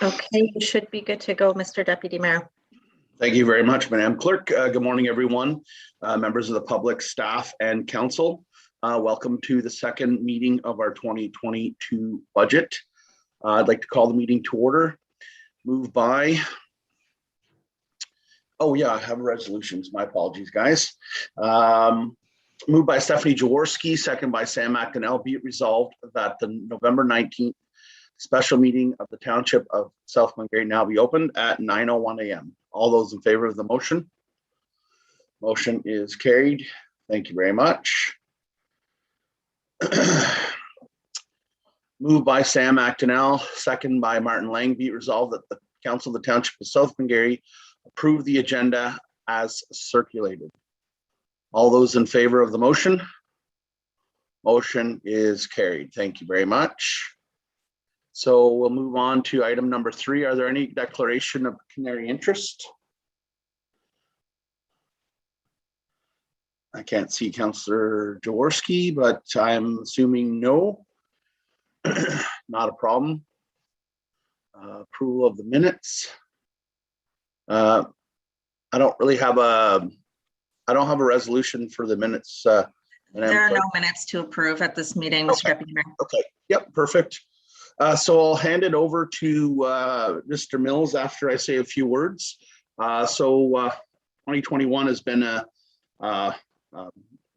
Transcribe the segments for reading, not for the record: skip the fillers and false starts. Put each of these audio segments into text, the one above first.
Okay, you should be good to go, Mr. Deputy Mayor. Thank you very much, Madam Clerk. Good morning, everyone, members of the public, staff, and council. Welcome to the second meeting of our 2022 budget. I'd like to call the meeting to order. Moved by, oh yeah, I have resolutions. My apologies, guys. Moved by Stephanie Jaworski, second by Sam McDonnell. Be it resolved that the November 19th special meeting of the Township of South Glengarry now be opened at 9:01 a.m. All those in favor of the motion? Motion is carried. Thank you very much. Moved by Sam McDonnell, second by Martin Lang. Be it resolved that the Council of the Township of South Glengarry approve the agenda as circulated. All those in favor of the motion? Motion is carried. Thank you very much. So we'll move on to item number 3. Are there any declaration of pecuniary interest? I can't see Councillor Jaworski, but I'm assuming no. Not a problem. Approval of the minutes. I don't have a resolution for the minutes. There are no minutes to approve at this meeting, Mr. Deputy Mayor. Okay, yep, perfect. So I'll hand it over to Mr. Mills after I say a few words. 2021 has been an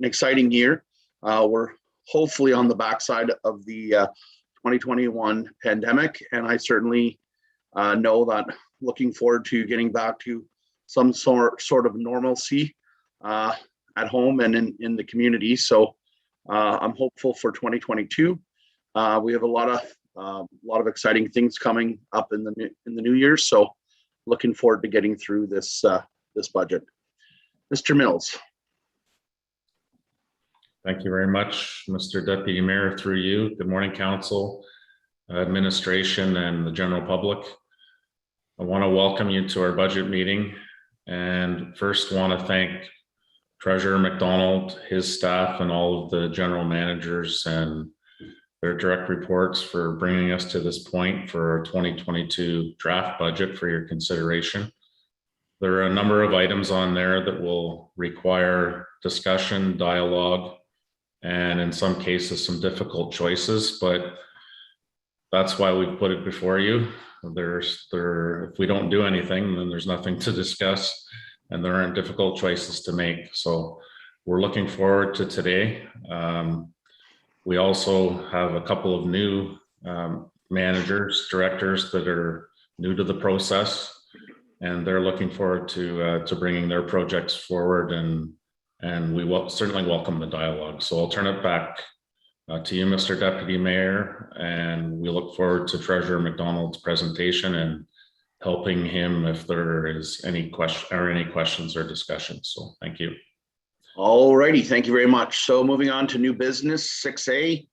exciting year. We're hopefully on the backside of the 2021 pandemic, and I certainly know that looking forward to getting back to some sort of normalcy at home and in the community. So I'm hopeful for 2022. We have a lot of exciting things coming up in the new year. So looking forward to getting through this budget. Mr. Mills. Thank you very much, Mr. Deputy Mayor, through you. Good morning, council, administration, and the general public. I want to welcome you to our budget meeting, and first want to thank Treasurer McDonald, his staff, and all of the general managers and their direct reports for bringing us to this point for our 2022 draft budget for your consideration. There are a number of items on there that will require discussion, dialogue, and in some cases, some difficult choices, but that's why we put it before you. If we don't do anything, then there's nothing to discuss, and there aren't difficult choices to make. So we're looking forward to today. We also have a couple of new managers, directors that are new to the process, and they're looking forward to bringing their projects forward, and we will certainly welcome the dialogue. So I'll turn it back to you, Mr. Deputy Mayor, and we look forward to Treasurer McDonald's presentation and helping him if there is any questions or discussions. So thank you. All righty, thank you very much. So moving on to new business, 6A,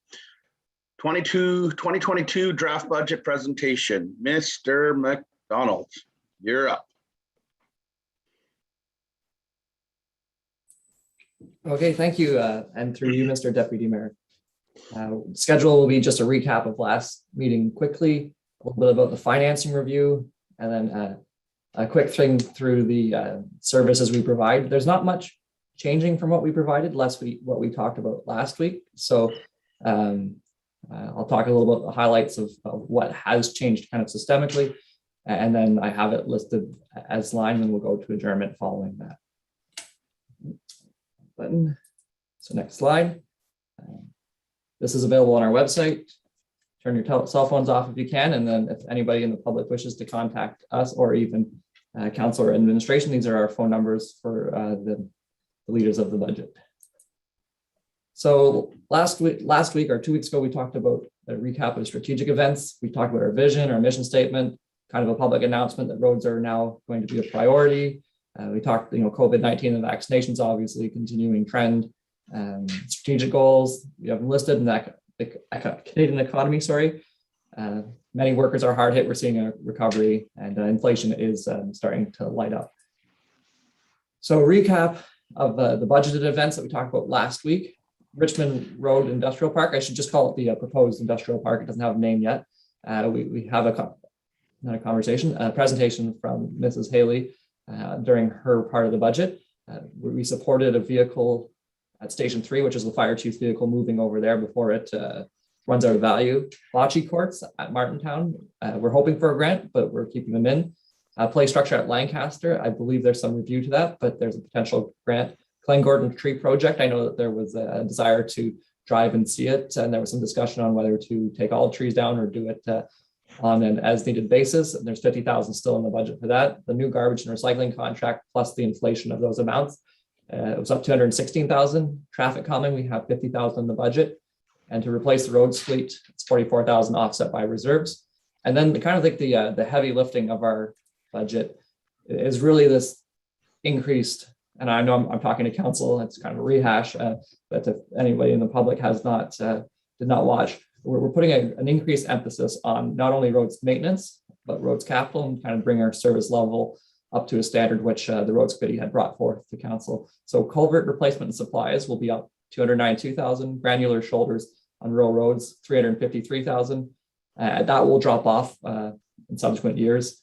2022 draft budget presentation. Mr. McDonald, you're up. Okay, thank you, and through you, Mr. Deputy Mayor. Schedule will be just a recap of last meeting quickly, a little bit about the financing review, and then a quick thing through the services we provide. There's not much changing from what we provided what we talked about last week. So I'll talk a little about the highlights of what has changed kind of systemically, and then I have it listed as line, and we'll go to adjournment following that. Button. So next slide. This is available on our website. Turn your cell phones off if you can, and then if anybody in the public wishes to contact us or even council or administration, these are our phone numbers for the leaders of the budget. So last week or 2 weeks ago, we talked about a recap of strategic events. We talked about our vision, our mission statement, kind of a public announcement that roads are now going to be a priority. We talked, COVID-19 and vaccinations, obviously continuing trend, strategic goals we have listed in that the Canadian economy, many workers are hard hit. We're seeing a recovery, and inflation is starting to light up. So recap of the budgeted events that we talked about last week. Richmond Road Industrial Park. I should just call it the proposed industrial park. It doesn't have a name yet. We have not a conversation, a presentation from Mrs. Haley during her part of the budget. We supported a vehicle at Station 3, which is the fire chief's vehicle, moving over there before it runs out of value. Bocce courts at Martintown, we're hoping for a grant, but we're keeping them in. Play structure at Lancaster, I believe there's some review to that, but there's a potential grant. Glen Tree Project, I know that there was a desire to drive and see it, and there was some discussion on whether to take all trees down or do it on an as needed basis. And there's 50,000 still in the budget for that. The new garbage and recycling contract plus the inflation of those amounts, it was up to 216,000. Traffic calming, we have 50,000 in the budget. And to replace the roads fleet, it's 44,000 offset by reserves. And then kind of like the heavy lifting of our budget is really this increased, and I know I'm talking to council, it's kind of a rehash, but if anybody in the public has not did not watch, we're putting an increased emphasis on not only roads maintenance, but roads capital, and kind of bring our service level up to a standard which the roads committee had brought forth to council. So culvert replacement and supplies will be up 292,000, granular shoulders on rural roads 353,000. That will drop off in subsequent years.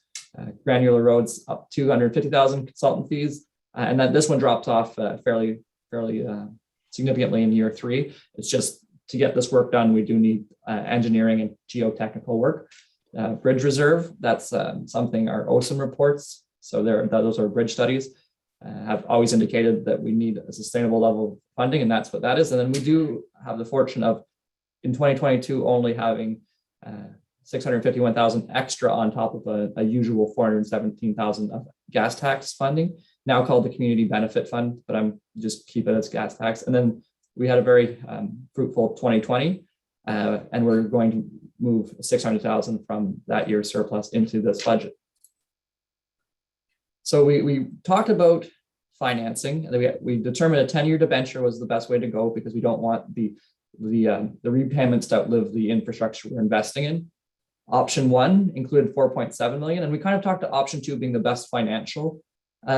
Granular roads up 250,000 consultant fees, and then this one drops off fairly significantly in year 3. It's just to get this work done, we do need engineering and geotechnical work. Bridge reserve, that's something our OSIM reports. So those are bridge studies have always indicated that we need a sustainable level of funding, and that's what that is. And then we do have the fortune of in 2022 only having 651,000 extra on top of a usual 417,000 of gas tax funding, now called the Community Benefit Fund, but I'm just keep it as gas tax. And then we had a very fruitful 2020, and we're going to move 600,000 from that year's surplus into this budget. So we talked about financing, and we determined a 10-year debenture was the best way to go because we don't want the repayments to outlive the infrastructure we're investing in. Option 1 included 4.7 million, and we kind of talked to option 2 being the best financial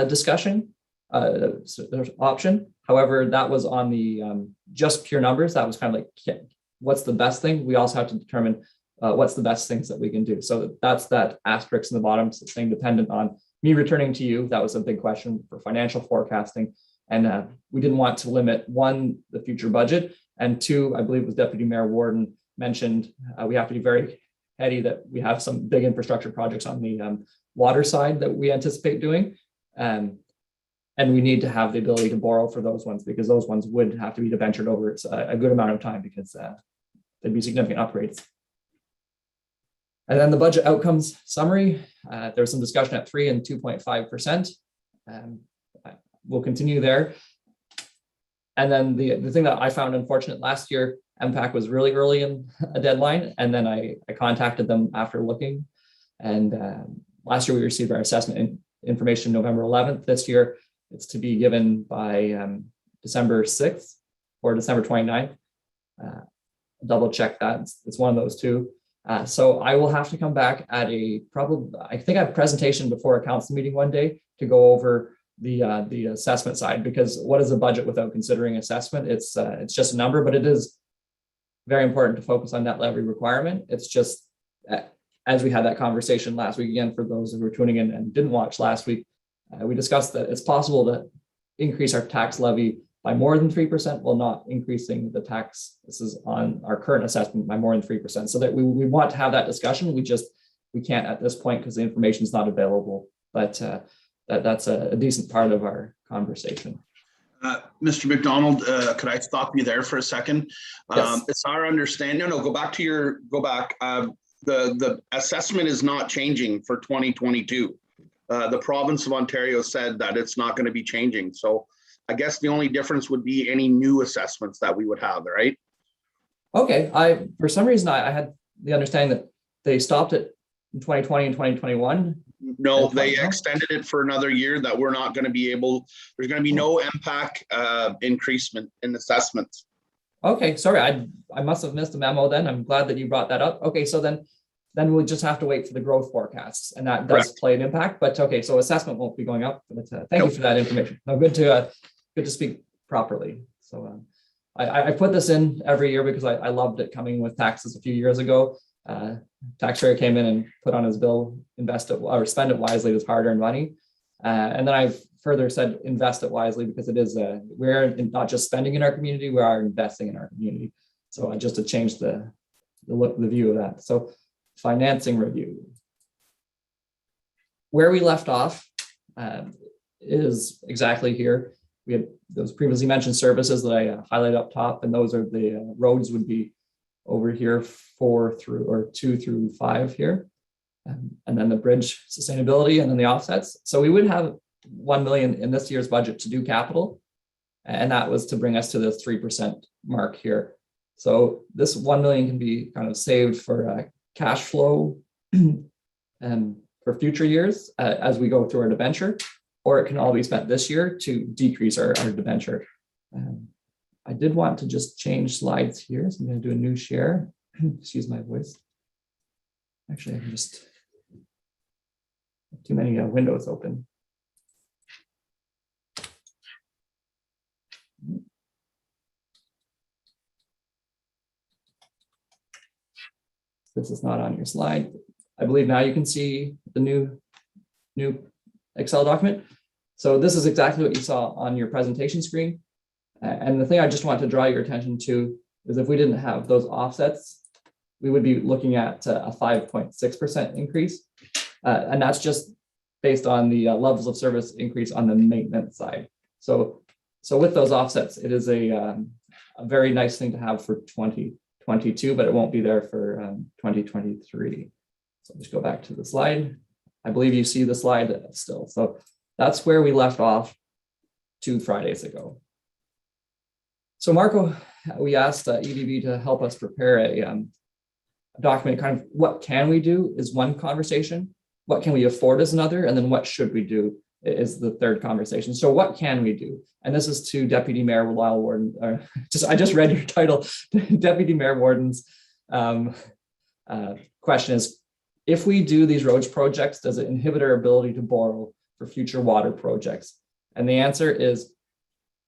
discussion option. However, that was on the just pure numbers. That was kind of like, what's the best thing? We also have to determine what's the best things that we can do. So that's that asterisk in the bottom, so saying dependent on me returning to you. That was a big question for financial forecasting. And we didn't want to limit, 1, the future budget, and 2, I believe it was Deputy Mayor Warden mentioned, we have to be very heady that we have some big infrastructure projects on the water side that we anticipate doing. And we need to have the ability to borrow for those ones because those ones would have to be debentured over a good amount of time because there'd be significant upgrades. And then the budget outcomes summary, there was some discussion at 3 and 2.5%. We'll continue there. And then the thing that I found unfortunate last year, MPAC was really early in a deadline. And then I contacted them after looking. And last year we received our assessment information November 11th. This year it's to be given by December 6th or December 29th. Double check that. It's one of those two. So I will have to come back at I think I have a presentation before a council meeting one day to go over the assessment side, because what is a budget without considering assessment? It's just a number, but it is very important to focus on net levy requirement. It's just, as we had that conversation last week, again, for those who were tuning in and didn't watch last week, we discussed that it's possible to increase our tax levy by more than 3% while not increasing the tax. This is on our current assessment by more than 3%. So that we want to have that discussion. We can't at this point because the information is not available, but that's a decent part of our conversation. Mr. McDonald, could I stop you there for a second? Yes. It's our understanding. No, go back. The assessment is not changing for 2022. The province of Ontario said that it's not going to be changing. So I guess the only difference would be any new assessments that we would have, right? Okay, for some reason I had the understanding that they stopped it in 2020 and 2021. No, they extended it for another year that we're not going to be able, there's going to be no MPAC increasement in assessments. Okay, sorry, I must have missed a memo then. I'm glad that you brought that up. Okay, so then we'll just have to wait for the growth forecasts, and that does play an impact. But okay, so assessment won't be going up. But thank you for that information. No, good to speak properly. So I put this in every year because I loved it coming with taxes a few years ago. taxpayer came in and put on his bill, invest it or spend it wisely, his hard-earned money. And then I've further said invest it wisely because it is we're not just spending in our community, we are investing in our community. So just to change the view of that. So financing review. Where we left off is exactly here. We had those previously mentioned services that I highlighted up top, and those are the roads would be over here 2 through 5 here. And then the bridge sustainability and then the offsets. So we would have 1 million in this year's budget to do capital. And that was to bring us to this 3% mark here. So this 1 million can be kind of saved for cash flow for future years as we go through our debenture, or it can all be spent this year to decrease our debenture. I did want to just change slides here. So I'm going to do a new share. Excuse my voice. Actually, I can just, too many windows open. This is not on your slide. I believe now you can see the new Excel document. So this is exactly what you saw on your presentation screen. And the thing I just want to draw your attention to is if we didn't have those offsets, we would be looking at a 5.6% increase. And that's just based on the levels of service increase on the maintenance side. So with those offsets, it is a very nice thing to have for 2022, but it won't be there for 2023. So just go back to the slide. I believe you see the slide still. So that's where we left off 2 Fridays ago. So Marco, we asked EDB to help us prepare a document. Kind of what can we do is one conversation, what can we afford is another, and then what should we do is the third conversation. So what can we do? And this is to Deputy Mayor Lyle Warden. I just read your title, Deputy Mayor Warden's question is, if we do these roads projects, does it inhibit our ability to borrow for future water projects? And the answer is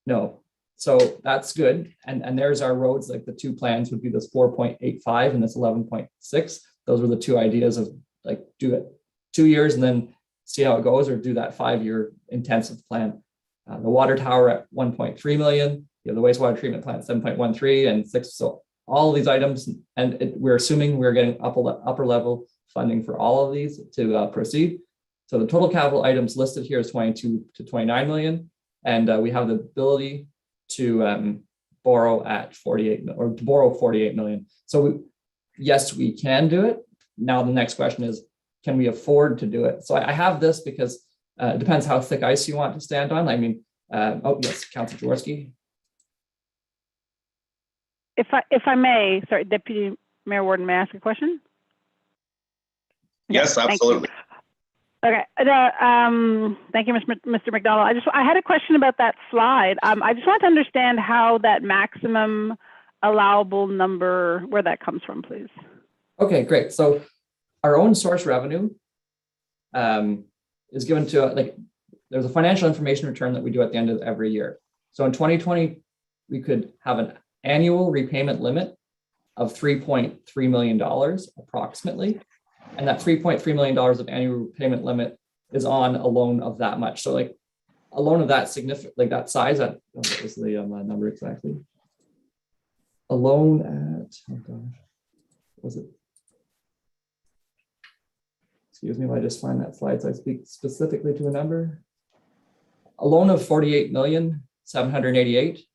no. So that's good. And there's our roads, like the 2 plans would be this 4.85 and this 11.6. Those were the 2 ideas of like do it 2 years and then see how it goes, or do that 5-year intensive plan. The water tower at 1.3 million, you know, the wastewater treatment plant 7.13 and 6. So all of these items, and we're assuming we're getting upper level funding for all of these to proceed. So the total capital items listed here is 22 to 29 million, and we have the ability to borrow at 48 or to borrow 48 million. So yes, we can do it. Now the next question is, can we afford to do it? So I have this because it depends how thick ice you want to stand on. I mean, oh yes, Councilor Jaworski. If I may, sorry, Deputy Mayor Warden, may I ask a question? Yes, absolutely. Okay. Thank you, Mr. McDonald. I had a question about that slide. I just want to understand how that maximum allowable number, where that comes from, please. Okay, great. So our own source revenue is given to, there's a financial information return that we do at the end of every year. So in 2020, we could have an annual repayment limit of $3.3 million approximately. And that $3.3 million of annual repayment limit is on a loan of that much. So like a loan of that significant, like that size, what was the number exactly? A loan at, oh gosh, what was it? Excuse me, while I just find that slide so I speak specifically to a number. A loan of 48,788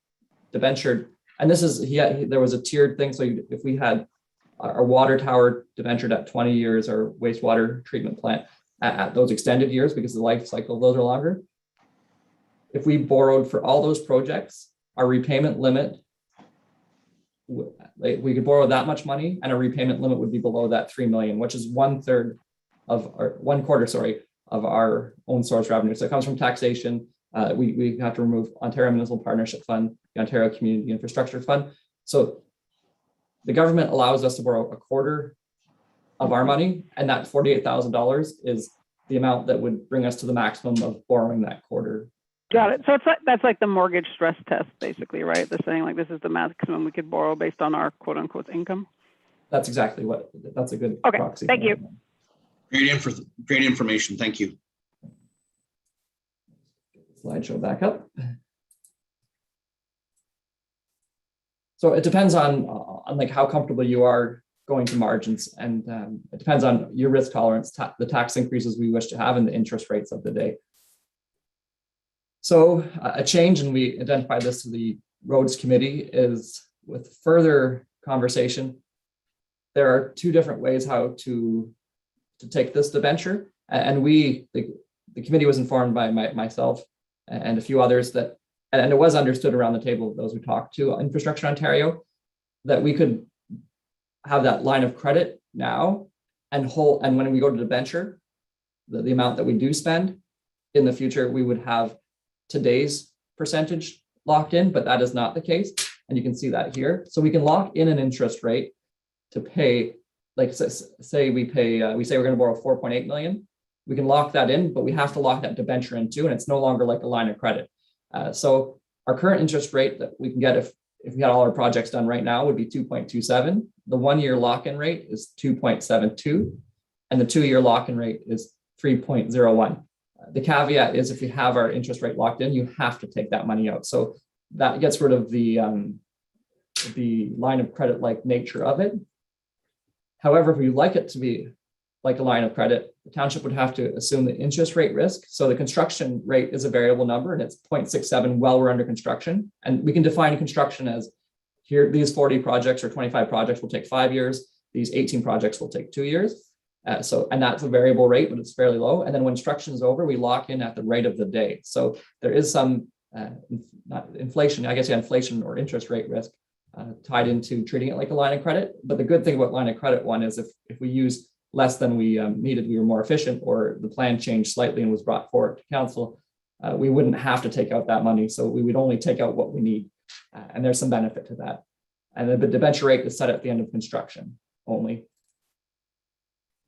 debentured. And this is, there was a tiered thing. So if we had our water tower debentured at 20 years, our wastewater treatment plant at those extended years, because the life cycle of those are longer. If we borrowed for all those projects, our repayment limit, we could borrow that much money and a repayment limit would be below that 3 million, which is 1/3 of our 1/4, sorry, of our own source revenue. So it comes from taxation. We have to remove Ontario Municipal Partnership Fund, the Ontario Community Infrastructure Fund. So the government allows us to borrow 1/4 of our money, and that $48,000 is the amount that would bring us to the maximum of borrowing that 1/4. Got it. So it's that's like the mortgage stress test, basically, right? They're saying like this is the maximum we could borrow based on our quote unquote income. That's exactly what, that's a good Okay, proxy. thank you. Great information. Thank you. Slideshow back up. So it depends on like how comfortable you are going to margins, and it depends on your risk tolerance, the tax increases we wish to have, and the interest rates of the day. So a change, and we identified this to the Roads Committee, is with further conversation, there are two different ways how to take this debenture. And we, the committee was informed by myself and a few others that, and it was understood around the table, those who talked to Infrastructure Ontario, that we could have that line of credit now and when we go to debenture, the amount that we do spend in the future, we would have today's percentage locked in, but that is not the case. And you can see that here. So we can lock in an interest rate to pay, like say we pay, we say we're going to borrow 4.8 million. We can lock that in, but we have to lock that debenture in too, and it's no longer like a line of credit. So our current interest rate that we can get if we had all our projects done right now would be 2.27. The 1-year lock-in rate is 2.72, and the 2-year lock-in rate is 3.01. The caveat is if we have our interest rate locked in, you have to take that money out. So that gets rid of the line of credit like nature of it. However, if we like it to be like a line of credit, the township would have to assume the interest rate risk. So the construction rate is a variable number, and it's 0.67 while we're under construction. And we can define construction as here, these 40 projects or 25 projects will take 5 years. These 18 projects will take 2 years. And that's a variable rate, but it's fairly low. And then when construction is over, we lock in at the rate of the day. So there is some not inflation, I guess, yeah, inflation or interest rate risk tied into treating it like a line of credit. But the good thing about line of credit one is if we use less than we needed, we were more efficient, or the plan changed slightly and was brought forward to council, we wouldn't have to take out that money. So we would only take out what we need. And there's some benefit to that. And the debenture rate is set at the end of construction only.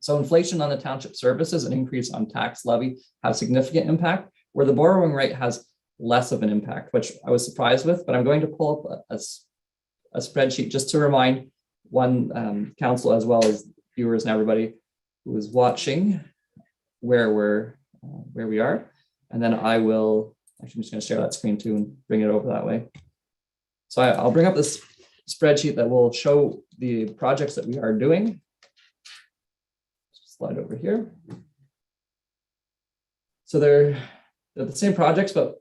So inflation on the township services and increase on tax levy have significant impact, where the borrowing rate has less of an impact, which I was surprised with. But I'm going to pull up a spreadsheet just to remind one council as well as viewers and everybody who is watching where we are. And then I will, actually I'm just going to share that screen too and bring it over that way. So I'll bring up this spreadsheet that will show the projects that we are doing. Slide over here. So they're the same projects, but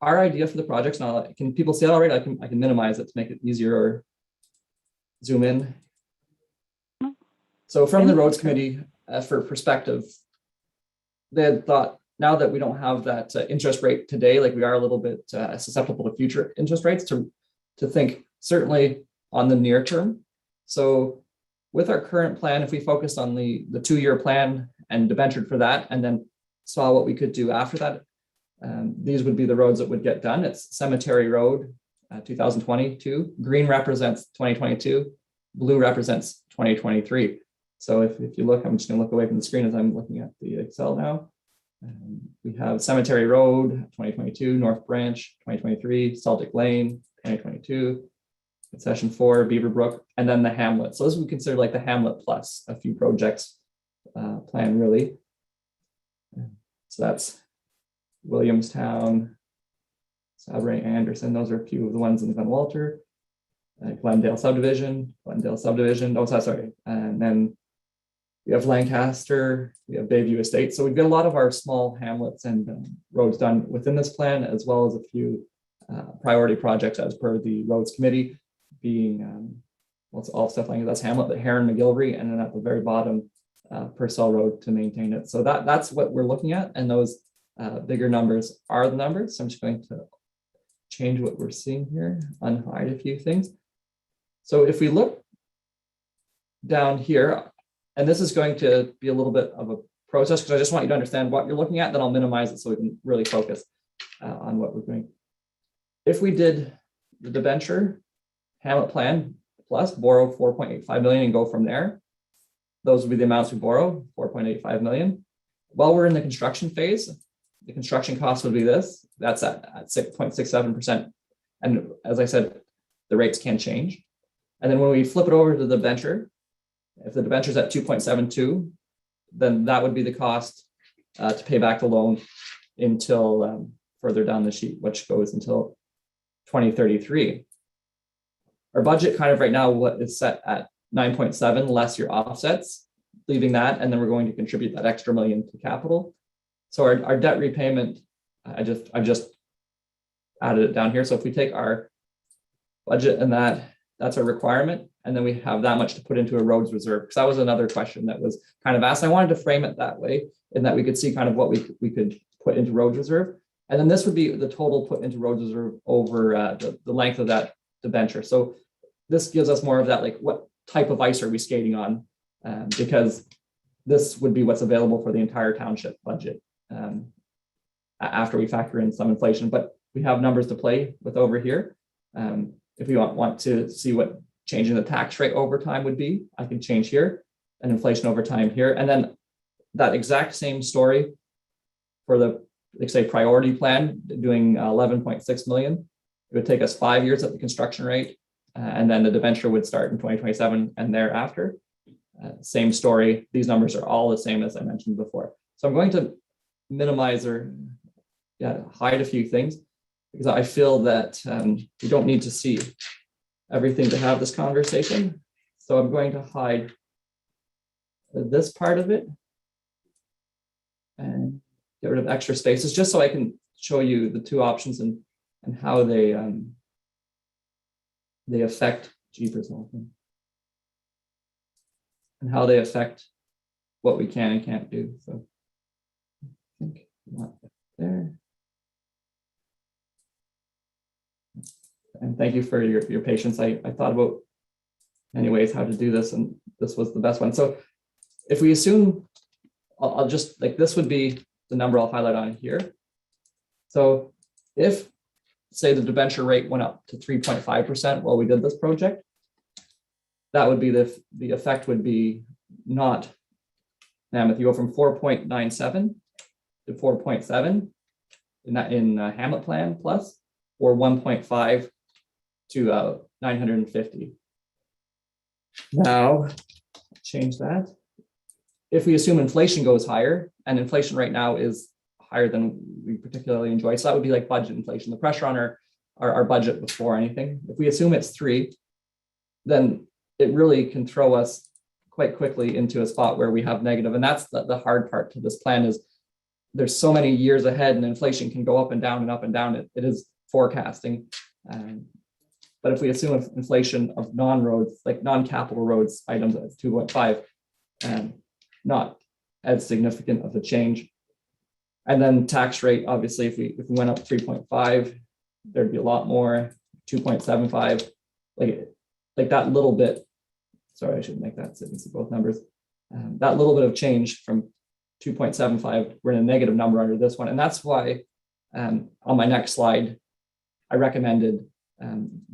our idea for the projects, now can people see it already? I can minimize it to make it easier or zoom in. So from the Roads Committee, for perspective, they had thought now that we don't have that interest rate today, like we are a little bit susceptible to future interest rates, to think certainly on the near term. So with our current plan, if we focused on the 2-year plan and debentured for that, and then saw what we could do after that, these would be the roads that would get done. It's Cemetery Road, 2022. Green represents 2022. Blue represents 2023. So if you look, I'm just going to look away from the screen as I'm looking at the Excel now. We have Cemetery Road, 2022, North Branch, 2023, Celtic Lane, 2022. Session 4, Beaverbrook, and then the Hamlet. So this we consider like the Hamlet plus a few projects planned really. So that's Williamstown, Sabra Anderson. Those are a few of the ones in the Glen Walter, Glendale subdivision. Oh, sorry. And then we have Lancaster, we have Bayview Estates. So we've got a lot of our small hamlets and roads done within this plan, as well as a few priority projects as per the Roads Committee, being what's all stuff like that's Hamlet, but Heron, McGillivray, and then at the very bottom, Purcell Road to maintain it. So that's what we're looking at, and those bigger numbers are the numbers. So I'm just going to change what we're seeing here, unhide a few things. So if we look down here, and this is going to be a little bit of a process because I just want you to understand what you're looking at, then I'll minimize it so we can really focus on what we're doing. If we did the debenture Hamlet plan plus borrow 4.85 million and go from there, those would be the amounts we borrow, 4.85 million. While we're in the construction phase, the construction cost would be this. That's at 6.67%. And as I said, the rates can change. And then when we flip it over to the debenture, if the debenture is at 2.72, then that would be the cost to pay back the loan until further down the sheet, which goes until 2033. Our budget kind of right now what is set at 9.7 less your offsets, leaving that, and then we're going to contribute that extra million to capital. So our debt repayment, I've just added it down here. So if we take our budget and that's a requirement, and then we have that much to put into a roads reserve, because that was another question that was kind of asked. I wanted to frame it that way, in that we could see kind of what we could put into roads reserve. And then this would be the total put into roads reserve over the length of that debenture. So this gives us more of that, like what type of ice are we skating on? Because this would be what's available for the entire township budget after we factor in some inflation. But we have numbers to play with over here. If we want to see what changing the tax rate over time would be, I can change here, and inflation over time here. And then that exact same story for the, like say, priority plan, doing 11.6 million. It would take us 5 years at the construction rate, and then the debenture would start in 2027 and thereafter. Same story. These numbers are all the same as I mentioned before. So I'm going to minimize or hide a few things, because I feel that we don't need to see everything to have this conversation. So I'm going to hide this part of it and get rid of extra spaces, just so I can show you the two options and how they affect and how they affect what we can and can't do. So I think not there. And thank you for your patience. I thought about many ways how to do this, and this was the best one. So if we assume, I'll just, like, this would be the number I'll highlight on here. So if, say, the debenture rate went up to 3.5% while we did this project, that would be the effect would be not, Mammoth, you go from 4.97 to 4.7 in Hamlet plan plus, or 1.5 to 950. Now, change that. If we assume inflation goes higher, and inflation right now is higher than we particularly enjoy, so that would be like budget inflation, the pressure on our budget before anything. If we assume it's 3, then it really can throw us quite quickly into a spot where we have negative. And that's the hard part to this plan, is there's so many years ahead and inflation can go up and down and up and down. It is forecasting. But if we assume inflation of non-roads, like non-capital roads items at 2.5, not as significant of a change. And then tax rate, obviously, if we went up 3.5, there'd be a lot more, 2.75, like that little bit. Sorry, I should make that so you can see both numbers. That little bit of change from 2.75, we're in a negative number under this one. And that's why on my next slide, I recommended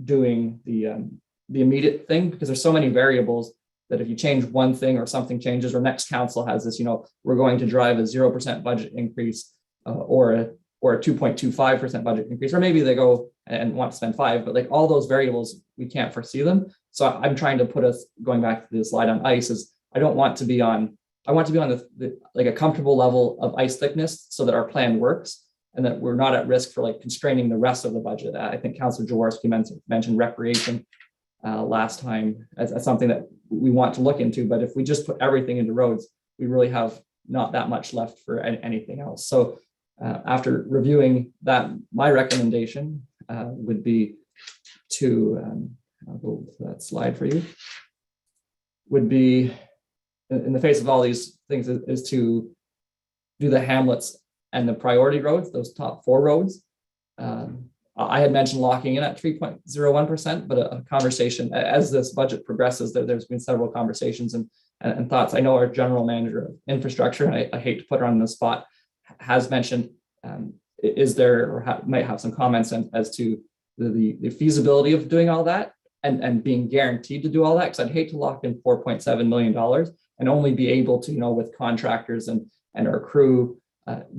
doing the immediate thing, because there's so many variables that if you change one thing or something changes, or next council has this, we're going to drive a 0% budget increase or a 2.25% budget increase, or maybe they go and want to spend 5, but like all those variables, we can't foresee them. So I'm trying to put us, going back to the slide on ice, is I want to be on the like a comfortable level of ice thickness so that our plan works and that we're not at risk for like constraining the rest of the budget. I think Councillor Jaworski mentioned recreation last time as something that we want to look into, but if we just put everything into roads, we really have not that much left for anything else. So after reviewing that, my recommendation would be to, I'll go to that slide for you, would be, in the face of all these things, is to do the hamlets and the priority roads, those top 4 roads. I had mentioned locking in at 3.01%, but a conversation as this budget progresses, there's been several conversations and thoughts. I know our general manager of infrastructure, and I hate to put her on the spot, has mentioned, is there, or might have some comments as to the feasibility of doing all that and being guaranteed to do all that, because I'd hate to lock in $4.7 million and only be able to, with contractors and our crew,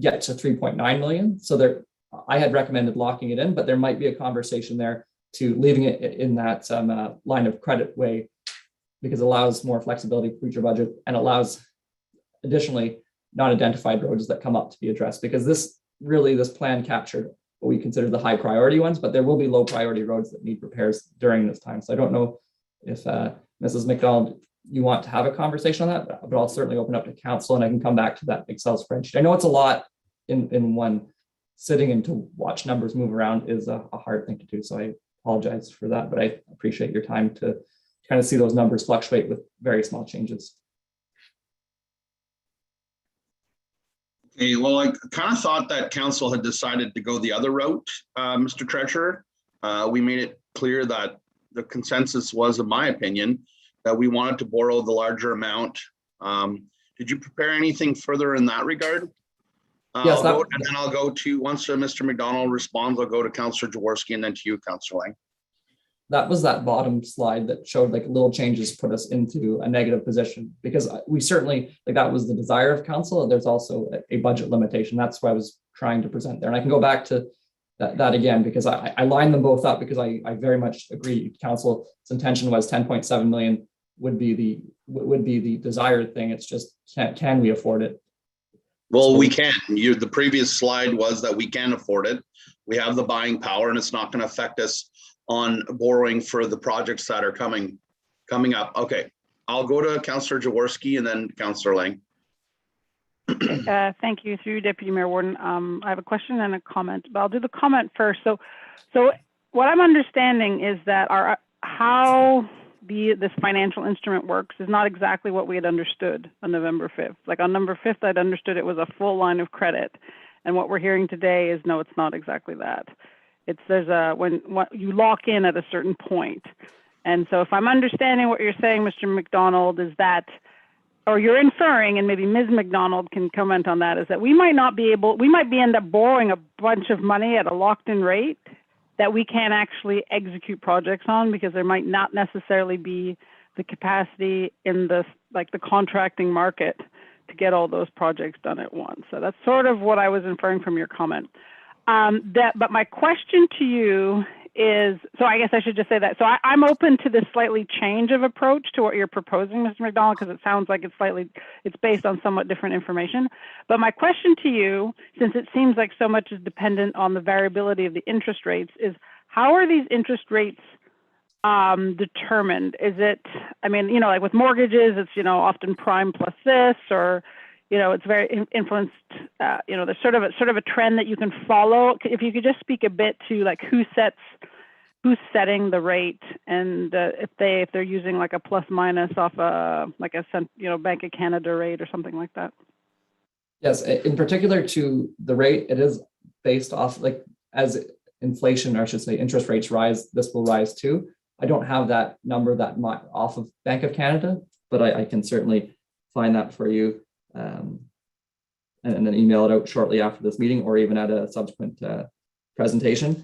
get to 3.9 million. So I had recommended locking it in, but there might be a conversation there to leaving it in that line of credit way, because it allows more flexibility for future budget and allows additionally not identified roads that come up to be addressed, because this plan captured what we consider the high priority ones, but there will be low priority roads that need repairs during this time. So I don't know if Mrs. McDonald, you want to have a conversation on that, but I'll certainly open up to council and I can come back to that Excel spreadsheet. I know it's a lot in one sitting, and to watch numbers move around is a hard thing to do. So I apologize for that, but I appreciate your time to kind of see those numbers fluctuate with very small changes. Okay, well, I kind of thought that council had decided to go the other route, Mr. Treasurer. We made it clear that the consensus was, in my opinion, that we wanted to borrow the larger amount. Did you prepare anything further in that regard? Yes, And then I'll go to, once Mr. McDonald responds, I'll go to Councillor Jaworski and then to you, Councillor Lang. That was that bottom slide that showed like little changes put us into a negative position, because we certainly, like, that was the desire of council. And there's also a budget limitation. That's why I was trying to present there. And I can go back to that again, because I lined them both up because I very much agree. Council's intention was 10.7 million would be the desired thing. It's just, can we afford it? Well, we can. The previous slide was that we can afford it. We have the buying power, and it's not going to affect us on borrowing for the projects that are coming up. Okay, I'll go to Councillor Jaworski and then Councillor Lang. Thank you, through Deputy Mayor Warden. I have a question and a comment, but I'll do the comment first. So what I'm understanding is that how this financial instrument works is not exactly what we had understood on November 5th. Like on November 5th, I'd understood it was a full line of credit. And what we're hearing today is, no, it's not exactly that. When you lock in at a certain point. And so if I'm understanding what you're saying, Mr. McDonald, is that, or you're inferring, and maybe Ms. McDonald can comment on that, is that we might end up borrowing a bunch of money at a locked in rate that we can't actually execute projects on, because there might not necessarily be the capacity in the contracting market to get all those projects done at once. So that's sort of what I was inferring from your comment. But my question to you is, so I guess I should just say that. So I'm open to this slightly change of approach to what you're proposing, Mr. McDonald, because it sounds like it's based on somewhat different information. But my question to you, since it seems like so much is dependent on the variability of the interest rates, is how are these interest rates determined? Is it, I mean, like with mortgages, it's, often prime plus this, or, it's very influenced, there's sort of a trend that you can follow. If you could just speak a bit to like who's setting the rate, and if they're using like a plus minus off Bank of Canada rate or something like that. Yes, in particular to the rate, it is based off, like, as inflation, or I should say interest rates rise, this will rise too. I don't have that number that much off of Bank of Canada, but I can certainly find that for you. And then email it out shortly after this meeting, or even at a subsequent presentation.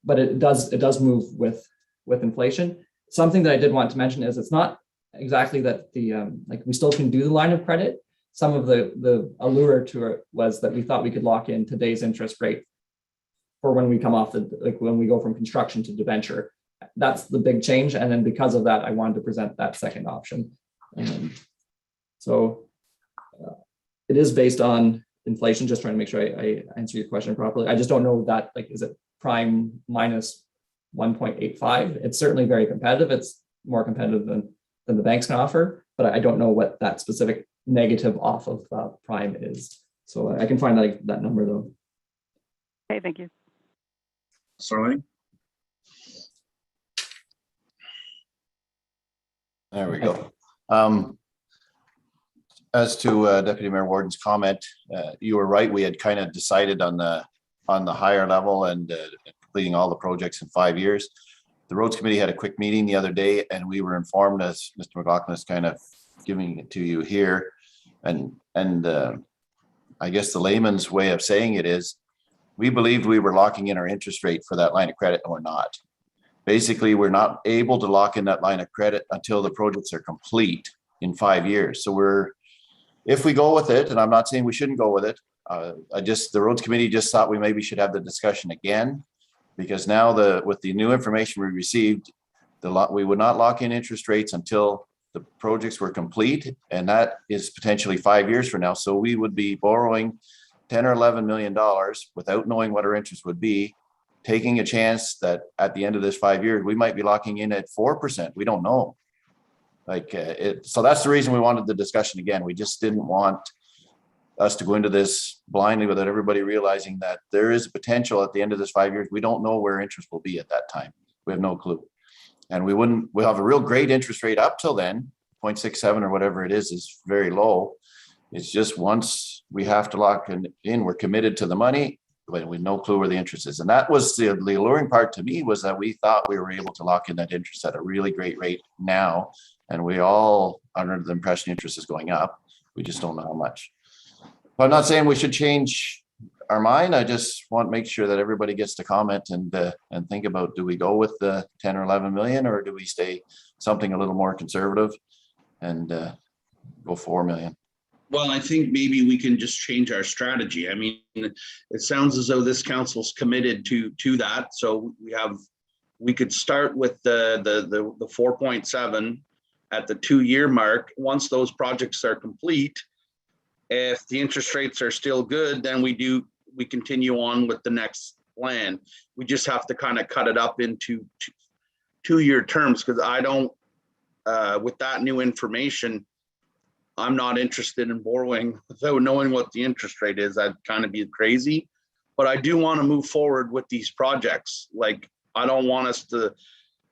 But it does move with inflation. Something that I did want to mention is it's not exactly that we still can do the line of credit. Some of the allure to it was that we thought we could lock in today's interest rate for when we come off when we go from construction to debenture. That's the big change. And then because of that, I wanted to present that second option. It is based on inflation, just trying to make sure I answer your question properly. I just don't know that, is it prime minus 1.85? It's certainly very competitive. It's more competitive than the banks can offer, but I don't know what that specific negative off of prime is. So I can find that number though. Okay, thank you. Sorry. There we go. As to Deputy Mayor Warden's comment, you were right. We had kind of decided on the higher level and completing all the projects in 5 years. The Roads Committee had a quick meeting the other day, and we were informed, as Mr. McLaughlin is kind of giving it to you here, and I guess the layman's way of saying it is, we believed we were locking in our interest rate for that line of credit, and we're not. Basically, we're not able to lock in that line of credit until the projects are complete in 5 years. So if we go with it, and I'm not saying we shouldn't go with it, the Roads Committee just thought we maybe should have the discussion again, because now with the new information we received, we would not lock in interest rates until the projects were complete, and that is potentially 5 years from now. So we would be borrowing 10 or 11 million dollars without knowing what our interest would be, taking a chance that at the end of this 5 years, we might be locking in at 4%. We don't know. So that's the reason we wanted the discussion again. We just didn't want us to go into this blindly without everybody realizing that there is a potential at the end of this 5 years. We don't know where interest will be at that time. We have no clue. And we'll have a real great interest rate up till then, 0.67 or whatever it is very low. It's just once we have to lock in, we're committed to the money, but we have no clue where the interest is. And that was the alluring part to me, was that we thought we were able to lock in that interest at a really great rate now. And we all are under the impression interest is going up. We just don't know how much. But I'm not saying we should change our mind. I just want to make sure that everybody gets to comment and think about, do we go with the 10 or 11 million, or do we stay something a little more conservative and go 4 million? Well, I think maybe we can just change our strategy. I mean, it sounds as though this council's committed to that. So we could start with the 4.7 at the 2-year mark. Once those projects are complete, if the interest rates are still good, then we continue on with the next plan. We just have to kind of cut it up into 2-year terms, because I don't, with that new information, I'm not interested in borrowing without knowing what the interest rate is. That'd kind of be crazy. But I do want to move forward with these projects. Like, I don't want us to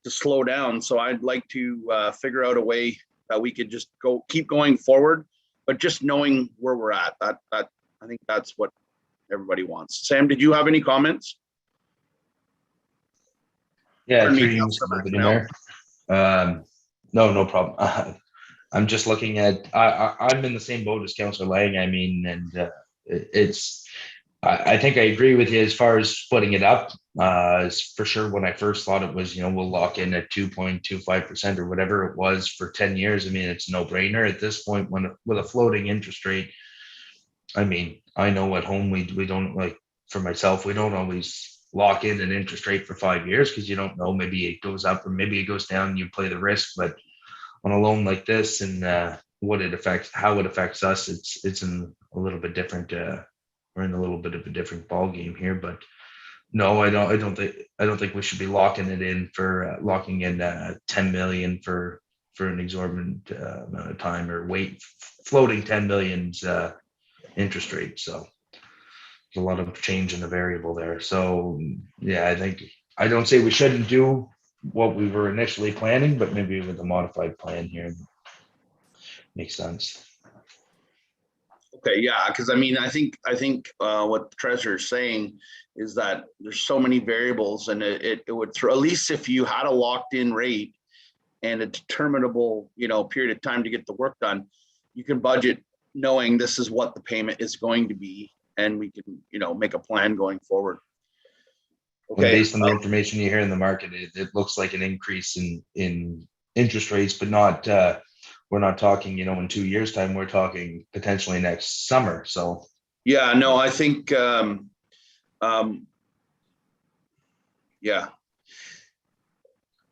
slow down. So I'd like to figure out a way that we could just keep going forward, but just knowing where we're at. That I think that's what everybody wants. Sam, did you have any comments? Yeah, Pardon me, through you, Councillor Mr. Mayor. No problem. I'm just looking at, I'm in the same boat as Councillor Lang. I mean, and I think I agree with you as far as splitting it up. For sure, when I first thought it was, we'll lock in at 2.25% or whatever it was for 10 years. I mean, it's no brainer at this point with a floating interest rate. I mean, I know at home we don't, like, for myself, we don't always lock in an interest rate for 5 years, because you don't know, maybe it goes up or maybe it goes down, you play the risk. But on a loan like this, and how it affects us, it's in a little bit different, we're in a little bit of a different ball game here. But no, I don't think we should be locking in 10 million for an exorbitant amount of time, or floating 10 million's interest rate. So there's a lot of change in the variable there. So yeah, I don't say we shouldn't do what we were initially planning, but maybe with a modified plan here makes sense. Okay, yeah, because I mean, I think what the treasurer is saying is that there's so many variables, and it would throw, at least if you had a locked in rate and a determinable, period of time to get the work done, you can budget knowing this is what the payment is going to be, and we can, make a plan going forward. Okay. Okay. Based on the information you hear in the market, it looks like an increase in interest rates, but not, we're not talking, in 2 years' time, we're talking potentially next summer. So Yeah, no, I think, yeah.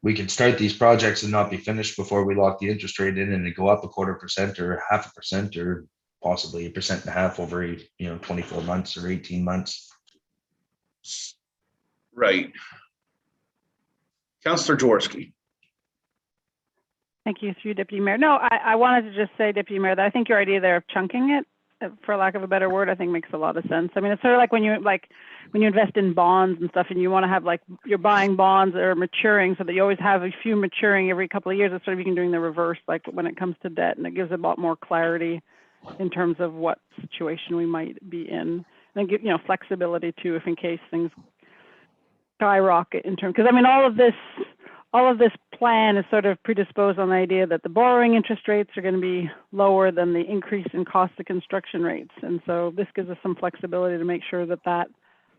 we could start these projects and not be finished before we lock the interest rate in, and it go up 0.25% or 0.5% or possibly 1.5% over 24 months or 18 months. Right. Councillor Jaworski. Thank you, through Deputy Mayor. No, I wanted to just say, Deputy Mayor, that I think your idea there of chunking it, for lack of a better word, I think makes a lot of sense. I mean, it's sort of like when you invest in bonds and stuff, and you want to have, like, you're buying bonds that are maturing, so that you always have a few maturing every couple of years. Instead of you can doing the reverse, like when it comes to debt, and it gives a lot more clarity in terms of what situation we might be in, and give flexibility too, if in case things skyrocket in terms, because I mean, all of this plan is sort of predisposed on the idea that the borrowing interest rates are going to be lower than the increase in cost of construction rates. And so this gives us some flexibility to make sure that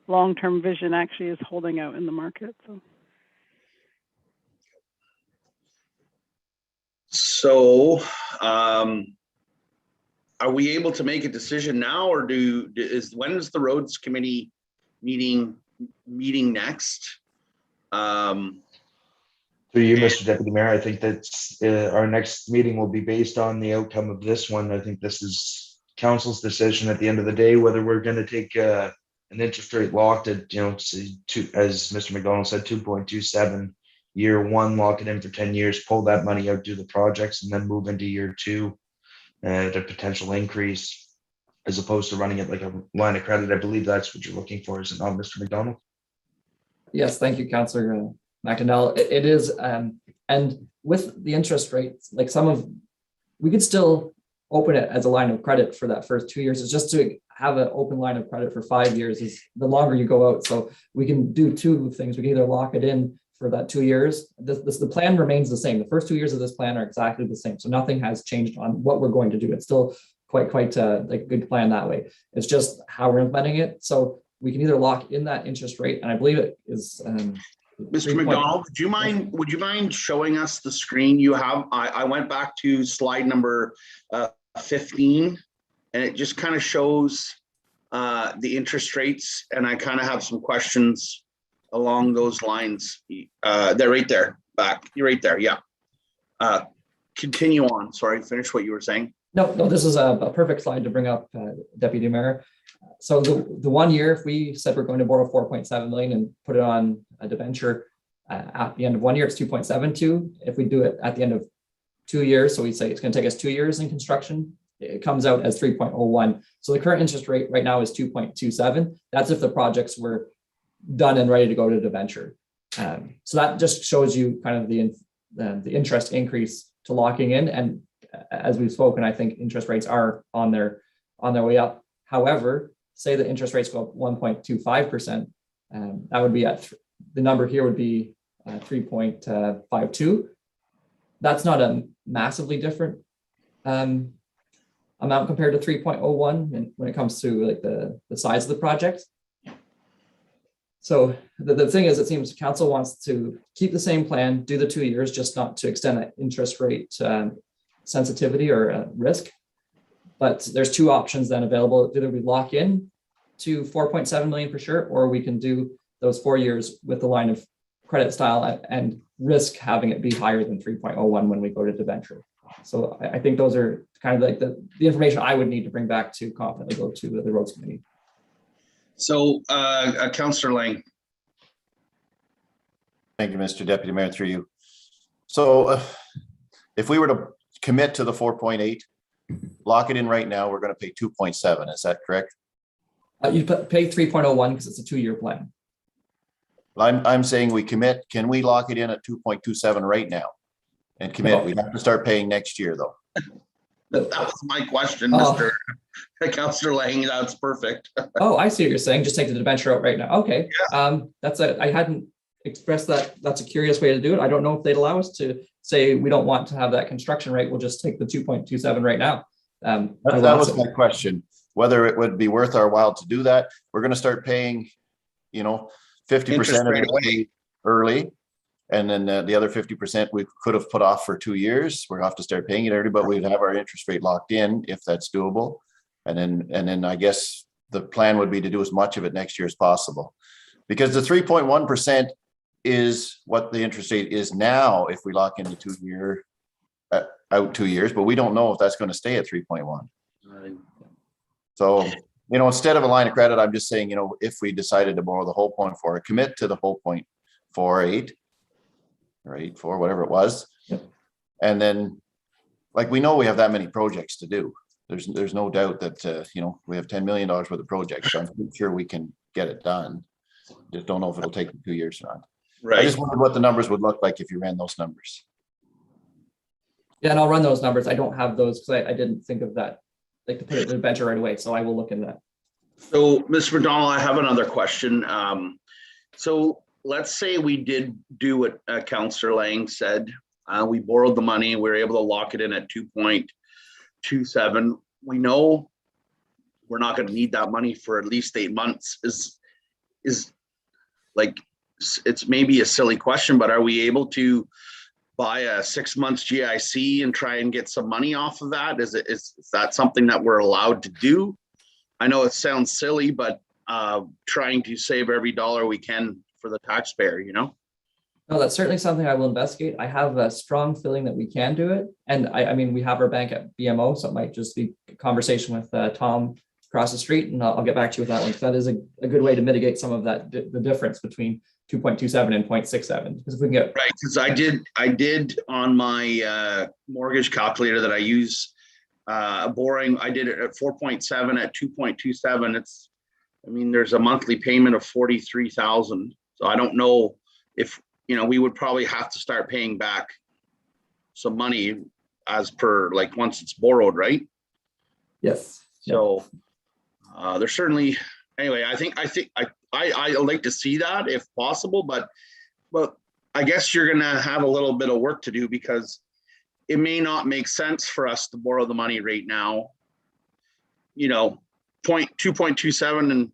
long-term vision actually is holding out in the market. So, are we able to make a decision now, or when is the roads committee meeting next? Through you, Mr. Deputy Mayor, I think that's, our next meeting will be based on the outcome of this one. I think this is council's decision at the end of the day, whether we're gonna take, an interest rate locked at, say, as Mr. McDonald said, 2.27. Year one, lock it in for 10 years, pull that money out, do the projects, and then move into year two at a potential increase, as opposed to running it like a line of credit. I believe that's what you're looking for, is it not, Mr. McDonald? Yes, thank you, Councillor McIntyre. It is, and with the interest rates, like we could still open it as a line of credit for that first 2 years. It's just to have an open line of credit for 5 years is the longer you go out. So we can do two things. We can either lock it in for that 2 years. The plan remains the same. The first 2 years of this plan are exactly the same. So nothing has changed on what we're going to do. It's still quite like a good plan that way. It's just how we're implementing it. So we can either lock in that interest rate, and I believe it is. Mr. McDonald, would you mind showing us the screen you have? I went back to slide number 15, and it just kind of shows the interest rates, and I kind of have some questions along those lines. They're right there, back. You're right there, yeah. Continue on. Sorry, finish what you were saying. No, this is a perfect slide to bring up, Deputy Mayor. So the 1 year, if we said we're going to borrow 4.7 million and put it on a debenture at the end of 1 year, it's 2.72. If we do it at the end of 2 years, so we say it's going to take us 2 years in construction, it comes out as 3.01. So the current interest rate right now is 2.27. That's if the projects were done and ready to go to debenture. So that just shows you kind of the interest increase to locking in. And as we've spoken, I think interest rates are on their way up. However, say the interest rates go up 1.25%, that would be the number here would be 3.52. That's not a massively different amount compared to 3.01 when it comes to like the size of the project. So the thing is, it seems council wants to keep the same plan, do the 2 years, just not to extend that interest rate sensitivity or risk. But there's two options then available. Either we lock in to 4.7 million for sure, or we can do those 4 years with the line of credit style and risk having it be higher than 3.01 when we go to debenture. So I think those are kind of like the information I would need to bring back to confidently go to the roads committee. So, Councillor Lang. Thank you, Mr. Deputy Mayor, through you. So if we were to commit to the 4.8, lock it in right now, we're going to pay 2.7. Is that correct? You pay 3.01 because it's a 2 year plan. I'm saying we commit. Can we lock it in at 2.27 right now and commit? We have to start paying next year though. That was my question, Oh. Mr. Councillor Lang. That's perfect. Oh, I see what you're saying. Just take the debenture out right now. Okay. I hadn't expressed that. That's a curious way to do it. I don't know if they'd allow us to say we don't want to have that construction rate. We'll just take the 2.27 right now. That was my question, whether it would be worth our while to do that. We're going to start paying, 50% of it early. And then the other 50% we could have put off for 2 years. We're going to have to start paying it early, but we'd have our interest rate locked in if that's doable. And then I guess the plan would be to do as much of it next year as possible. Because the 3.1% is what the interest rate is now if we lock into 2 year out 2 years, but we don't know if that's going to stay at 3.1. So, instead of a line of credit, I'm just saying, if we decided to borrow the whole 0.4, commit to the whole 0.48 or 84, whatever it was. Yep. And then we know we have that many projects to do. There's no doubt that, we have $10 million worth of projects. So I'm sure we can get it done. Just don't know if it'll take 2 years or not. Right. I just wondered what the numbers would look like if you ran those numbers. Yeah, and I'll run those numbers. I don't have those because I didn't think of that, to put it in the debenture right away. So I will look into that. So, Mr. McDonald, I have another question. So let's say we did do what Councillor Lang said. We borrowed the money. We were able to lock it in at 2.27. We know we're not going to need that money for at least 8 months. It's maybe a silly question, but are we able to buy a 6 months GIC and try and get some money off of that? Is that something that we're allowed to do? I know it sounds silly, but trying to save every dollar we can for the taxpayer, No, that's certainly something I will investigate. I have a strong feeling that we can do it. And I mean, we have our bank at BMO, so it might just be a conversation with Tom across the street, and I'll get back to you with that one. That is a good way to mitigate some of that, the difference between 2.27 and 0.67. Because if we can get Right, because I did on my mortgage calculator that I use, borrowing, I did it at 4.7 at 2.27. I mean, there's a monthly payment of 43,000. So I don't know if, we would probably have to start paying back some money as per, like, once it's borrowed, right? yes. So there's certainly, anyway, I think I like to see that if possible, but I guess you're gonna have a little bit of work to do, because it may not make sense for us to borrow the money right now. 2.27 and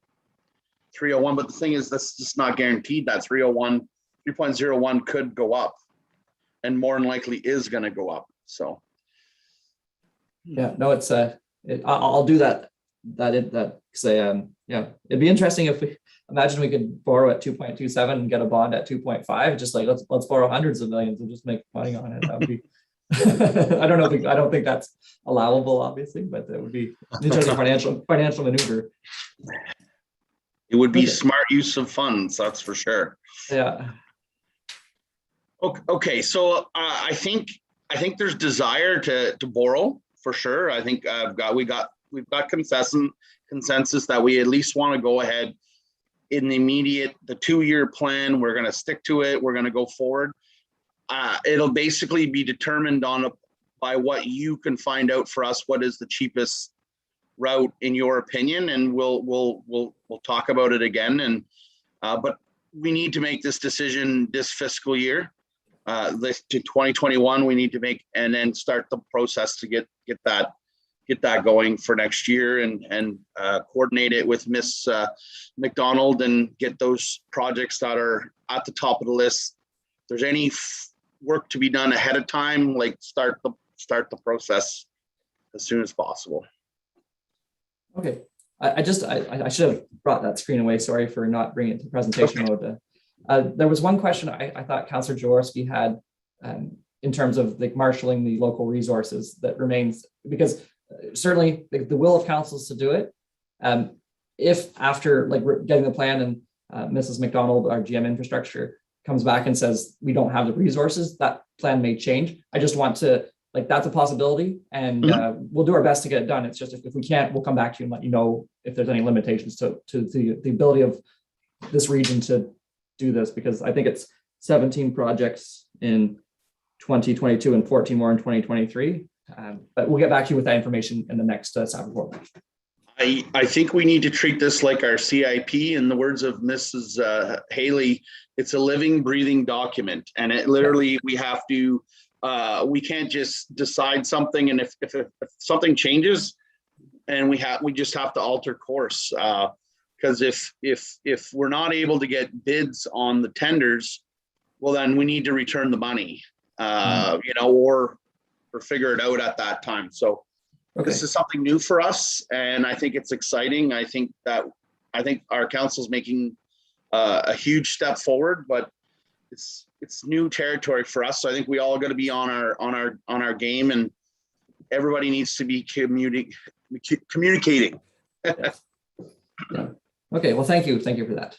301, but the thing is, that's just not guaranteed. That 3.01 could go up, and more than likely is gonna go up, so. Yeah, no, I'll do that. Say, yeah, it'd be interesting if we could borrow at 2.27 and get a bond at 2.5, just like let's borrow hundreds of millions and just make money on it. That would be, I don't think that's allowable, obviously, but it would be an interesting financial maneuver. It would be Okay. smart use of funds, that's for sure. Yeah. Okay, so I think there's desire to borrow for sure. I think we've got consensus that we at least want to go ahead in the immediate, the 2-year plan. We're going to stick to it. We're going to go forward. It'll basically be determined by what you can find out for us. What is the cheapest route in your opinion? And we'll talk about it again. And but we need to make this decision this fiscal year. To 2021, we need to make, and then start the process to get that going for next year, and coordinate it with Miss McDonald and get those projects that are at the top of the list. If there's any work to be done ahead of time, like start the process as soon as possible. Okay. I should have brought that screen away. Sorry for not bringing it to presentation mode. There was one question I thought Councillor Jaworski had in terms of like marshaling the local resources that remains, because certainly the will of council is to do it. If after like getting the plan and Mrs. McDonald, our GM infrastructure, comes back and says we don't have the resources, that plan may change. I just want to, like, that's a possibility, and we'll do our best to get it done. It's just if we can't, we'll come back to you and let you know if there's any limitations to the ability of this region to do this, because I think it's 17 projects in 2022 and 14 more in 2023. But we'll get back to you with that information in the next staff report. I think we need to treat this like our CIP. In the words of Mrs. Haley, it's a living, breathing document, and it literally, we have to, we can't just decide something, and if something changes, and we just have to alter course, because if we're not able to get bids on the tenders, well, then we need to return the money, or figure it out at that time. So this is something new for us, and I think it's exciting. I think our council's making a huge step forward, but it's new territory for us. So I think we all got to be on our game, and everybody needs to be communicating. Yeah. Okay. Well, thank you for that.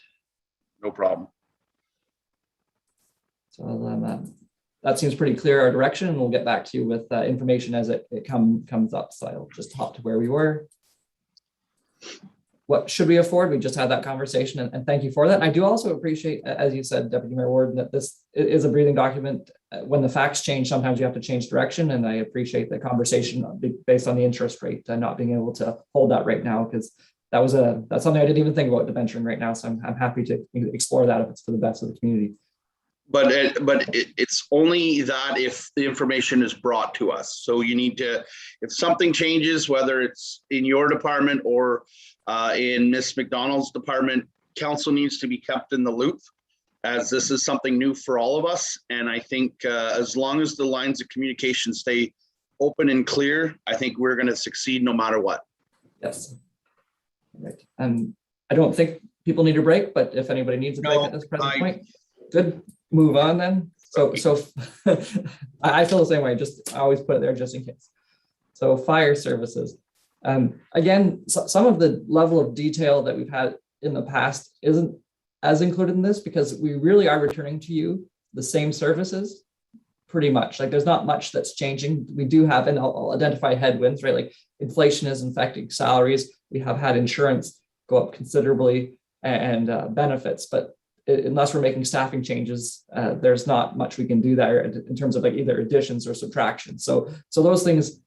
No problem. So that seems pretty clear, our direction, and we'll get back to you with information as it comes up. So I'll just hop to where we were. What should we afford? We just had that conversation, and thank you for that. And I do also appreciate, as you said, Deputy Mayor Warden, that this is a breathing document. When the facts change, sometimes you have to change direction, and I appreciate the conversation based on the interest rate and not being able to hold that right now, because that's something I didn't even think about debenturing right now. So I'm happy to explore that if it's for the best of the community. But it's only that if the information is brought to us. So you need to, if something changes, whether it's in your department or in Miss McDonald's department, council needs to be kept in the loop, as this is something new for all of us. And I think as long as the lines of communication stay open and clear, I think we're going to succeed no matter what. Yes. Right. I don't think people need a break, but if anybody needs a break at this present point, good. move on then. So I feel the same way, I always put it there just in case. So fire services. Again, some of the level of detail that we've had in the past isn't as included in this because we really are returning to you the same services pretty much. Like there's not much that's changing. We do have, and I'll identify headwinds, right? Like inflation is affecting salaries. We have had insurance go up considerably and benefits, but unless we're making staffing changes, there's not much we can do there in terms of like either additions or subtractions. So those things,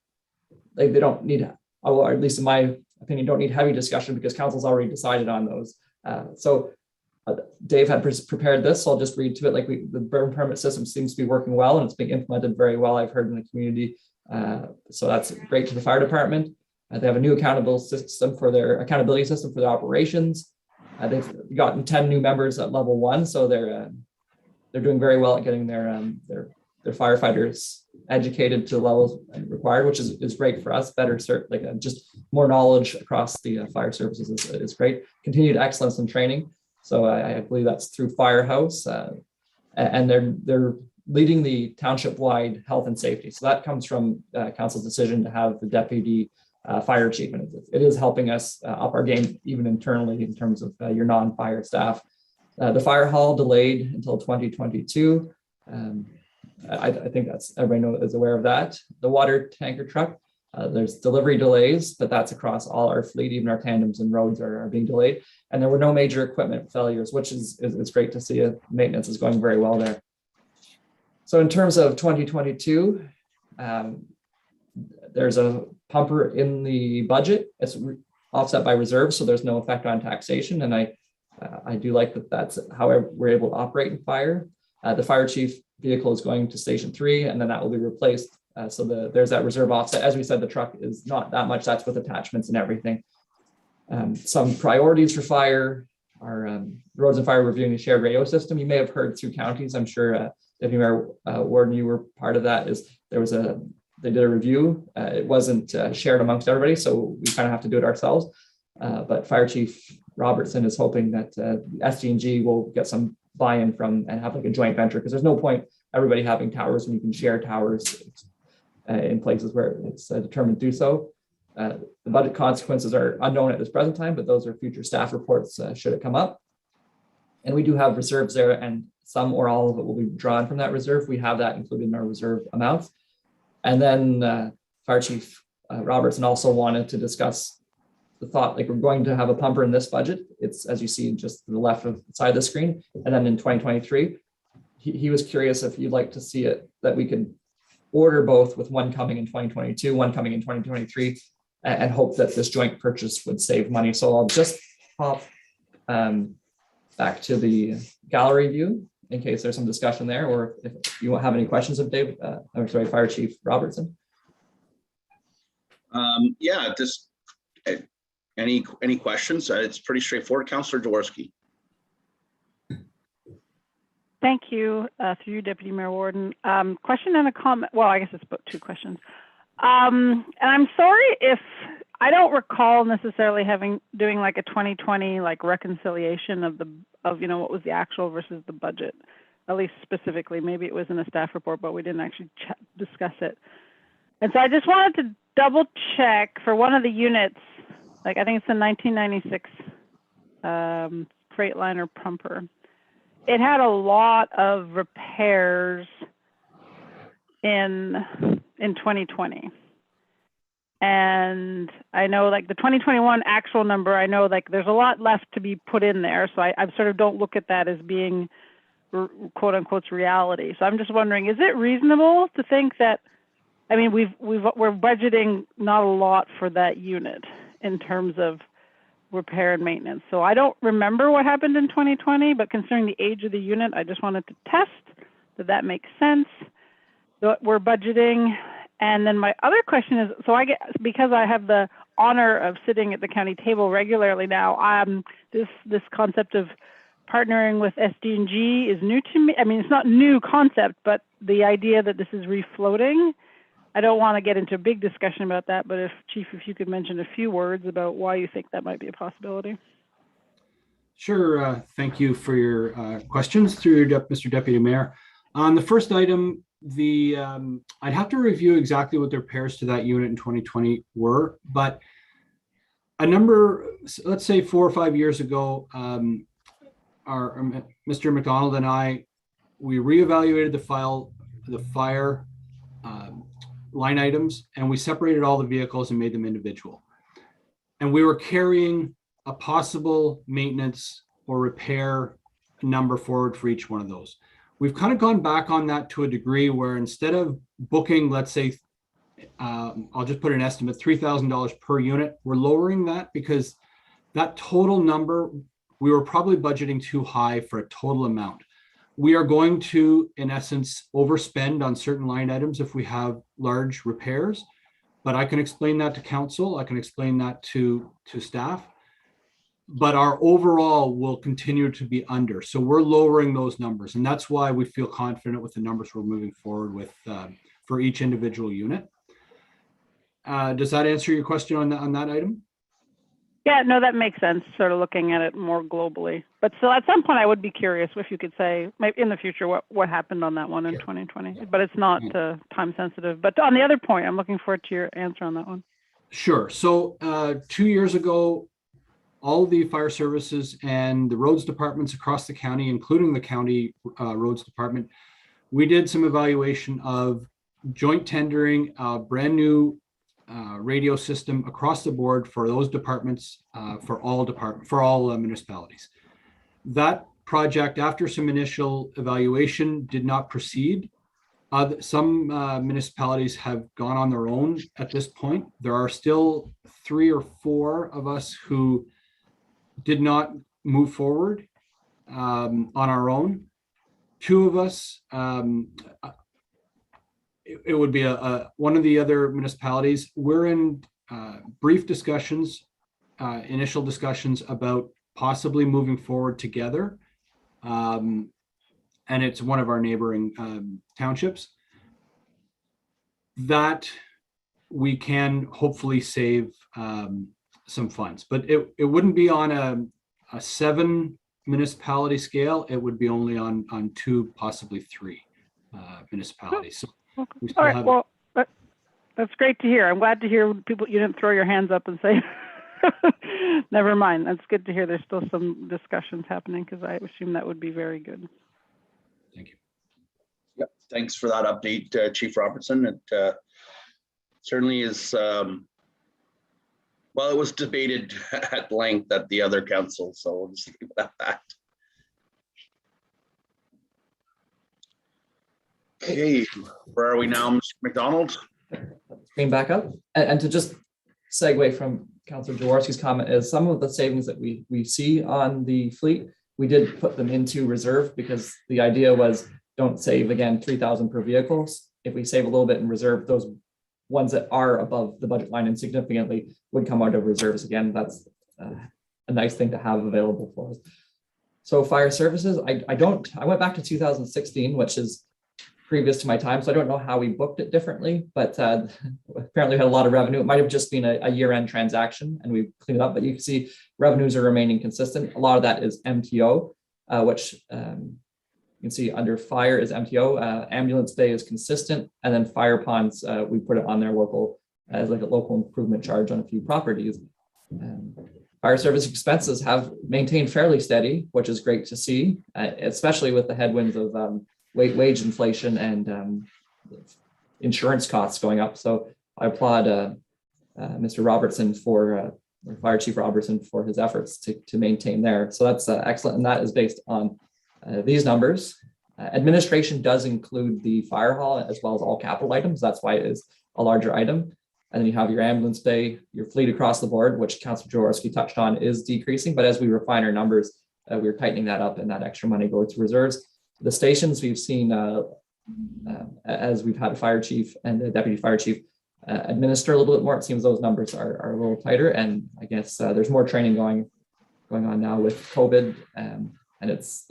like they don't need, or at least in my opinion, don't need heavy discussion because council's already decided on those. Dave had prepared this, so I'll just read to it. Like the burn permit system seems to be working well and it's being implemented very well, I've heard in the community. So that's great to the fire department. They have a new accountability system for their operations. They've gotten 10 new members at level 1, so they're doing very well at getting their firefighters educated to the levels required, which is great for us. Better just more knowledge across the fire services is great. Continued excellence in training. So I believe that's through Firehouse, and they're leading the township-wide health and safety. So that comes from council's decision to have the deputy fire chief, and it is helping us up our game even internally in terms of your non-fire staff. The fire hall delayed until 2022. I think that's everybody is aware of that. The water tanker truck, there's delivery delays, but that's across all our fleet. Even our tandems and roads are being delayed. And there were no major equipment failures, which is great to see. Maintenance is going very well there. So in terms of 2022, there's a pumper in the budget. It's offset by reserves, so there's no effect on taxation. And I do like that that's how we're able to operate in fire. The fire chief vehicle is going to Station 3, and then that will be replaced. So there's that reserve offset. As we said, the truck is not that much. That's with attachments and everything. Some priorities for fire are roads and fire reviewing the shared radio system. You may have heard through counties. I'm sure Deputy Mayor Warden, you were part of that. They did a review. It wasn't shared amongst everybody, so we kind of have to do it ourselves. But Fire Chief Robertson is hoping that SG&G will get some buy-in from and have like a joint venture, because there's no point everybody having towers when you can share towers in places where it's determined to do so. The budget consequences are unknown at this present time, but those are future staff reports should it come up. And we do have reserves there, and some or all of it will be drawn from that reserve. We have that included in our reserve amounts. And then Fire Chief Robertson also wanted to discuss the thought, like we're going to have a pumper in this budget. It's, as you see, just to the left of the side of the screen. And then in 2023, he was curious if you'd like to see it, that we could order both, with one coming in 2022, one coming in 2023, and hope that this joint purchase would save money. So I'll just pop back to the gallery view in case there's some discussion there, or if you have any questions of Dave, Fire Chief Robertson. Yeah, any questions? It's pretty straightforward. Councillor Jaworski. Thank you, through you, Deputy Mayor Warden. Question and a comment. Well, I guess it's about two questions. And I'm sorry if I don't recall necessarily doing like a 2020 like reconciliation of what was the actual versus the budget, at least specifically. Maybe it was in a staff report, but we didn't actually discuss it. And so I just wanted to double check for one of the units, like I think it's the 1996 Freightliner pumper. It had a lot of repairs in 2020. And I know like the 2021 actual number, I know like there's a lot left to be put in there. So I sort of don't look at that as being quote unquote reality. So I'm just wondering, is it reasonable to think that, I mean, we're budgeting not a lot for that unit in terms of repair and maintenance. So I don't remember what happened in 2020, but considering the age of the unit, I just wanted to test that makes sense. We're budgeting. And then my other question is, so because I have the honor of sitting at the county table regularly now, this concept of partnering with SG&G is new to me. I mean, it's not new concept, but the idea that this is refloating, I don't want to get into a big discussion about that, but Chief, if you could mention a few words about why you think that might be a possibility. Sure. Thank you for your questions through your Mr. Deputy Mayor. On the first item, I'd have to review exactly what the repairs to that unit in 2020 were, but a number, let's say 4 or 5 years ago, Mr. McDonald and I, we reevaluated the fire line items, and we separated all the vehicles and made them individual. And we were carrying a possible maintenance or repair number forward for each one of those. We've kind of gone back on that to a degree where instead of booking, let's say, I'll just put an estimate, $3,000 per unit, we're lowering that because that total number, we were probably budgeting too high for a total amount. We are going to, in essence, overspend on certain line items if we have large repairs, but I can explain that to council. I can explain that to staff. But our overall will continue to be under. So we're lowering those numbers. And that's why we feel confident with the numbers we're moving forward with for each individual unit. Does that answer your question on that item? Yeah, no, that makes sense, sort of looking at it more globally. But still, at some point, I would be curious if you could say, maybe in the future, what happened on that one in 2020. But it's not time sensitive. But on the other point, I'm looking forward to your answer on that one. Sure. So 2 years ago, all the fire services and the roads departments across the county, including the county roads department, we did some evaluation of joint tendering a brand new radio system across the board for those departments, for all municipalities. That project, after some initial evaluation, did not proceed. Some municipalities have gone on their own at this point. There are still 3 or 4 of us who did not move forward on our own. 2 of us, it would be one of the other municipalities. We're in brief discussions, initial discussions about possibly moving forward together. And it's one of our neighboring townships that we can hopefully save some funds, but it wouldn't be on a 7 municipality scale. It would be only on 2, possibly 3 municipalities. So we still All right, have. well, that's great to hear. I'm glad to hear people, you didn't throw your hands up and say, never mind. That's good to hear. There's still some discussions happening because I assume that would be very good. Thank you. Yep. Thanks for that update, Chief Robertson. It certainly is. Well, it was debated at length at the other council, so we'll just leave it at that. Okay, where are we now, Mr. McDonald? Screen back up. And to just segue from Councillor Jaworski's comment is some of the savings that we see on the fleet, we did put them into reserve because the idea was don't save again 3,000 per vehicles. If we save a little bit in reserve, those ones that are above the budget line and significantly would come out of reserves again. That's a nice thing to have available for us. So fire services, I went back to 2016, which is previous to my time, so I don't know how we booked it differently, but apparently we had a lot of revenue. It might have just been a year-end transaction and we cleaned it up, but you can see revenues are remaining consistent. A lot of that is MTO, which you can see under fire is MTO, ambulance bay is consistent, and then fire ponds, we put it on their local, as like a local improvement charge on a few properties. Fire service expenses have maintained fairly steady, which is great to see, especially with the headwinds of wage inflation and insurance costs going up. So I applaud Mr. Robertson Fire Chief Robertson for his efforts to maintain there. So that's excellent. And that is based on these numbers. Administration does include the fire hall as well as all capital items. That's why it is a larger item. And then you have your ambulance bay, your fleet across the board, which Councillor Jaworski touched on is decreasing. But as we refine our numbers, we're tightening that up and that extra money goes to reserves. The stations we've seen, as we've had a fire chief and a deputy fire chief administer a little bit more, it seems those numbers are a little tighter. And I guess there's more training going on now with COVID, and it's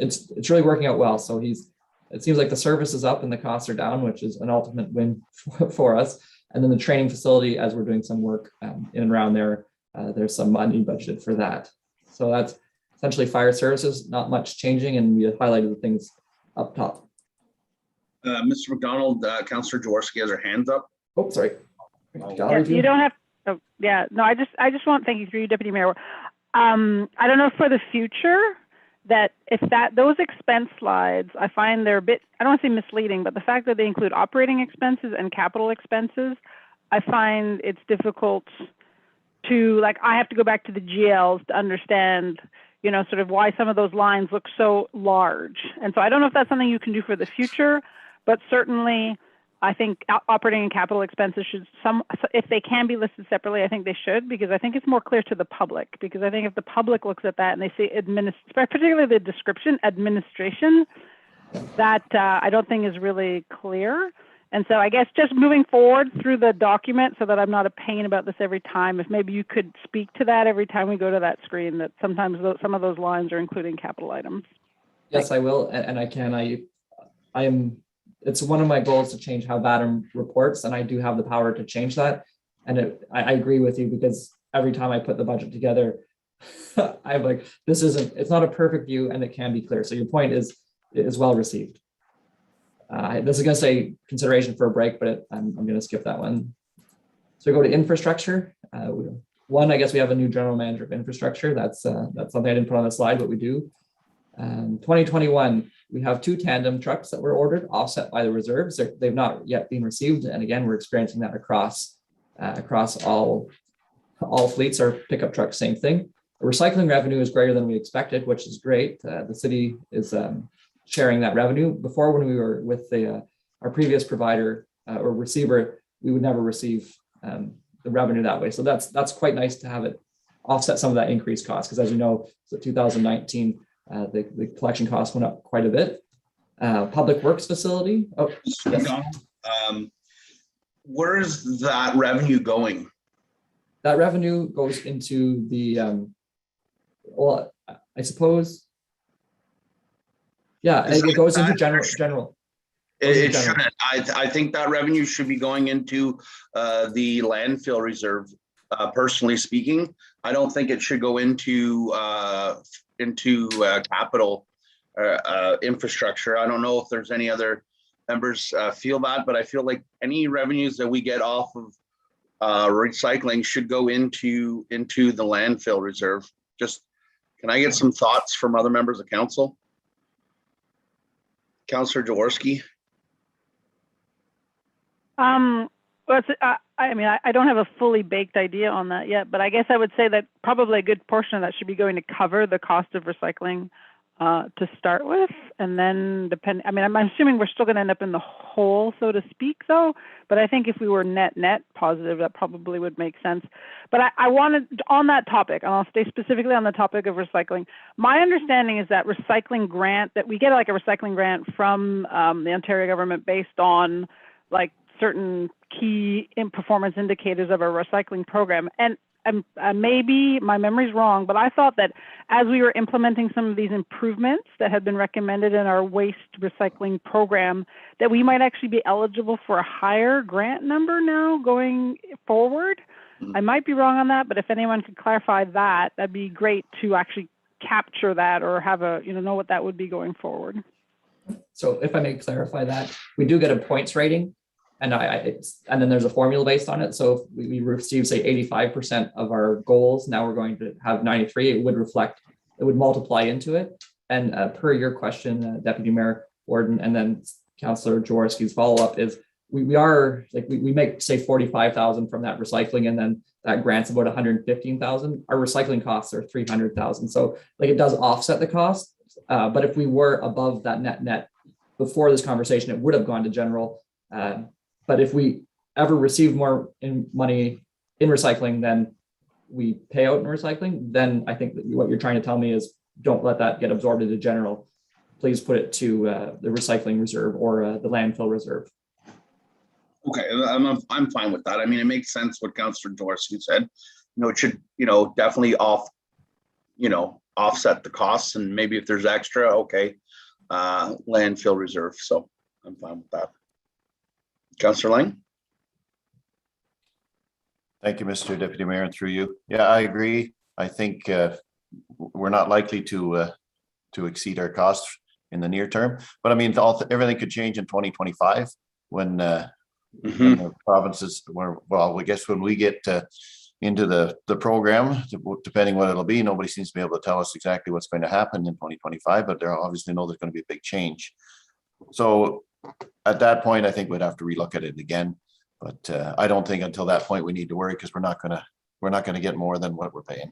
really working out well. So it seems like the service is up and the costs are down, which is an ultimate win for us. And then the training facility, as we're doing some work in and around there, there's some money budgeted for that. So essentially fire services, not much changing, and we highlighted the things up top. Mr. McDonald, Councillor Jaworski has her hands up. Oh, sorry. Yeah, you don't have, oh, yeah, no, I just want, thank you through you, Deputy Mayor. I don't know for the future that if those expense slides, I find they're a bit, I don't want to say misleading, but the fact that they include operating expenses and capital expenses, I find it's difficult to, like, I have to go back to the GLs to understand, you know, sort of why some of those lines look so large. And so I don't know if that's something you can do for the future, but certainly I think operating and capital expenses should if they can be listed separately, I think they should, because I think it's more clear to the public. Because I think if the public looks at that and they see particularly the description, administration, that I don't think is really clear. And so I guess just moving forward through the document so that I'm not a pain about this every time, if maybe you could speak to that every time we go to that screen, that sometimes some of those lines are including capital items. Yes, I will, and I can. I am. It's one of my goals to change how VADM reports, and I do have the power to change that. And I agree with you, because every time I put the budget together, I'm like, it's not a perfect view, and it can be clear. So your point is well received. This is going to say consideration for a break, but I'm going to skip that one. So we go to infrastructure. One, I guess we have a new general manager of infrastructure. That's something I didn't put on the slide, but we do. 2021, we have 2 tandem trucks that were ordered, offset by the reserves. They've not yet been received, and again, we're experiencing that across all fleets. Our pickup trucks, same thing. The recycling revenue is greater than we expected, which is great. The city is sharing that revenue. Before, when we were with our previous provider or receiver, we would never receive the revenue that way. So that's quite nice to have it offset some of that increased cost, because as you know, so 2019. The collection costs went up quite a bit. Public Works facility. Oh, yes. Where's that revenue going? That revenue goes into the, well, I suppose. Yeah, it goes into general. It shouldn't. I think that revenue should be going into the landfill reserve. Personally speaking, I don't think it should go into capital infrastructure. I don't know if there's any other members feel that, but I feel like any revenues that we get off of recycling should go into the landfill reserve. Just, can I get some thoughts from other members of council? Councillor Jaworski. Well, I mean, I don't have a fully baked idea on that yet, but I guess I would say that probably a good portion of that should be going to cover the cost of recycling to start with. And then I mean, I'm assuming we're still going to end up in the hole, so to speak, though. But I think if we were net positive, that probably would make sense. But I wanted, on that topic, and I'll stay specifically on the topic of recycling. My understanding is that recycling grant, that we get like a recycling grant from the Ontario government based on like certain key performance indicators of a recycling program. And maybe my memory's wrong, but I thought that as we were implementing some of these improvements that had been recommended in our waste recycling program, that we might actually be eligible for a higher grant number now going forward. I might be wrong on that, but if anyone could clarify that, that'd be great to actually capture that or have know what that would be going forward. So if I may clarify that, we do get a points rating. And and then there's a formula based on it. So if we receive, say, 85% of our goals, now we're going to have 93. It would multiply into it. And per your question, Deputy Mayor Warden, and then Councillor Jaworski's follow-up is we make, say, 45,000 from that recycling, and then that grant's about 115,000. Our recycling costs are 300,000. So like it does offset the cost. But if we were above that net before this conversation, it would have gone to general. But if we ever receive more money in recycling than we pay out in recycling, then I think that what you're trying to tell me is don't let that get absorbed into general. Please put it to the recycling reserve or the landfill reserve. Okay, I'm fine with that. I mean, it makes sense what Councillor Jaworski said. It should, definitely offset the costs, and maybe if there's extra, okay, landfill reserve. So I'm fine with that. Councillor Lang. Thank you, Mr. Deputy Mayor, and through you. Yeah, I agree. I think we're not likely to exceed our costs in the near term. But I mean, everything could change in 2025 when the provinces, well, I guess when we get into the program, depending what it'll be, nobody seems to be able to tell us exactly what's going to happen in 2025, but they obviously know there's going to be a big change. So at that point, I think we'd have to relook at it again. But I don't think until that point we need to worry, because we're not going to get more than what we're paying.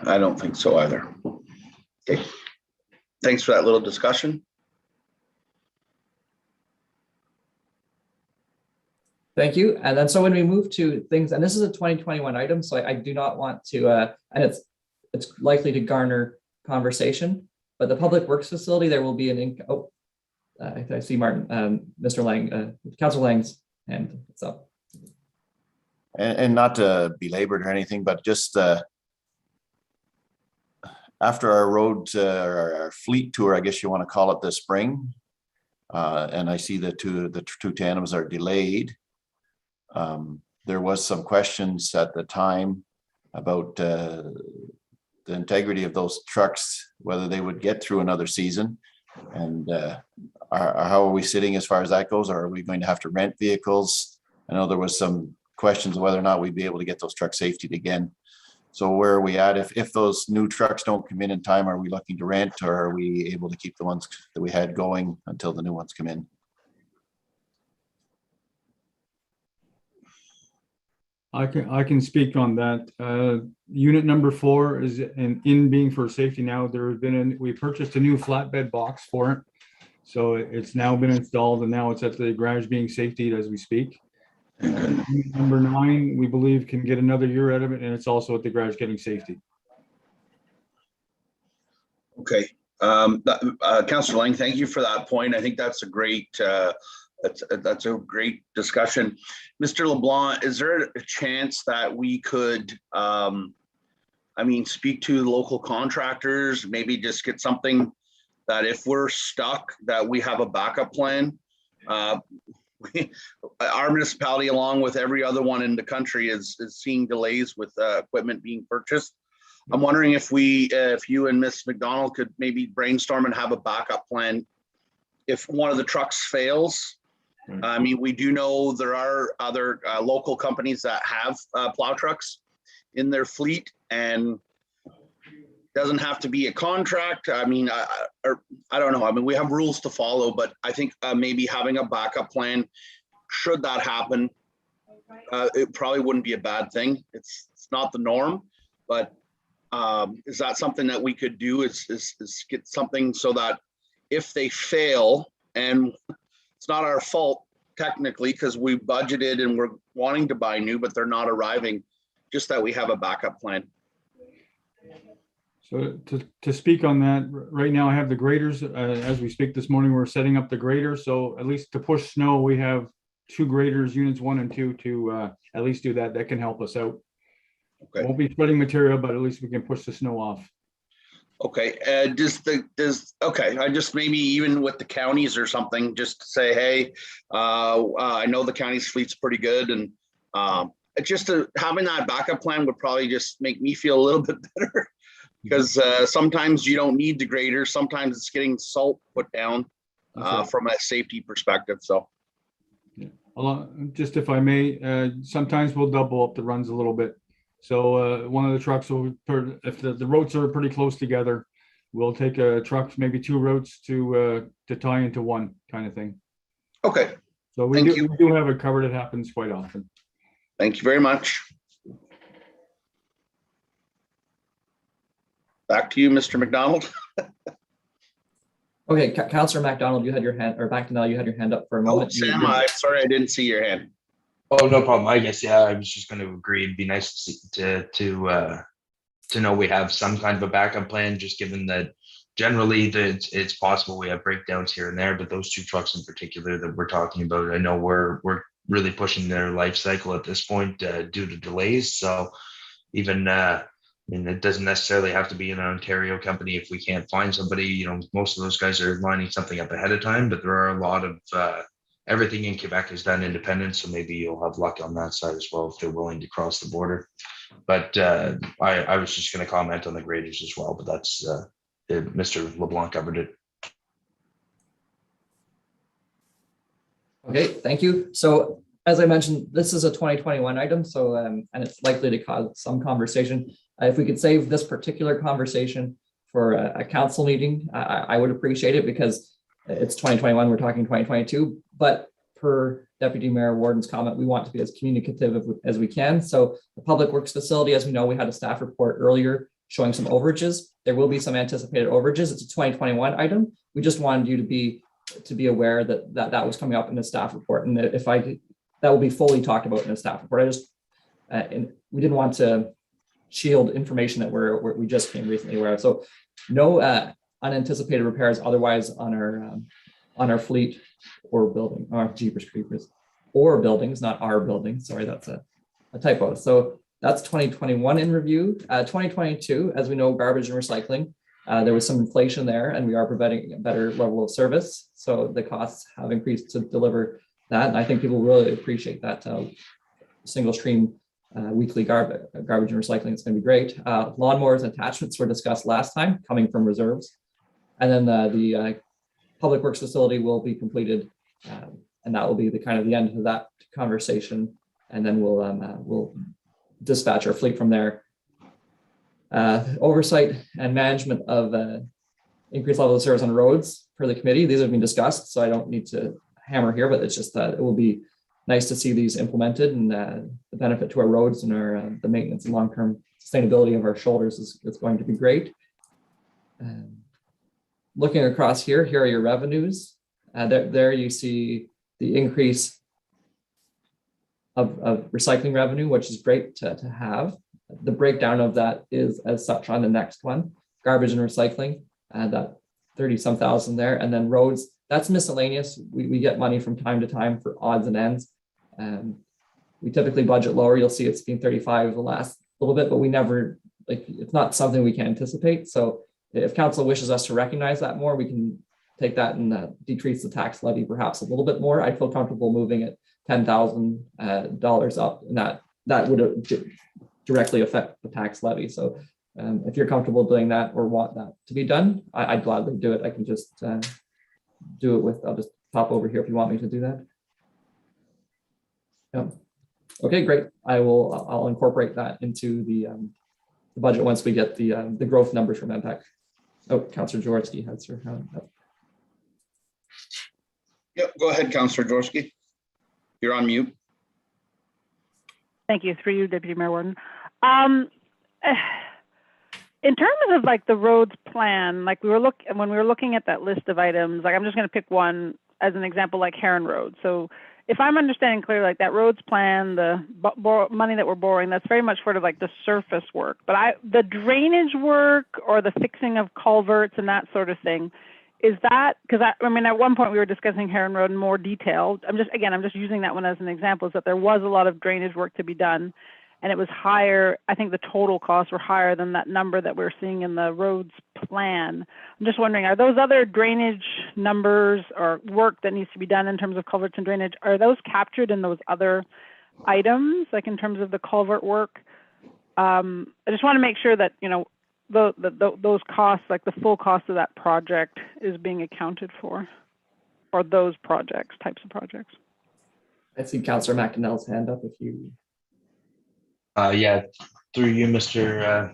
I don't think so either. Okay. Thanks for that little discussion. Thank you. And then so when we move to things, and this is a 2021 item, so I do not want to, and it's likely to garner conversation, but the Public Works Facility, there will be I see Martin, Mr. Lang, Councillor Lang's hand. What's up? And not to belabor it or anything, but just after our road, our fleet tour, I guess you want to call it, this spring, and I see the two tandems are delayed. There was some questions at the time about the integrity of those trucks, whether they would get through another season, and how are we sitting as far as that goes? Or are we going to have to rent vehicles? I know there was some questions of whether or not we'd be able to get those trucks safetied again. So where are we at? If those new trucks don't come in time, are we looking to rent, or are we able to keep the ones that we had going until the new ones come in? I can speak on that. Unit number 4 is in being for safety now. There has been we purchased a new flatbed box for it, so it's now been installed, and now it's at the garage being safetied as we speak. Unit number 9, we believe, can get another year out of it, and it's also at the garage getting safety. Okay. Councillor Lang, thank you for that point. I think that's a great that's a great discussion. Mr. LeBlanc, is there a chance that we could speak to the local contractors, maybe just get something that if we're stuck, that we have a backup plan? Our municipality, along with every other one in the country, is seeing delays with equipment being purchased. I'm wondering if you and Ms. McDonald could maybe brainstorm and have a backup plan if one of the trucks fails. I mean, we do know there are other local companies that have plow trucks in their fleet, and doesn't have to be a contract. I mean, I don't know. I mean, we have rules to follow, but I think maybe having a backup plan, should that happen, it probably wouldn't be a bad thing. It's not the norm, but is that something that we could do? Is get something so that if they fail, and it's not our fault technically, because we budgeted and we're wanting to buy new, but they're not arriving, just that we have a backup plan. So to speak on that, right now I have the graders. As we speak this morning, we're setting up the grader. So at least to push snow, we have 2 graders, units 1 and 2, to at least do that. That can help us out. Okay. Won't be spreading material, but at least we can push the snow off. Okay, I just maybe even with the counties or something, just to say, hey, I know the county's fleet's pretty good, and just having that backup plan would probably just make me feel a little bit better, because sometimes you don't need the grader. Sometimes it's getting salt put down from a safety perspective. So, yeah. Just if I may, sometimes we'll double up the runs a little bit. So one of the trucks will, if the routes are pretty close together, we'll take a truck, maybe 2 routes to tie into one, kind of thing. Okay. So we do have it covered. It happens quite often. Thank you very much. Back to you, Mr. McDonald. Okay, Councillor MacDonald, you had your hand, or McDonald, you had your hand up for a moment. Sam, I'm sorry, I didn't see your hand. Oh, no problem. I guess, yeah, I was just going to agree. It'd be nice to know we have some kind of a backup plan, just given that generally it's possible we have breakdowns here and there, but those 2 trucks in particular that we're talking about, I know we're really pushing their life cycle at this point due to delays. So even, I mean, it doesn't necessarily have to be an Ontario company if we can't find somebody. You know, most of those guys are lining something up ahead of time, but there are a lot of everything in Quebec is done independent, so maybe you'll have luck on that side as well if they're willing to cross the border. But I was just going to comment on the graders as well, but that's Mr. LeBlanc covered it. Okay, thank you. So as I mentioned, this is a 2021 item, so and it's likely to cause some conversation. If we could save this particular conversation for a council meeting, I would appreciate it, because it's 2021, we're talking 2022. But per Deputy Mayor Warden's comment, we want to be as communicative as we can. So the Public Works Facility, as we know, we had a staff report earlier showing some overages. There will be some anticipated overages. It's a 2021 item. We just wanted you to be aware that was coming up in the staff report, and that will be fully talked about in the staff report. And we didn't want to shield information that we just came recently aware of. So no unanticipated repairs otherwise on our fleet or building, or Jeepers Creepers, or buildings, not our buildings. Sorry, that's a typo. So that's 2021 in review. 2022, as we know, garbage and recycling. There was some inflation there, and we are providing a better level of service. So the costs have increased to deliver that. And I think people really appreciate that single stream weekly garbage and recycling. It's going to be great. Lawnmowers and attachments were discussed last time, coming from reserves. And then the Public Works Facility will be completed. And that will be the kind of the end of that conversation. And then we'll dispatch our fleet from there. Oversight and management of increased level of service on roads for the committee. These have been discussed, so I don't need to hammer here, but it's just that it will be nice to see these implemented, and the benefit to our roads and our the maintenance and long-term sustainability of our shoulders is going to be great. Looking across here are your revenues. There you see the increase of recycling revenue, which is great to have. The breakdown of that is as such on the next one. Garbage and recycling, that 30-some thousand there. And then roads, that's miscellaneous. We get money from time to time for odds and ends. We typically budget lower. You'll see it's been 35 the last little bit, but we never, it's not something we can anticipate. So if council wishes us to recognize that more, we can take that and decrease the tax levy perhaps a little bit more. I feel comfortable moving it $10,000 up, and that would directly affect the tax levy. So if you're comfortable doing that or want that to be done, I'd gladly do it. I can just do it with, I'll just pop over here if you want me to do that. Yeah. Okay, great. I'll incorporate that into the budget once we get the growth numbers from MPEC. Oh, Councillor Jaworski has her hand up. Yep, go ahead, Councillor Jaworski. You're on mute. Thank you. Through you, Deputy Mayor Warden. In terms of like the roads plan, like when we were looking at that list of items, like I'm just going to pick one as an example, like Heron Road. So if I'm understanding clearly, like that roads plan, the money that we're borrowing, that's very much sort of like the surface work. But the drainage work or the fixing of culverts and that sort of thing, is that, because I mean, at one point we were discussing Heron Road in more detail. I'm just using that one as an example, is that there was a lot of drainage work to be done, and it was higher. I think the total costs were higher than that number that we're seeing in the roads plan. I'm just wondering, are those other drainage numbers or work that needs to be done in terms of culverts and drainage, are those captured in those other items, like in terms of the culvert work? I just want to make sure that, you know, those costs, like the full cost of that project, is being accounted for those types of projects. I see Councillor McInerney's hand up if you. Yeah, through you, Mr.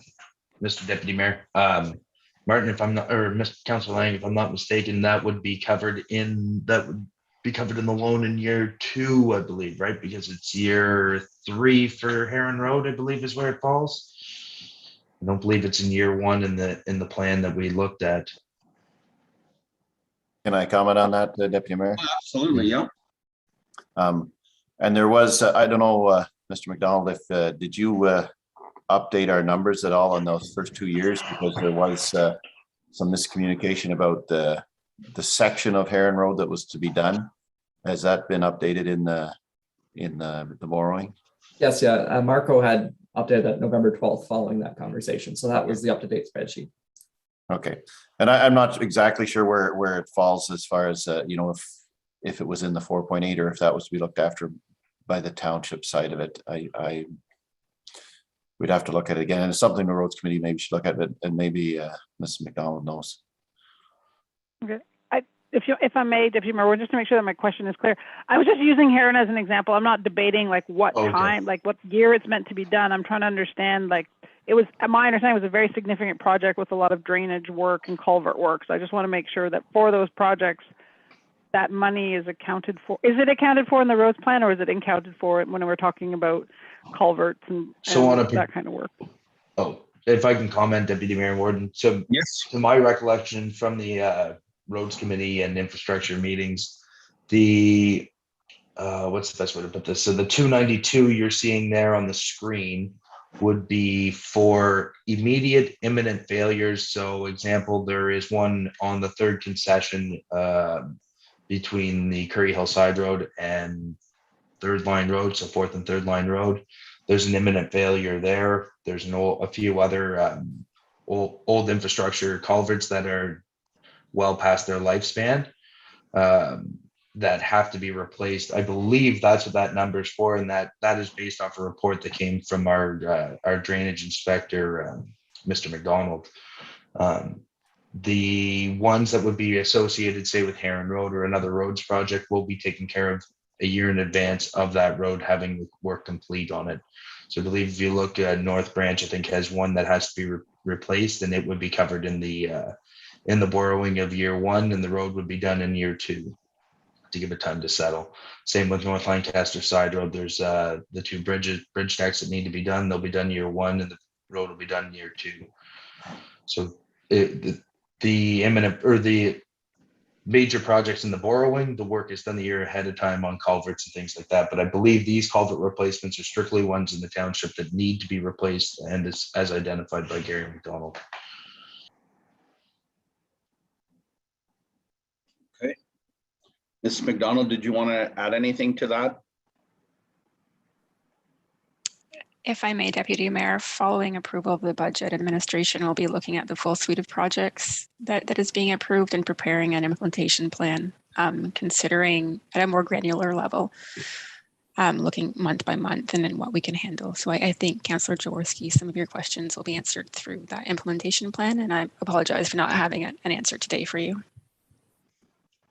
Deputy Mayor. Martin, if I'm not, or Mr. Councillor Lang, if I'm not mistaken, that would be covered in the loan in year 2, I believe, right? Because it's year 3 for Heron Road, I believe, is where it falls. I don't believe it's in year 1 in the plan that we looked at. Can I comment on that, Deputy Mayor? Absolutely, yeah. And there was, I don't know, Mr. McDonald, if did you update our numbers at all in those first 2 years? Because there was some miscommunication about the section of Heron Road that was to be done. Has that been updated in the borrowing? Yes, yeah. Marco had updated that November 12th following that conversation. So that was the up-to-date spreadsheet. Okay. And I'm not exactly sure where it falls as far as, you know, if it was in the 4.8 or if that was to be looked after by the township side of it. We'd have to look at it again. And it's something the roads committee maybe should look at it, and maybe Mrs. McDonald knows. Okay. If I may, Deputy Mayor, just to make sure that my question is clear, I was just using Heron as an example. I'm not debating like what Okay. time, like what year it's meant to be done. I'm trying to understand, like, it was, my understanding was a very significant project with a lot of drainage work and culvert work. So I just want to make sure that for those projects, that money is accounted for. Is it accounted for in the roads plan, or is it accounted for when we're talking about culverts and So on a- that kind of work? Oh, if I can comment, Deputy Mayor Warden. So Yes. to my recollection from the roads committee and infrastructure meetings, the what's the best way to put this? So the 292 you're seeing there on the screen would be for immediate imminent failures. So example, there is one on the third concession between the Curry Hill Side Road and Third Line Road, so fourth and third line road. There's an imminent failure there. There's a few other old infrastructure culverts that are well past their lifespan that have to be replaced. I believe that's what that number is for, and that is based off a report that came from our drainage inspector, Mr. McDonald. The ones that would be associated, say, with Heron Road or another roads project will be taken care of a year in advance of that road having work complete on it. So I believe if you look at North Branch, I think has one that has to be replaced, and it would be covered in the borrowing of year one, and the road would be done in year two to give it time to settle. Same with North Lancaster Side Road. There's the two bridge decks that need to be done. They'll be done year one, and the road will be done year two. So the imminent or the major projects in the borrowing, the work is done the year ahead of time on culverts and things like that. But I believe these culvert replacements are strictly ones in the township that need to be replaced, and as identified by Gary McDonald. Mrs. McDonald, did you want to add anything to that? If I may, Deputy Mayor, following approval of the budget, administration will be looking at the full suite of projects that is being approved and preparing an implementation plan, considering at a more granular level, looking month by month and then what we can handle. So I think, Councillor Jaworski, some of your questions will be answered through that implementation plan, and I apologize for not having an answer today for you.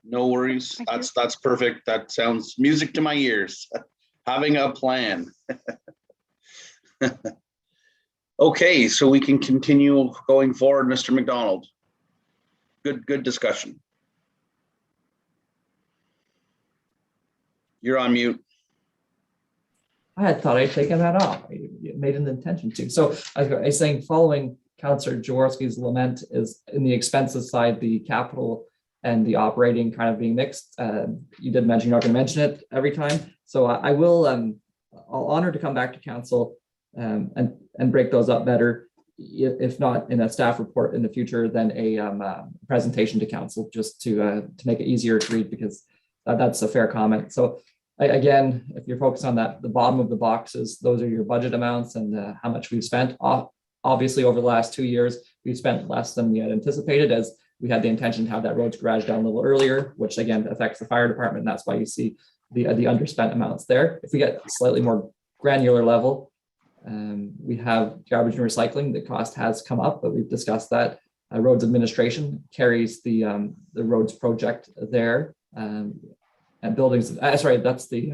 No worries. Thank you. That's perfect. That sounds music to my ears. Having a plan. Okay, so we can continue going forward, Mr. McDonald. Good discussion. You're on mute. I had thought I'd taken that off. I made an intention to. So I was saying, following Councillor Jaworski's lament is in the expenses side, the capital and the operating kind of being mixed. You did mention you're not going to mention it every time. So I will, I'll honor to come back to council and break those up better, if not in a staff report in the future, then a presentation to council, just to make it easier to read, because that's a fair comment. So again, if you're focused on that, the bottom of the boxes, those are your budget amounts and how much we've spent. Obviously, over the last 2 years, we've spent less than we had anticipated, as we had the intention to have that roads garage down a little earlier, which again affects the fire department. And that's why you see the underspent amounts there. If we get slightly more granular level, we have garbage and recycling. The cost has come up, but we've discussed that. Roads administration carries the roads project there, and buildings. Sorry, that's the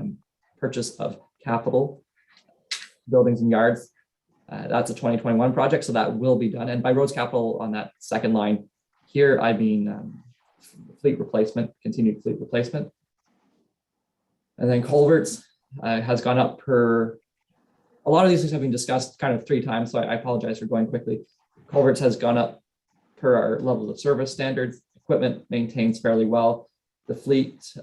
purchase of capital buildings and yards. That's a 2021 project, so that will be done. And by roads capital on that second line here, I mean fleet replacement, continued fleet replacement. And then culverts has gone up per. A lot of these things have been discussed kind of 3 times, so I apologize for going quickly. Culverts has gone up per our levels of service standards. Equipment maintains fairly well. The fleet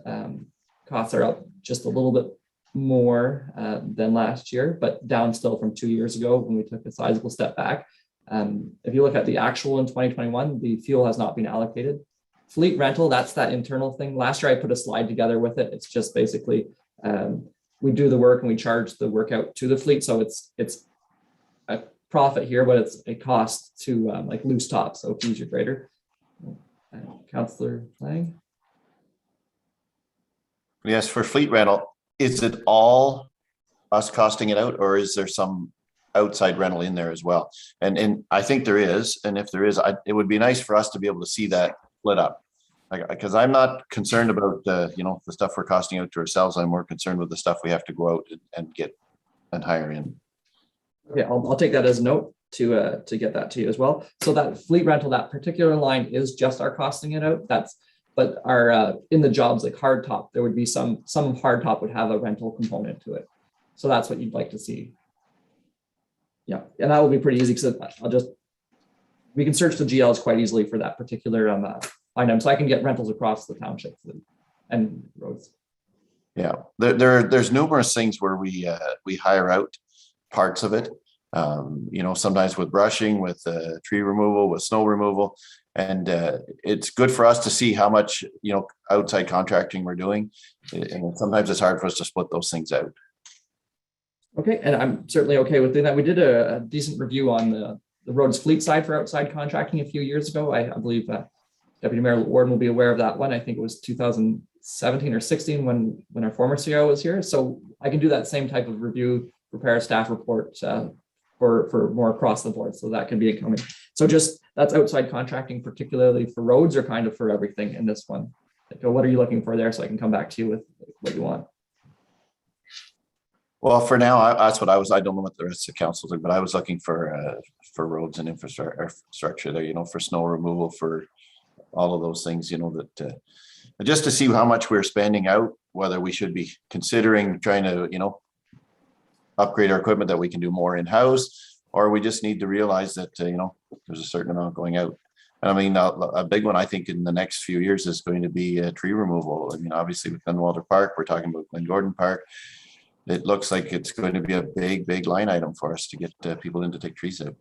costs are up just a little bit more than last year, but down still from 2 years ago when we took a sizable step back. If you look at the actual in 2021, the fuel has not been allocated. Fleet rental, that's that internal thing. Last year I put a slide together with it. It's just basically we do the work and we charge the work out to the fleet. So it's a profit here, but it's a cost to like loose tops. So fees are greater. Councillor Lang. Yes, for fleet rental, is it all us costing it out, or is there some outside rental in there as well? And I think there is, and if there is, it would be nice for us to be able to see that split up. Because I'm not concerned about the stuff we're costing out to ourselves. I'm more concerned with the stuff we have to go out and get and hire in. Okay, I'll take that as a note to get that to you as well. So that fleet rental, that particular line is just our costing it out. But our in the jobs like hardtop, there would be some hardtop would have a rental component to it. So that's what you'd like to see. Yeah, and that will be pretty easy because we can search the GLs quite easily for that particular item. So I can get rentals across the township and roads. Yeah, there's numerous things where we hire out parts of it. Sometimes with brushing, with tree removal, with snow removal, and it's good for us to see how much outside contracting we're doing. And sometimes it's hard for us to split those things out. Okay, and I'm certainly okay with doing that. We did a decent review on the roads fleet side for outside contracting a few years ago. I believe Deputy Mayor Warden will be aware of that one. I think it was 2017 or 16 when our former CEO was here. So I can do that same type of review, prepare a staff report for more across the board. So that can be incoming. So that's outside contracting, particularly for roads, or kind of for everything in this one. What are you looking for there? So I can come back to you with what you want. Well, for now, that's what I was. I don't know what the rest of the council did, but I was looking for roads and infrastructure there, for snow removal, for all of those things, that just to see how much we're spending out, whether we should be considering trying to, upgrade our equipment that we can do more in-house, or we just need to realize that, there's a certain amount going out. And I mean, a big one, I think, in the next few years is going to be tree removal. I mean, obviously with Glenwalder Park, we're talking about Glen Gordon Park. It looks like it's going to be a big line item for us to get people in to take trees out.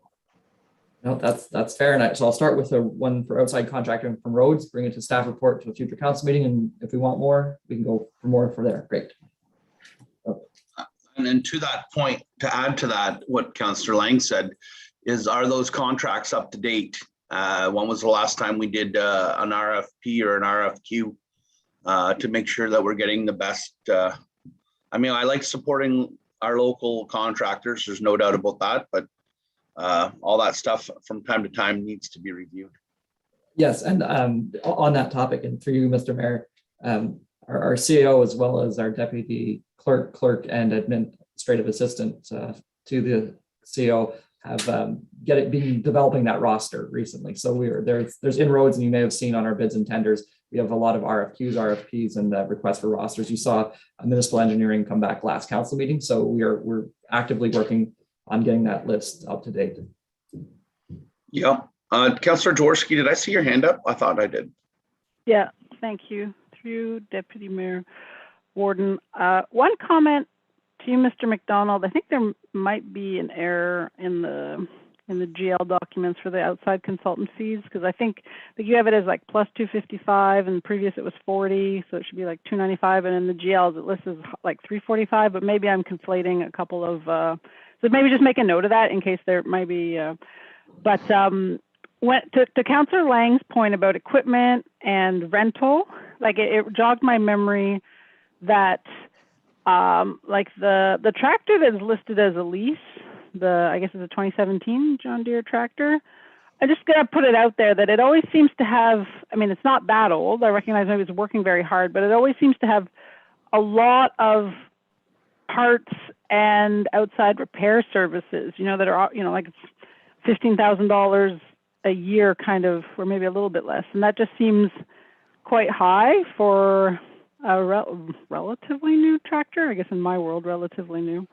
No, that's fair. And so I'll start with one for outside contracting from roads, bring it to staff report to a future council meeting. And if we want more, we can go for more for there. Great. And then to that point, to add to that, what Councillor Lang said is, are those contracts up to date? When was the last time we did an RFP or an RFQ to make sure that we're getting the best? I mean, I like supporting our local contractors. There's no doubt about that, but all that stuff from time to time needs to be reviewed. Yes, and on that topic, and through you, Mr. Mayor, our CEO, as well as our deputy clerk and administrative assistant to the CEO, have been developing that roster recently. So there's inroads, and you may have seen on our bids and tenders, we have a lot of RFPs, and requests for rosters. You saw municipal engineering come back last council meeting, so we're actively working on getting that list up to date. Yeah, Councillor Jaworski, did I see your hand up? I thought I did. Yeah, thank you. Through Deputy Mayor Warden, one comment to you, Mr. McDonald. I think there might be an error in the GL documents for the outside consultant fees, because I think that you have it as like plus 255, and previous it was 40, so it should be like 295, and in the GLs it lists as like 345. But maybe I'm conflating a couple of. So maybe just make a note of that in case there might be. To Councillor Lang's point about equipment and rental, like it jogged my memory that like the tractor that is listed as a lease, I guess it's a 2017 John Deere tractor. I just gotta put it out there that it always seems to have, I mean, it's not that old. I recognize maybe it's working very hard, but it always seems to have a lot of parts and outside repair services, that are, like it's $15,000 a year kind of, or maybe a little bit less. And that just seems quite high for a relatively new tractor, I guess in my world, relatively new.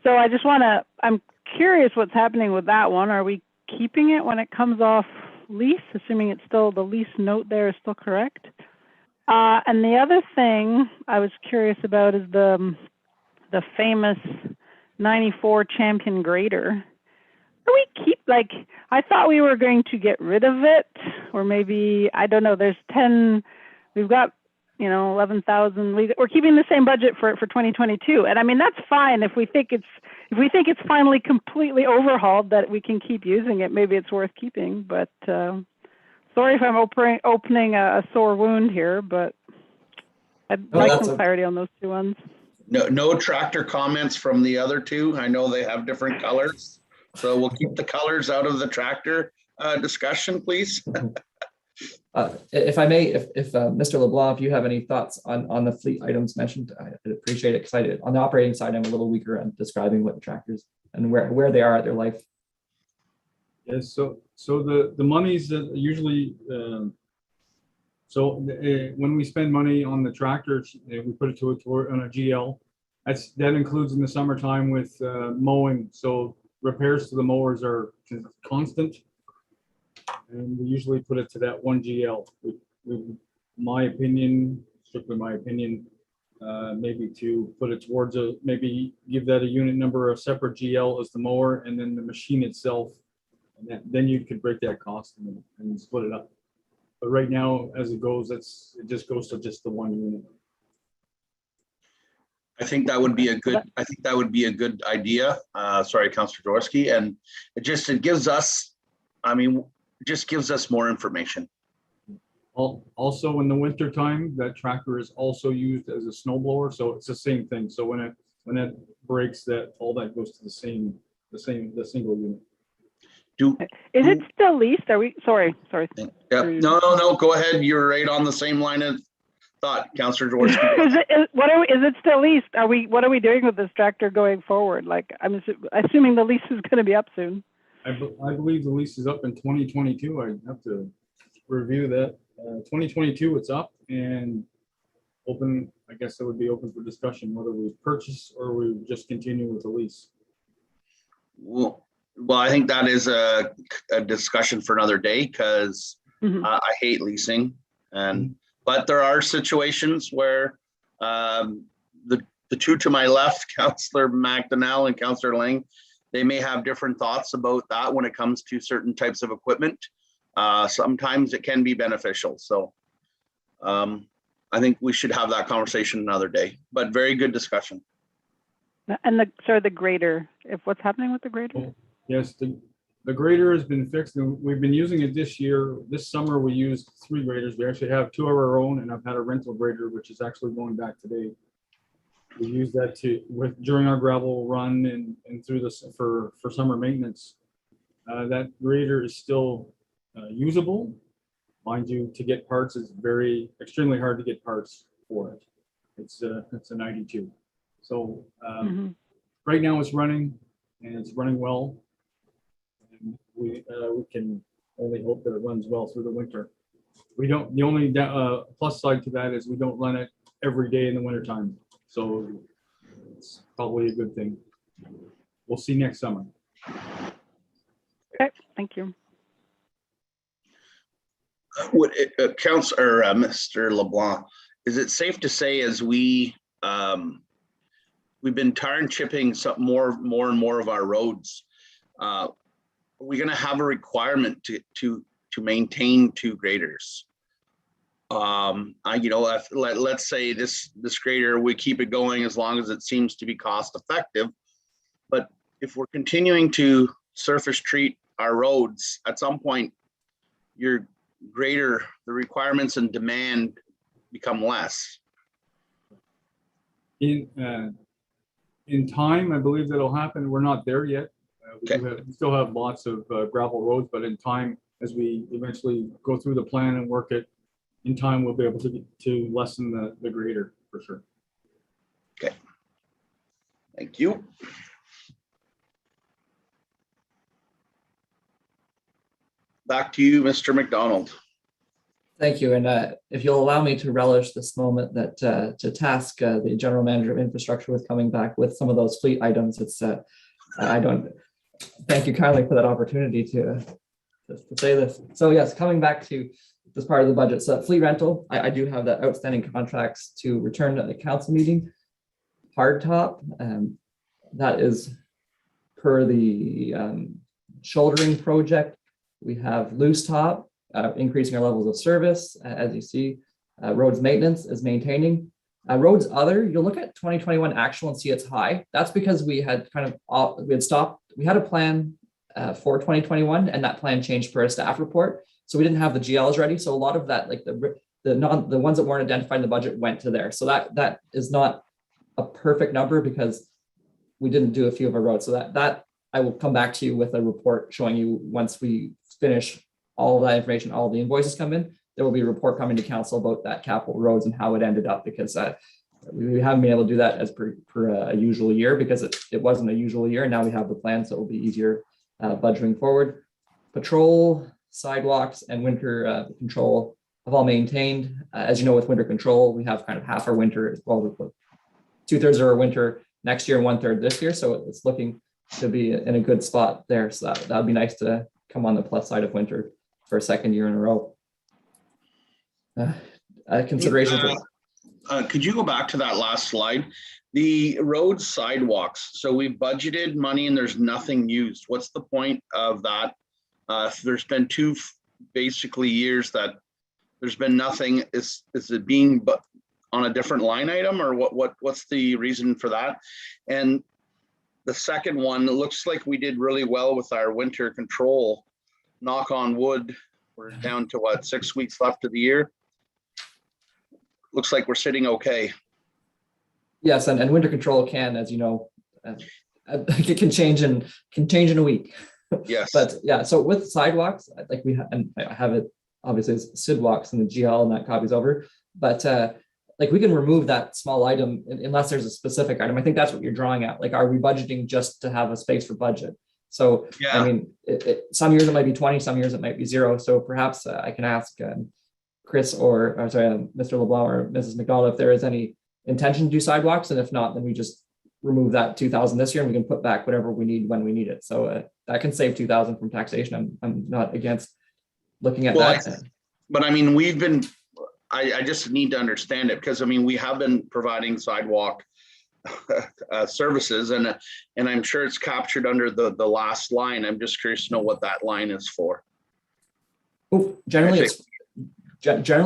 So I'm curious what's happening with that one. Are we keeping it when it comes off lease, assuming it's still, the lease note there is still correct? And the other thing I was curious about is the famous 94 Champion grader. I thought we were going to get rid of it, or maybe, I don't know, there's 10, we've got, 11,000, we're keeping the same budget for 2022. And I mean, that's fine if we think it's finally completely overhauled, that we can keep using it, maybe it's worth keeping. But sorry if I'm opening a sore wound here, but I'd No, like that's some clarity on those two ones. No tractor comments from the other two. I know they have different colors. So we'll keep the colors out of the tractor discussion, please. If I may, if Mr. LeBlanc, if you have any thoughts on the fleet items mentioned, I'd appreciate it. Because on the operating side, I'm a little weaker on describing what the tractors and where they are at their life. Yes, so the monies that usually, when we spend money on the tractors, we put it on a GL. That includes in the summertime with mowing. So repairs to the mowers are constant. And we usually put it to that one GL. My opinion, strictly my opinion, maybe to put it towards maybe give that a unit number, a separate GL as the mower, and then the machine itself. And then you could break that cost and split it up. But right now, as it goes, it just goes to just the one unit. I think that would be a good idea. Sorry, Councillor Jaworski. And it gives us, just gives us more information. Also, in the winter time, that tractor is also used as a snow blower, so it's the same thing. So when it breaks, all that goes to the single unit. Is it still leased? Are we, sorry. Yep. No, go ahead. You're right on the same line of thought, Councillor Jaworski. Is it still leased? What are we doing with this tractor going forward? Like, I'm assuming the lease is going to be up soon. I believe the lease is up in 2022. I have to review that. 2022, it's up and open. I guess it would be open for discussion whether we purchase or we just continue with the lease. Well, I think that is a discussion for another day because I hate leasing, but there are situations where the two to my left, Councillor McDonnell and Councillor Lang, they may have different thoughts about that when it comes to certain types of equipment. Sometimes it can be beneficial. So I think we should have that conversation another day, but very good discussion. And the grader, what's happening with the grader? Yes, the grader has been fixed and we've been using it this year. This summer we used 3 graders. We actually have 2 of our own and I've had a rental grader, which is actually going back today. We use that during our gravel run and through this for summer maintenance. That grader is still usable. Mind you, to get parts is extremely hard to get parts for it. It's a 92. So right now it's running and it's running well. And we can only hope that it runs well through the winter. The only plus side to that is we don't run it every day in the wintertime. So it's probably a good thing. We'll see next summer. Okay, thank you. Would it counts or Mr. LeBlanc, is it safe to say as we've been tar and chipping some more and more of our roads, are we going to have a requirement to maintain 2 graders? Let's say this grader, we keep it going as long as it seems to be cost effective. But if we're continuing to surface treat our roads, at some point, your grader, the requirements and demand become less. In time, I believe that'll happen. We're not there yet. We still have lots of gravel roads, but in time, as we eventually go through the plan and work it, in time, we'll be able to lessen the grader for sure. Okay. Thank you. Back to you, Mr. McDonald. Thank you. And if you'll allow me to relish this moment to task the General Manager of Infrastructure with coming back with some of those fleet items. Thank you kindly for that opportunity to say this. So yes, coming back to this part of the budget. So fleet rental, I do have the outstanding contracts to return at the council meeting. Hardtop, that is per the shouldering project. We have loose top, increasing our levels of service, as you see. Roads maintenance is maintaining. Roads other, you'll look at 2021 actual and see it's high. That's because we had stopped. We had a plan for 2021 and that plan changed per a staff report. So we didn't have the GLs ready. So a lot of that, like the the ones that weren't identified in the budget went to there. So that is not a perfect number because we didn't do a few of our roads. So that I will come back to you with a report showing you once we finish all of that information, all the invoices come in, there will be a report coming to council about that capital roads and how it ended up, because we haven't been able to do that as per a usual year, because it wasn't a usual year. And now we have the plan, so it will be easier budgeting forward. Patrol, sidewalks, and winter control have all maintained. As you know, with winter control, we have kind of half our winter, well, 2/3 of our winter next year and 1/3 this year. So it's looking to be in a good spot there. So that would be nice to come on the plus side of winter for a second year in a row. Consideration for. Could you go back to that last slide? The road sidewalks. So we budgeted money and there's nothing used. What's the point of that? There's been two basically years that there's been nothing. Is it being on a different line item, or what's the reason for that? And the second one, it looks like we did really well with our winter control. Knock on wood, we're down to what, 6 weeks left of the year? Looks like we're sitting okay. Yes, and winter control can, as you know, it can change in a week. Yes. But yeah, so with sidewalks, like and I have it obviously as Sid walks and the GL, and that copy's over. But like we can remove that small item unless there's a specific item. I think that's what you're drawing at. Like, are we budgeting just to have a space for budget? So Yeah. I mean, some years it might be 20, some years it might be 0. So perhaps I can ask Chris or Mr. LeBlanc or Mrs. McDonald if there is any intention to do sidewalks, and if not, then we just remove that 2,000 this year and we can put back whatever we need when we need it. So that can save 2,000 from taxation. I'm not against looking at that. But I mean, I just need to understand it, because I mean, we have been providing sidewalk services, and I'm sure it's captured under the last line. I'm just curious to know what that line is for. Generally,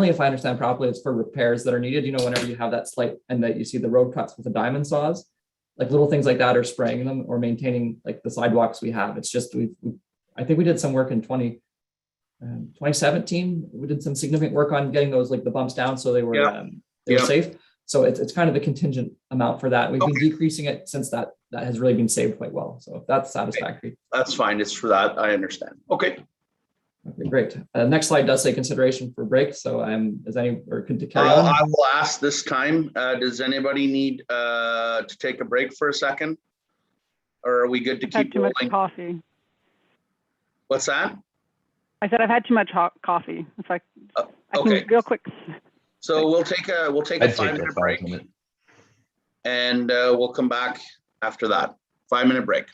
if I understand properly, it's for repairs that are needed. You know, whenever you have that slight and that you see the road cuts with the diamond saws, like little things like that, or spraying them or maintaining like the sidewalks we have. It's just I think we did some work in 2017. We did some significant work on getting those, like the bumps down, so they were safe. So it's kind of a contingent amount for that. We've been decreasing it since that has really been saved quite well. So if that's satisfactory. That's fine. It's for that. I understand. Okay. Okay, great. Next slide does say consideration for break. So could carry on? I will ask this time. Does anybody need to take a break for a second, or are we good to keep too much rolling? coffee. What's that? I said I've had too much hot coffee. It's like I okay. can real quick. So we'll take a I'd 5-minute break, and we'll come back after that. 5-minute break.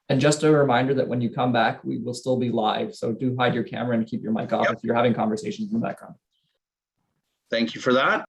And just a reminder that when you come back, we will still be live. So do hide your camera and keep your mic off if you're having conversations in the background. Thank you for that.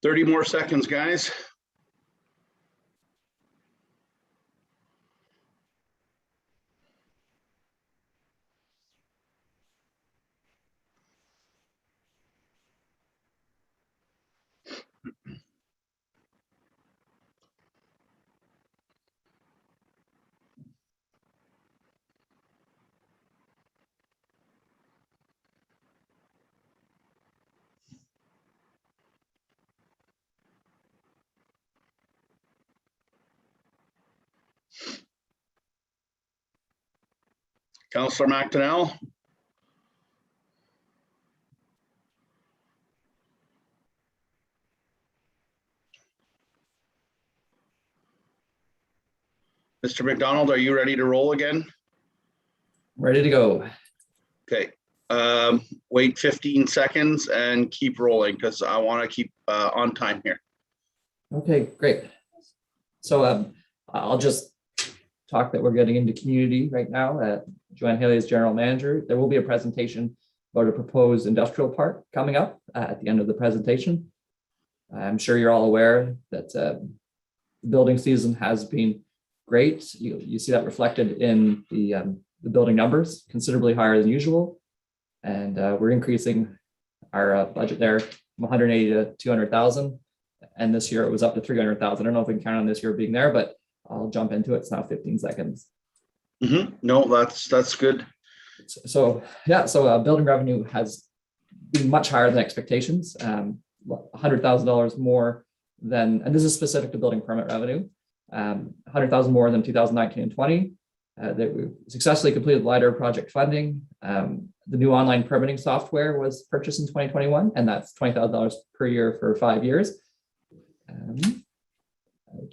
30 more seconds, guys. Councillor McDonnell. Mr. McDonald, are you ready to roll again? Ready to go. Okay. Wait 15 seconds and keep rolling because I want to keep on time here. Okay, great. So I'll just talk that we're getting into community right now. Joanne Haley is general manager. There will be a presentation about a proposed industrial park coming up at the end of the presentation. I'm sure you're all aware that the building season has been great. You see that reflected in the building numbers, considerably higher than usual. And we're increasing our budget there from 180 to 200,000. And this year it was up to 300,000. I don't know if we can count on this year being there, but I'll jump into it. It's now 15 seconds. No, that's good. So yeah, so building revenue has been much higher than expectations. $100,000 more than, and this is specific to building permit revenue, 100,000 more than 2019 and 20. That we successfully completed LiDAR project funding. The new online permitting software was purchased in 2021, and that's $20,000 per year for 5 years.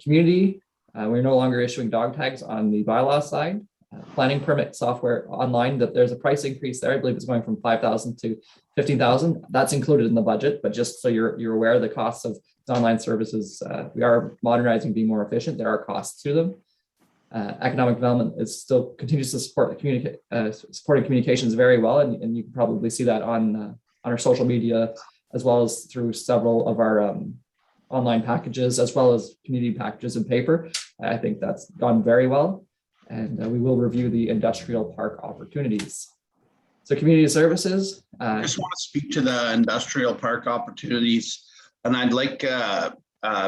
Community, we're no longer issuing dog tags on the bylaw side. Planning permit software online, that there's a price increase there. I believe it's going from 5,000 to 15,000. That's included in the budget, but just so you're aware of the costs of online services, we are modernizing, being more efficient. There are costs to them. Economic development is still continues to support the supporting communications very well, and you can probably see that on our social media, as well as through several of our online packages, as well as community packages in paper. I think that's gone very well, and we will review the industrial park opportunities. So community services. I just want to speak to the industrial park opportunities, and I'd like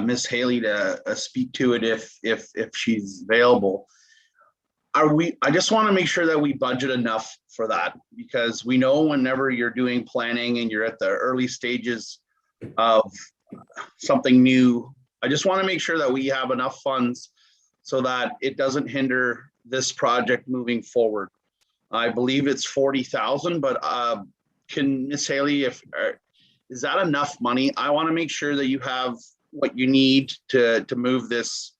Ms. Haley to speak to it if she's available. I just want to make sure that we budget enough for that, because we know whenever you're doing planning and you're at the early stages of something new, I just want to make sure that we have enough funds so that it doesn't hinder this project moving forward. I believe it's 40,000, but can Ms. Haley, is that enough money? I want to make sure that you have what you need to move this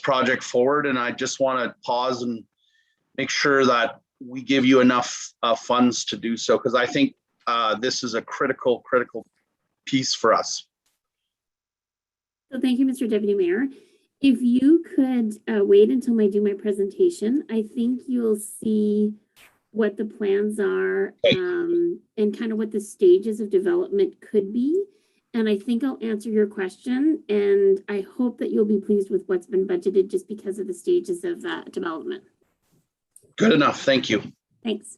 project forward, and I just want to pause and make sure that we give you enough funds to do so, because I think this is a critical piece for us. So thank you, Mr. Deputy Mayor. If you could wait until I do my presentation, I think you'll see what the plans are and kind of what the stages of development could be. And I think I'll answer your question, and I hope that you'll be pleased with what's been budgeted just because of the stages of development. Good enough. Thank you. Thanks.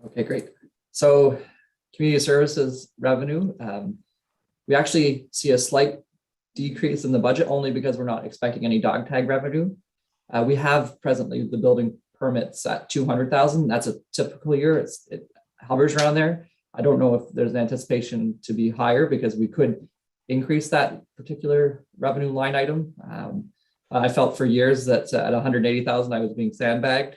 Okay, great. So community services revenue, we actually see a slight decrease in the budget only because we're not expecting any dog tag revenue. We have presently the building permits at 200,000. That's a typical year. It hovers around there. I don't know if there's an anticipation to be higher because we could increase that particular revenue line item. I felt for years that at 180,000 I was being sandbagged.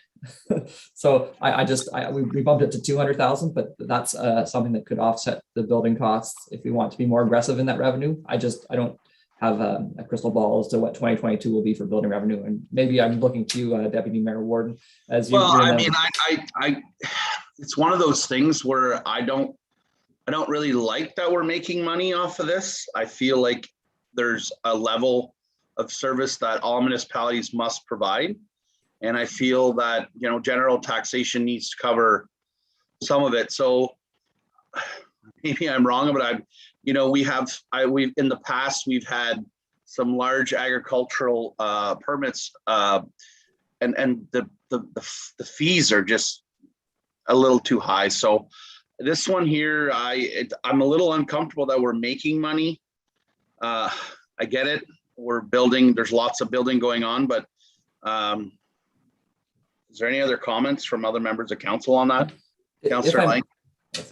So we bumped it to 200,000, but that's something that could offset the building costs if we want to be more aggressive in that revenue. I don't have a crystal ball as to what 2022 will be for building revenue, and maybe I'm looking to you, Deputy Mayor Warden, as you. Well, I mean, I it's one of those things where I don't really like that we're making money off of this. I feel like there's a level of service that all municipalities must provide. And I feel that, general taxation needs to cover some of it. So maybe I'm wrong, but we in the past, we've had some large agricultural permits, and the fees are just a little too high. So this one here, I'm a little uncomfortable that we're making money. I get it. We're building, there's lots of building going on, but is there any other comments from other members of council on that? Councillor Lang?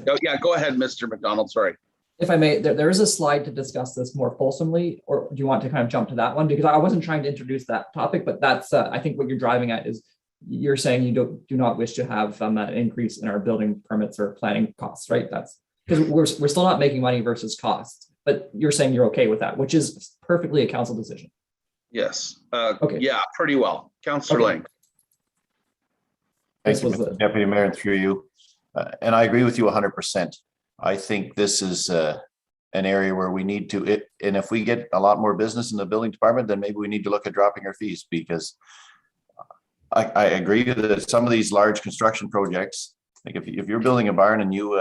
Oh, yeah, go ahead, Mr. McDonald, sorry. If I may, there is a slide to discuss this more fulsomely, or do you want to kind of jump to that one? Because I wasn't trying to introduce that topic, but that's, I think what you're driving at is you're saying you do not wish to have an increase in our building permits or planning costs, right? That's because we're still not making money versus costs, but you're saying you're okay with that, which is perfectly a council decision. Yes. Okay. Yeah, pretty well. Councillor Okay. Lang. Thank you, Mr. Deputy Mayor, and through you. And I agree with you 100%. I think this is an area where we need to, and if we get a lot more business in the building department, then maybe we need to look at dropping our fees, because I agree that some of these large construction projects, like if you're building a barn and you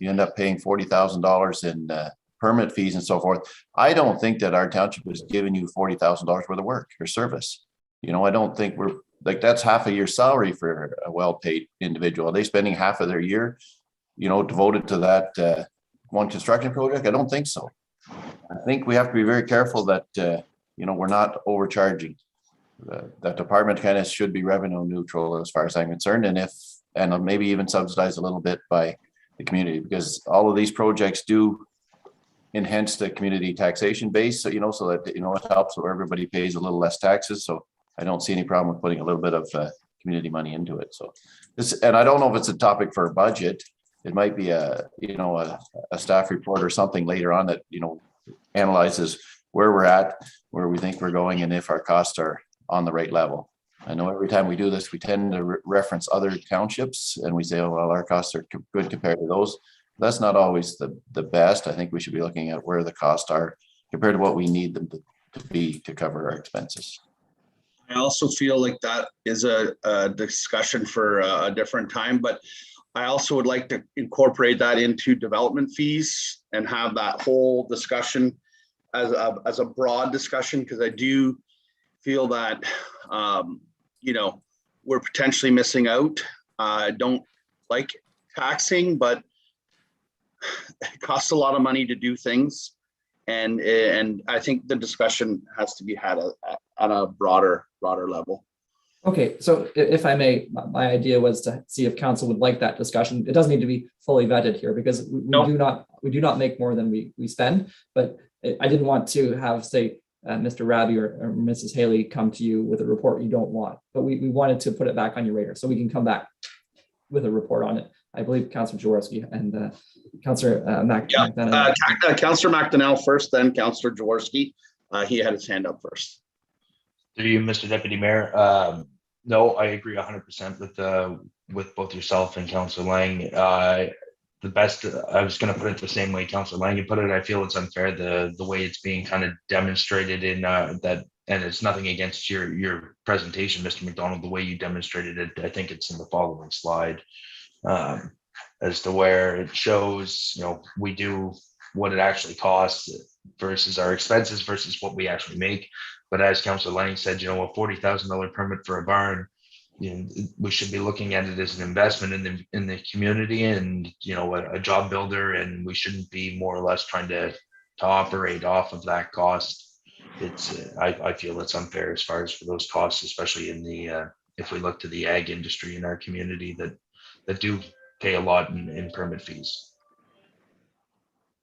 end up paying $40,000 in permit fees and so forth, I don't think that our township is giving you $40,000 worth of work or service. I don't think we're like, that's half a year's salary for a well-paid individual. Are they spending half of their year, devoted to that one construction project? I don't think so. I think we have to be very careful that, we're not overcharging. That department kind of should be revenue neutral as far as I'm concerned, and maybe even subsidized a little bit by the community, because all of these projects do enhance the community taxation base. So, so that, it helps so everybody pays a little less taxes. So I don't see any problem with putting a little bit of community money into it. So and I don't know if it's a topic for a budget. It might be a staff report or something later on that, analyzes where we're at, where we think we're going, and if our costs are on the right level. I know every time we do this, we tend to reference other townships and we say, oh, well, our costs are good compared to those. That's not always the best. I think we should be looking at where the costs are compared to what we need them to be to cover our expenses. I also feel like that is a discussion for a different time, but I also would like to incorporate that into development fees and have that whole discussion as a broad discussion, because I do feel that, we're potentially missing out. I don't like taxing, but it costs a lot of money to do things. And I think the discussion has to be had on a broader level. Okay, so if I may, my idea was to see if council would like that discussion. It doesn't need to be fully vetted here, because we do not make more than we spend. But I didn't want to have, say, Mr. Raby or Mrs. Haley come to you with a report you don't want, but we wanted to put it back on your radar so we can come back with a report on it. I believe Councillor Jaworski and Councillor McDonnell. Councillor McDonnell first, then Councillor Jaworski. He had his hand up first. Through you, Mr. Deputy Mayor. No, I agree 100% with both yourself and Councillor Lang. The best, I was going to put it the same way Councillor Lang put it. I feel it's unfair the way it's being kind of demonstrated in that, and it's nothing against your presentation, Mr. McDonald, the way you demonstrated it. I think it's in the following slide, as to where it shows, we do what it actually costs versus our expenses versus what we actually make. But as Councillor Lang said, a $40,000 permit for a barn, we should be looking at it as an investment in the community and, a job builder, and we shouldn't be more or less trying to operate off of that cost. I feel it's unfair as far as for those costs, especially in the, if we look to the ag industry in our community that do pay a lot in permit fees.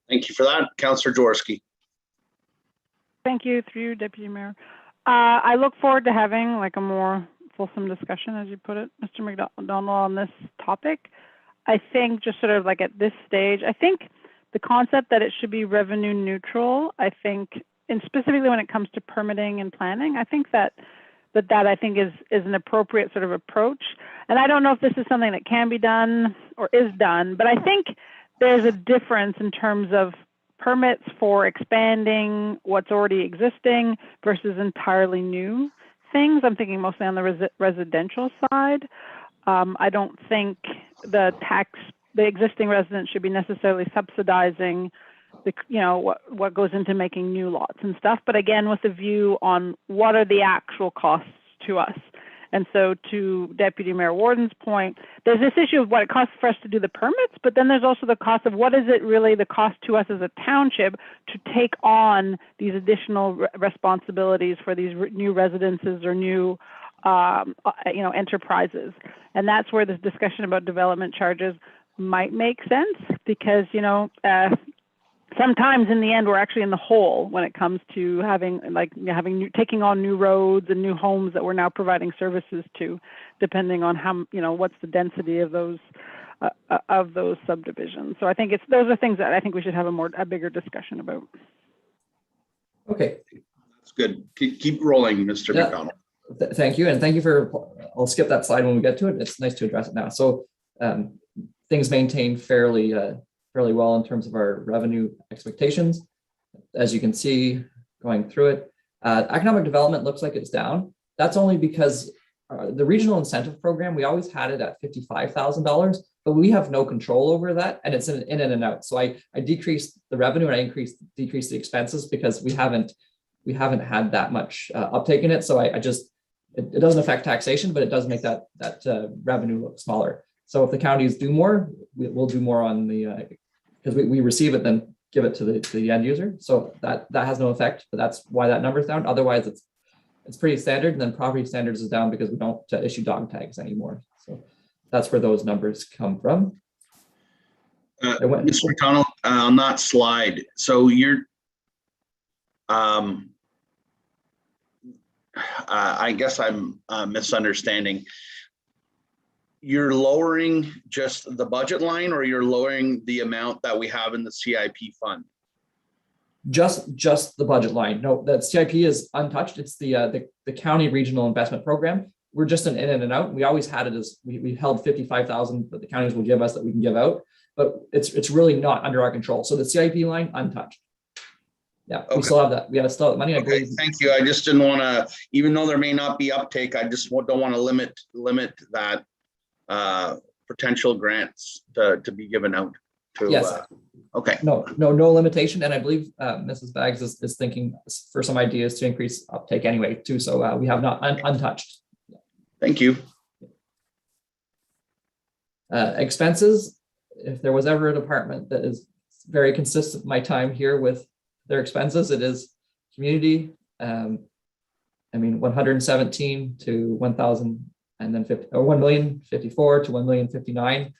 Thank you for that. Councillor Jaworski. Thank you, through you, Deputy Mayor. I look forward to having like a more fulsome discussion, as you put it, Mr. McDonald, on this topic. I think just sort of like at this stage, I think the concept that it should be revenue neutral, I think, and specifically when it comes to permitting and planning, I think that I think is an appropriate sort of approach. And I don't know if this is something that can be done or is done, but I think there's a difference in terms of permits for expanding what's already existing versus entirely new things. I'm thinking mostly on the residential side. I don't think the tax the existing residents should be necessarily subsidizing the, what goes into making new lots and stuff. But again, with a view on what are the actual costs to us. And so to Deputy Mayor Warden's point, there's this issue of what it costs for us to do the permits, but then there's also the cost of what is it really the cost to us as a township to take on these additional responsibilities for these new residences or new enterprises. And that's where this discussion about development charges might make sense, because sometimes in the end we're actually in the hole when it comes to taking on new roads and new homes that we're now providing services to, depending on how what's the density of those subdivisions. So I think those are things that I think we should have a bigger discussion about. Okay, That's good. Keep rolling, Mr. Yeah. McDonald. Thank you. And thank you I'll skip that slide when we get to it. It's nice to address it now. So things maintain fairly well in terms of our revenue expectations. As you can see, going through it, economic development looks like it's down. That's only because the regional incentive program, we always had it at $55,000, but we have no control over that, and it's in and out. So I decreased the revenue and I decreased the expenses because we haven't had that much uptake in it. So it doesn't affect taxation, but it does make that revenue look smaller. So if the counties do more, we'll do more on the because we receive it, then give it to the end user. So that has no effect, but that's why that number's down. Otherwise, it's pretty standard. And then property standards is down because we don't issue dog tags anymore. So that's where those numbers come from. Mr. McDonald, on that slide, so you're, I guess I'm misunderstanding. You're lowering just the budget line, or you're lowering the amount that we have in the CIP fund? Just the budget line. No, that CIP is untouched. It's the county regional investment program. We're just an in and out. We always had it as we held 55,000 that the counties will give us that we can give out, but it's really not under our control. So the CIP line untouched. Yeah, okay. We still have that. We have still money. Okay, thank you. I just didn't want to, even though there may not be uptake, I just don't want to limit that potential grants to be given out to. Yes. Okay. No limitation. And I believe Mrs. Baggs is thinking for some ideas to increase uptake anyway too. So we have not untouched. Thank you. Expenses. If there was ever a department that is very consistent my time here with their expenses, it is community. 117 to 1,000 and then 1,054 to 1,059.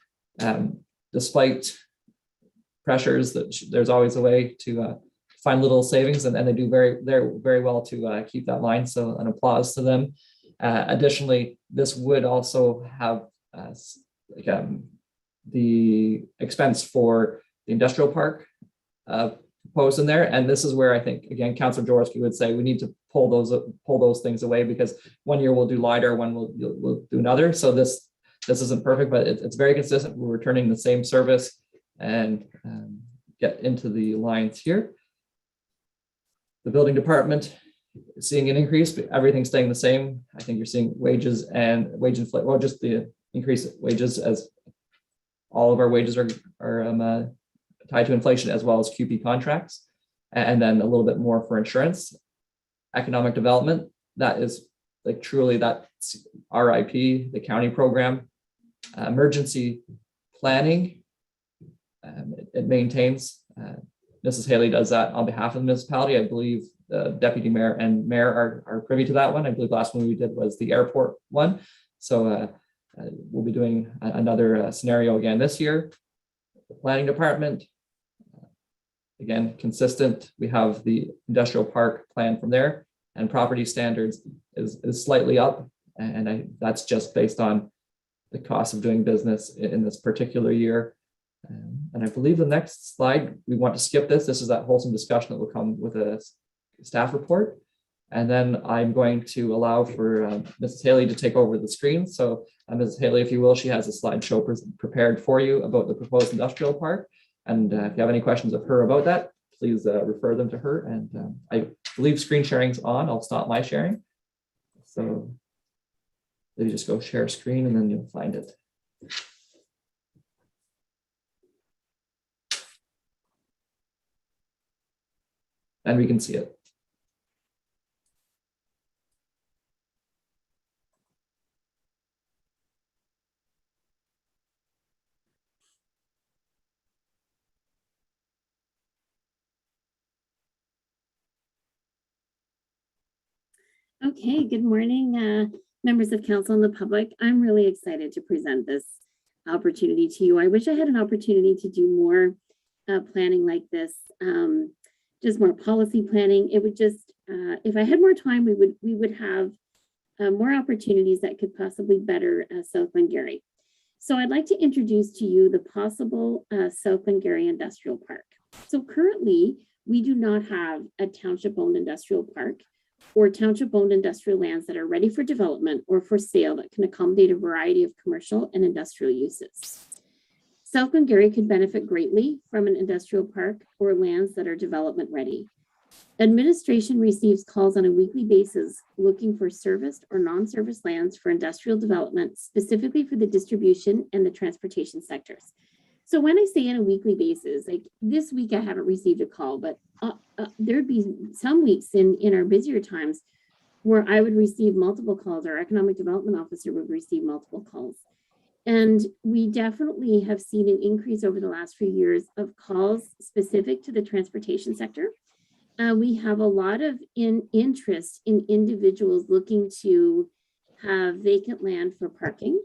Despite pressures, that there's always a way to find little savings, and they do very well to keep that line. So an applause to them. Additionally, this would also have the expense for the industrial park proposed in there, and this is where I think again Councillor Jaworski would say we need to pull those things away, because one year we'll do LiDAR, one we'll do another. So this isn't perfect, but it's very consistent. We're returning the same service, and get into the lines here. The building department is seeing an increase, but everything's staying the same. I think you're seeing wages and wage inflation, well, just the increase in wages, as all of our wages are tied to inflation, as well as QP contracts, and then a little bit more for insurance. Economic development, that is like truly that's RIP, the county program. Emergency planning, it maintains. Mrs. Haley does that on behalf of the municipality. I believe the deputy mayor and mayor are privy to that one. I believe last one we did was the airport one. So we'll be doing another scenario again this year. The planning department, again, consistent. We have the industrial park plan from there, and property standards is slightly up. And that's just based on the cost of doing business in this particular year. And I believe the next slide, we want to skip this. This is that wholesome discussion that will come with a staff report. And then I'm going to allow for Mrs. Haley to take over the screen. So Mrs. Haley, if you will, she has a slideshow prepared for you about the proposed industrial park. And if you have any questions of her about that, please refer them to her. And I believe screen sharing's on. I'll stop my sharing. So maybe just go share screen and then you'll find it. then we can see it. Okay, good morning, members of council and the public. I'm really excited to present this opportunity to you. I wish I had an opportunity to do more planning like this, just more policy planning. It would just, if I had more time, we would have more opportunities that could possibly better South Glengarry. So I'd like to introduce to you the possible South Glengarry Industrial Park. So currently, we do not have a township-owned industrial park or township-owned industrial lands that are ready for development or for sale that can accommodate a variety of commercial and industrial uses. South Glengarry could benefit greatly from an industrial park or lands that are development ready. Administration receives calls on a weekly basis looking for serviced or non-serviced lands for industrial development, specifically for the distribution and the transportation sectors. So when I say on a weekly basis, like this week, I haven't received a call, but there'd be some weeks in our busier times where I would receive multiple calls. Our economic development officer would receive multiple calls. And we definitely have seen an increase over the last few years of calls specific to the transportation sector. We have a lot of interest in individuals looking to have vacant land for parking.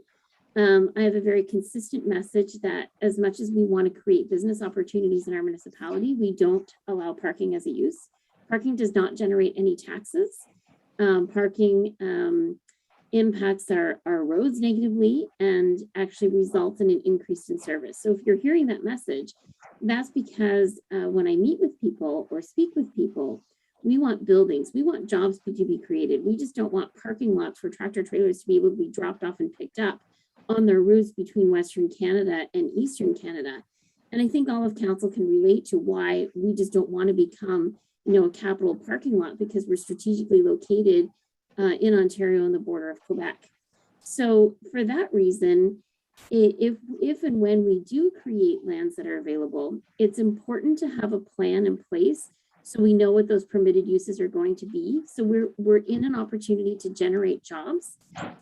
I have a very consistent message that as much as we want to create business opportunities in our municipality, we don't allow parking as a use. Parking does not generate any taxes. Parking impacts our roads negatively and actually results in an increase in service. So if you're hearing that message, that's because when I meet with people or speak with people, we want buildings, we want jobs to be created. We just don't want parking lots for tractor trailers to be able to be dropped off and picked up on their routes between Western Canada and Eastern Canada. And I think all of council can relate to why we just don't want to become, a capital parking lot, because we're strategically located in Ontario on the border of Quebec. So for that reason, if and when we do create lands that are available, it's important to have a plan in place so we know what those permitted uses are going to be. So we're in an opportunity to generate jobs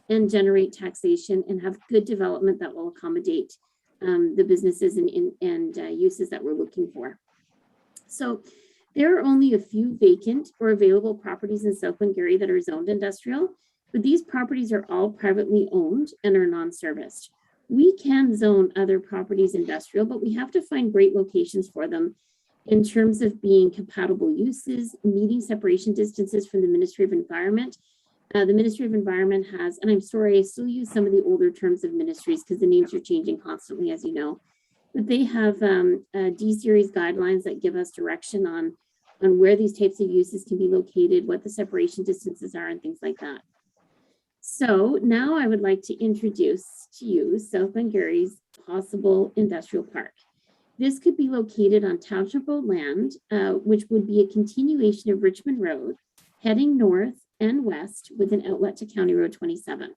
and generate taxation and have good development that will accommodate the businesses and uses that we're looking for. So there are only a few vacant or available properties in South Glengarry that are zoned industrial, but these properties are all privately owned and are non-serviced. We can zone other properties industrial, but we have to find great locations for them in terms of being compatible uses, meeting separation distances from the Ministry of Environment. The Ministry of Environment has, and I'm sorry, I still use some of the older terms of ministries because the names are changing constantly, as you know, but they have D-series guidelines that give us direction on where these types of uses can be located, what the separation distances are, and things like that. So now I would like to introduce to you South Glengarry's possible industrial park. This could be located on township-owned land, which would be a continuation of Richmond Road, heading north and west with an outlet to County Road 27.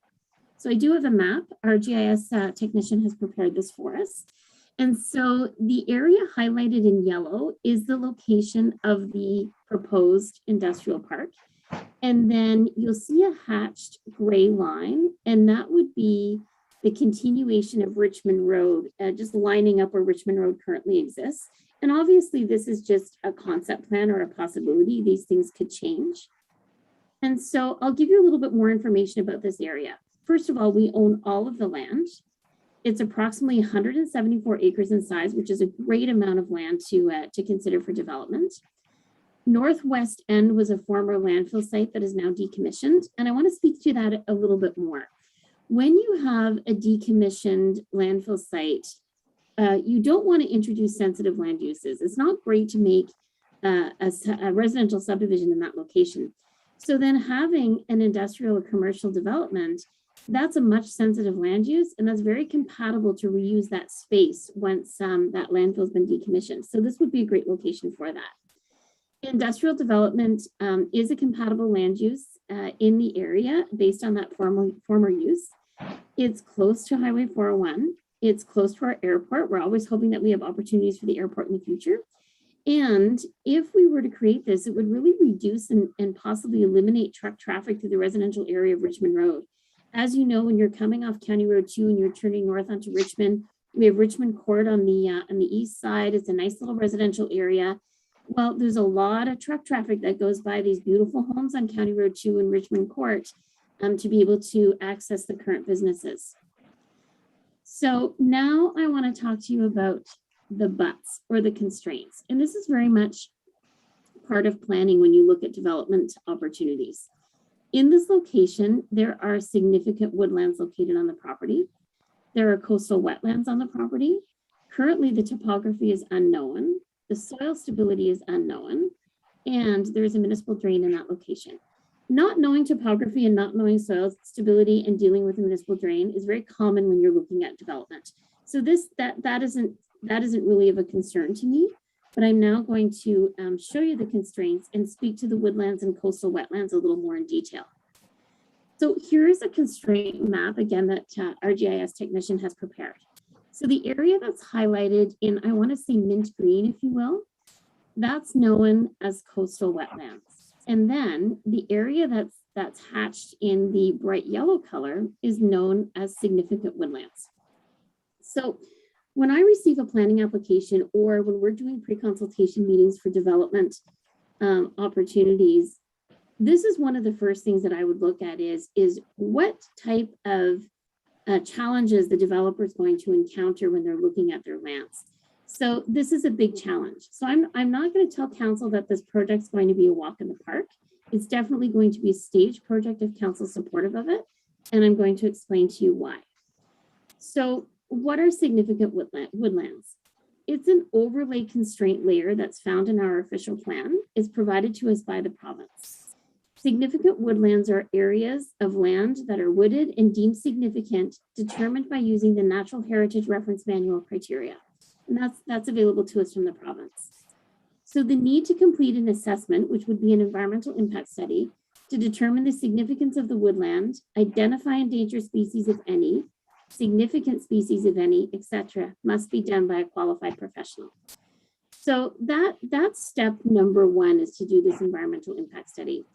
So I do have a map. Our GIS technician has prepared this for us. And so the area highlighted in yellow is the location of the proposed industrial park. And then you'll see a hatched gray line, and that would be the continuation of Richmond Road, just lining up where Richmond Road currently exists. And obviously this is just a concept plan or a possibility. These things could change. And so I'll give you a little bit more information about this area. First of all, we own all of the land. It's approximately 174 acres in size, which is a great amount of land to consider for development. Northwest End was a former landfill site that is now decommissioned. And I want to speak to that a little bit more. When you have a decommissioned landfill site, you don't want to introduce sensitive land uses. It's not great to make a residential subdivision in that location. So then having an industrial or commercial development, that's a much sensitive land use, and that's very compatible to reuse that space once that landfill has been decommissioned. So this would be a great location for that. Industrial development is a compatible land use in the area based on that former use. It's close to Highway 401. It's close to our airport. We're always hoping that we have opportunities for the airport in the future. And if we were to create this, it would really reduce and possibly eliminate truck traffic through the residential area of Richmond Road. As you know, when you're coming off County Road 2 and you're turning north onto Richmond, we have Richmond Court on the east side. It's a nice little residential area. Well, there's a lot of truck traffic that goes by these beautiful homes on County Road 2 and Richmond Court to be able to access the current businesses. So now I want to talk to you about the buts or the constraints. And this is very much part of planning when you look at development opportunities. In this location, there are significant woodlands located on the property. There are coastal wetlands on the property. Currently, the topography is unknown. The soil stability is unknown. And there's a municipal drain in that location. Not knowing topography and not knowing soil stability and dealing with a municipal drain is very common when you're looking at development. So that isn't really of a concern to me, but I'm now going to show you the constraints and speak to the woodlands and coastal wetlands a little more in detail. So here's a constraint map, again, that our GIS technician has prepared. So the area that's highlighted in, I want to say mint green, if you will, that's known as coastal wetlands. And then the area that's hatched in the bright yellow color is known as significant woodlands. So when I receive a planning application or when we're doing pre-consultation meetings for development opportunities, this is one of the first things that I would look at is what type of challenges the developer is going to encounter when they're looking at their lands. So this is a big challenge. So I'm not going to tell council that this project's going to be a walk in the park. It's definitely going to be a staged project if council's supportive of it. And I'm going to explain to you why. So what are significant woodlands? It's an overlay constraint layer that's found in our official plan. It's provided to us by the province. Significant woodlands are areas of land that are wooded and deemed significant, determined by using the Natural Heritage Reference Manual criteria. And that's available to us from the province. So the need to complete an assessment, which would be an environmental impact study, to determine the significance of the woodland, identify endangered species, if any, significant species, if any, etc., must be done by a qualified professional. So that's step number one, is to do this environmental impact study.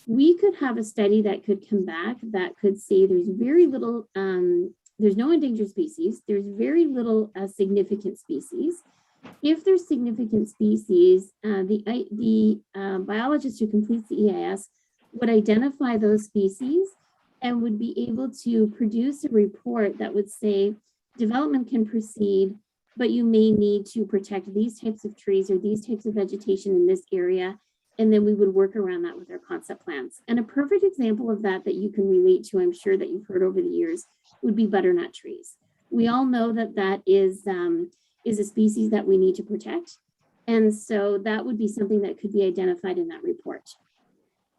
We could have a study that could come back that could say there's very little, there's no endangered species, there's very little significant species. If there's significant species, the biologist who completes the EIS would identify those species and would be able to produce a report that would say development can proceed, but you may need to protect these types of trees or these types of vegetation in this area. And then we would work around that with our concept plans. And a perfect example of that you can relate to, I'm sure that you've heard over the years, would be butternut trees. We all know that is a species that we need to protect. And so that would be something that could be identified in that report.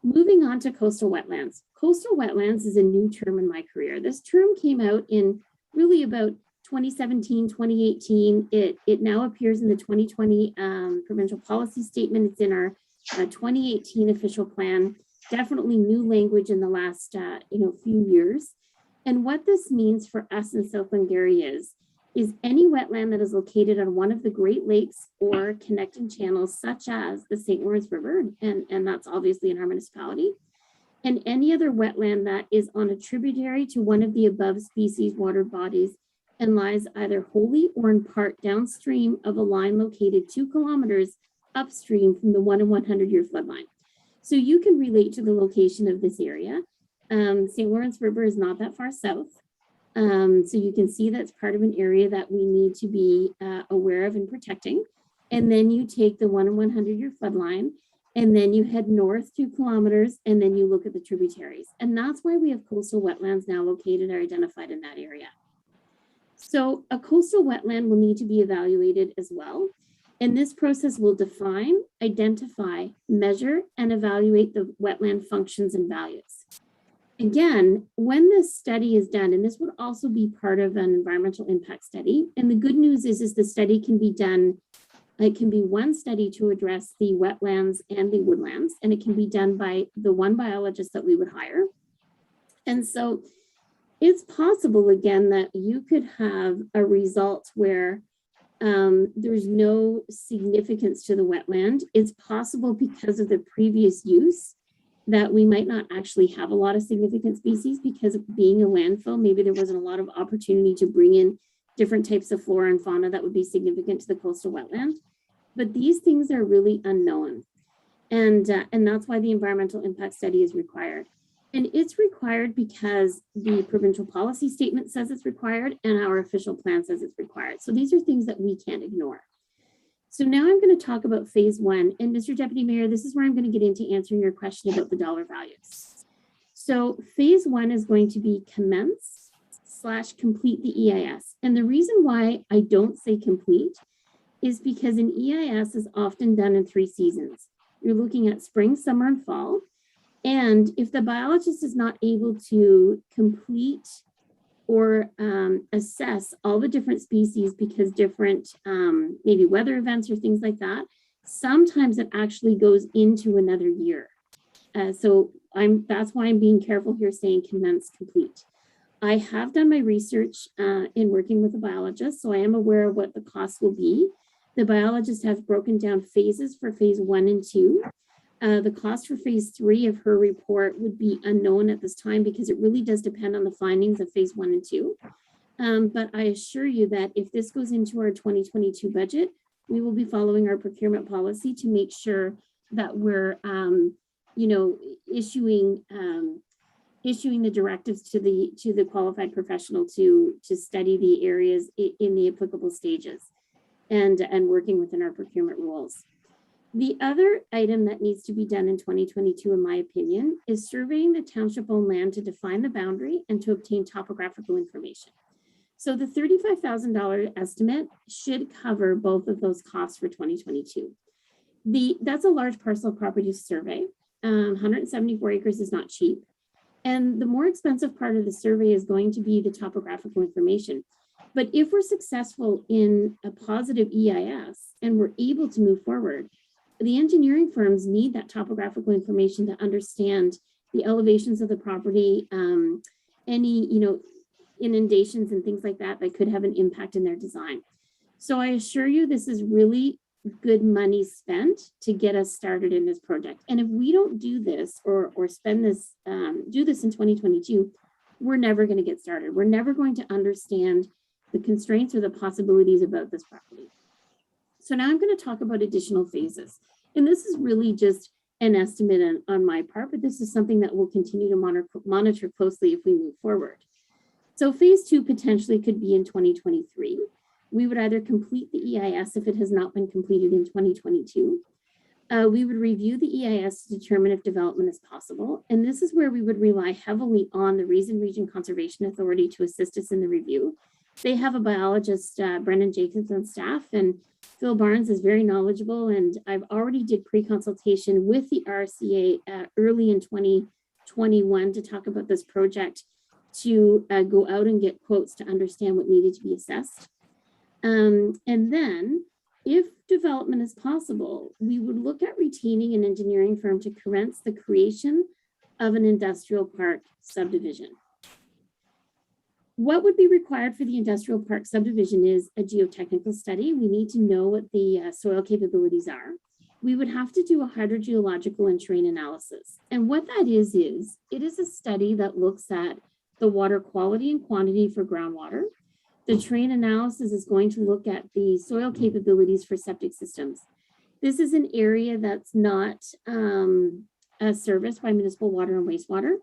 Moving on to coastal wetlands. Coastal wetlands is a new term in my career. This term came out in really about 2017, 2018. It now appears in the 2020 provincial policy statement. It's in our 2018 official plan. Definitely new language in the last few years. And what this means for us in South Glengarry is any wetland that is located on one of the Great Lakes or connecting channels, such as the St. Lawrence River, and that's obviously in our municipality, and any other wetland that is on a tributary to one of the above species water bodies and lies either wholly or in part downstream of a line located 2 kilometers upstream from the 1 in 100 year flood line. So you can relate to the location of this area. St. Lawrence River is not that far south. So you can see that's part of an area that we need to be aware of and protecting. And then you take the 1 in 100 year flood line, and then you head north 2 kilometers, and then you look at the tributaries. And that's why we have coastal wetlands now located or identified in that area. So a coastal wetland will need to be evaluated as well. And this process will define, identify, measure, and evaluate the wetland functions and values. Again, when this study is done, and this would also be part of an environmental impact study, and the good news is the study can be done, it can be one study to address the wetlands and the woodlands, and it can be done by the one biologist that we would hire. And so it's possible, again, that you could have a result where there's no significance to the wetland. It's possible because of the previous use that we might not actually have a lot of significant species because of being a landfill. Maybe there wasn't a lot of opportunity to bring in different types of flora and fauna that would be significant to the coastal wetland. But these things are really unknown. And that's why the environmental impact study is required. And it's required because the provincial policy statement says it's required and our official plan says it's required. So these are things that we can't ignore. So now I'm going to talk about phase one. And Mr. Deputy Mayor, this is where I'm going to get into answering your question about the dollar values. So phase one is going to be commence / complete the EIS. And the reason why I don't say complete is because an EIS is often done in 3 seasons. You're looking at spring, summer, and fall. And if the biologist is not able to complete or assess all the different species because different maybe weather events or things like that, sometimes it actually goes into another year. So that's why I'm being careful here saying commence complete. I have done my research in working with a biologist, so I am aware of what the cost will be. The biologist has broken down phases for phase 1 and 2. The cost for phase 3 of her report would be unknown at this time because it really does depend on the findings of phase 1 and 2. But I assure you that if this goes into our 2022 budget, we will be following our procurement policy to make sure that we're, issuing the directives to the qualified professional to study the areas in the applicable stages and working within our procurement rules. The other item that needs to be done in 2022, in my opinion, is surveying the township-owned land to define the boundary and to obtain topographical information. So the $35,000 estimate should cover both of those costs for 2022. That's a large parcel of property to survey. 174 acres is not cheap. And the more expensive part of the survey is going to be the topographical information. But if we're successful in a positive EIS and we're able to move forward, the engineering firms need that topographical information to understand the elevations of the property, any inundations and things like that that could have an impact in their design. So I assure you this is really good money spent to get us started in this project. And if we don't do this or spend this, do this in 2022, we're never going to get started. We're never going to understand the constraints or the possibilities about this property. So now I'm going to talk about additional phases. And this is really just an estimate on my part, but this is something that we'll continue to monitor closely if we move forward. So phase 2 potentially could be in 2023. We would either complete the EIS if it has not been completed in 2022. We would review the EIS to determine if development is possible. And this is where we would rely heavily on the Reason Region Conservation Authority to assist us in the review. They have a biologist, Brendan Jacobs, on staff, and Phil Barnes is very knowledgeable. And I've already did pre-consultation with the RCA early in 2021 to talk about this project, to go out and get quotes to understand what needed to be assessed. And then if development is possible, we would look at retaining an engineering firm to commence the creation of an industrial park subdivision. What would be required for the industrial park subdivision is a geotechnical study. We need to know what the soil capabilities are. We would have to do a hydrogeological and terrain analysis. And what that is it is a study that looks at the water quality and quantity for groundwater. The terrain analysis is going to look at the soil capabilities for septic systems. This is an area that's not serviced by municipal water and wastewater.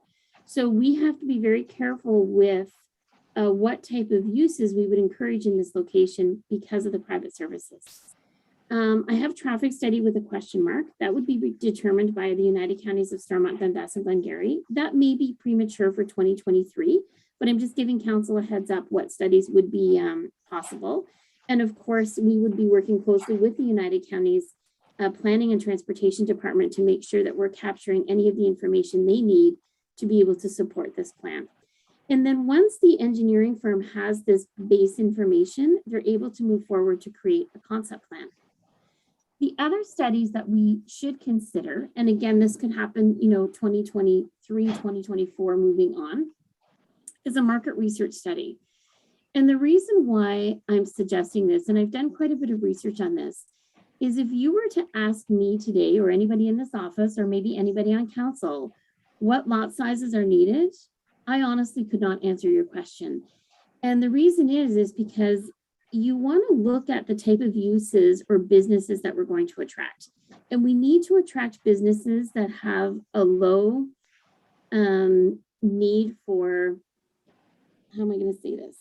So we have to be very careful with what type of uses we would encourage in this location because of the private services. I have traffic study with a question mark. That would be determined by the United Counties of Stormont, Dundas, and Glengarry. That may be premature for 2023, but I'm just giving council a heads up what studies would be possible. And of course, we would be working closely with the United Counties Planning and Transportation Department to make sure that we're capturing any of the information they need to be able to support this plan. And then once the engineering firm has this base information, they're able to move forward to create a concept plan. The other studies that we should consider, and again, this could happen, 2023, 2024, moving on, is a market research study. And the reason why I'm suggesting this, and I've done quite a bit of research on this, is if you were to ask me today, or anybody in this office, or maybe anybody on council, what lot sizes are needed, I honestly could not answer your question. And the reason is because you want to look at the type of uses or businesses that we're going to attract. And we need to attract businesses that have a low need for, how am I going to say this?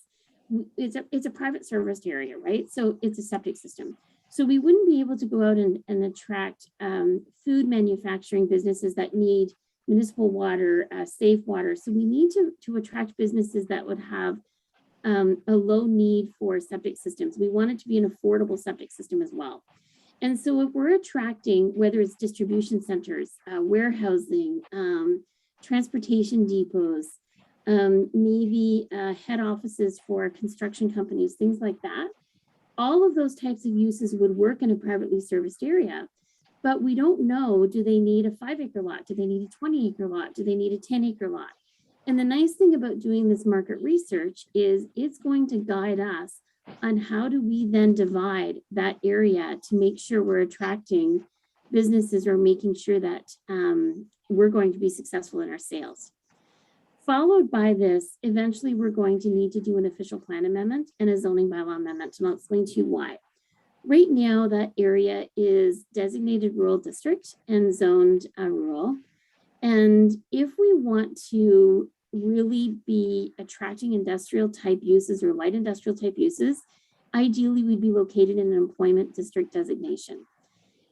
It's a private serviced area, right? So it's a septic system. So we wouldn't be able to go out and attract food manufacturing businesses that need municipal water, safe water. So we need to attract businesses that would have a low need for septic systems. We want it to be an affordable septic system as well. And so if we're attracting, whether it's distribution centers, warehousing, transportation depots, maybe head offices for construction companies, things like that, all of those types of uses would work in a privately serviced area. But we don't know, do they need a 5-acre lot? Do they need a 20-acre lot? Do they need a 10-acre lot? And the nice thing about doing this market research is it's going to guide us on how do we then divide that area to make sure we're attracting businesses or making sure that we're going to be successful in our sales. Followed by this, eventually we're going to need to do an official plan amendment and a zoning bylaw amendment, and I'll explain to you why. Right now, that area is designated rural district and zoned rural. And if we want to really be attracting industrial type uses or light industrial type uses, ideally we'd be located in an employment district designation.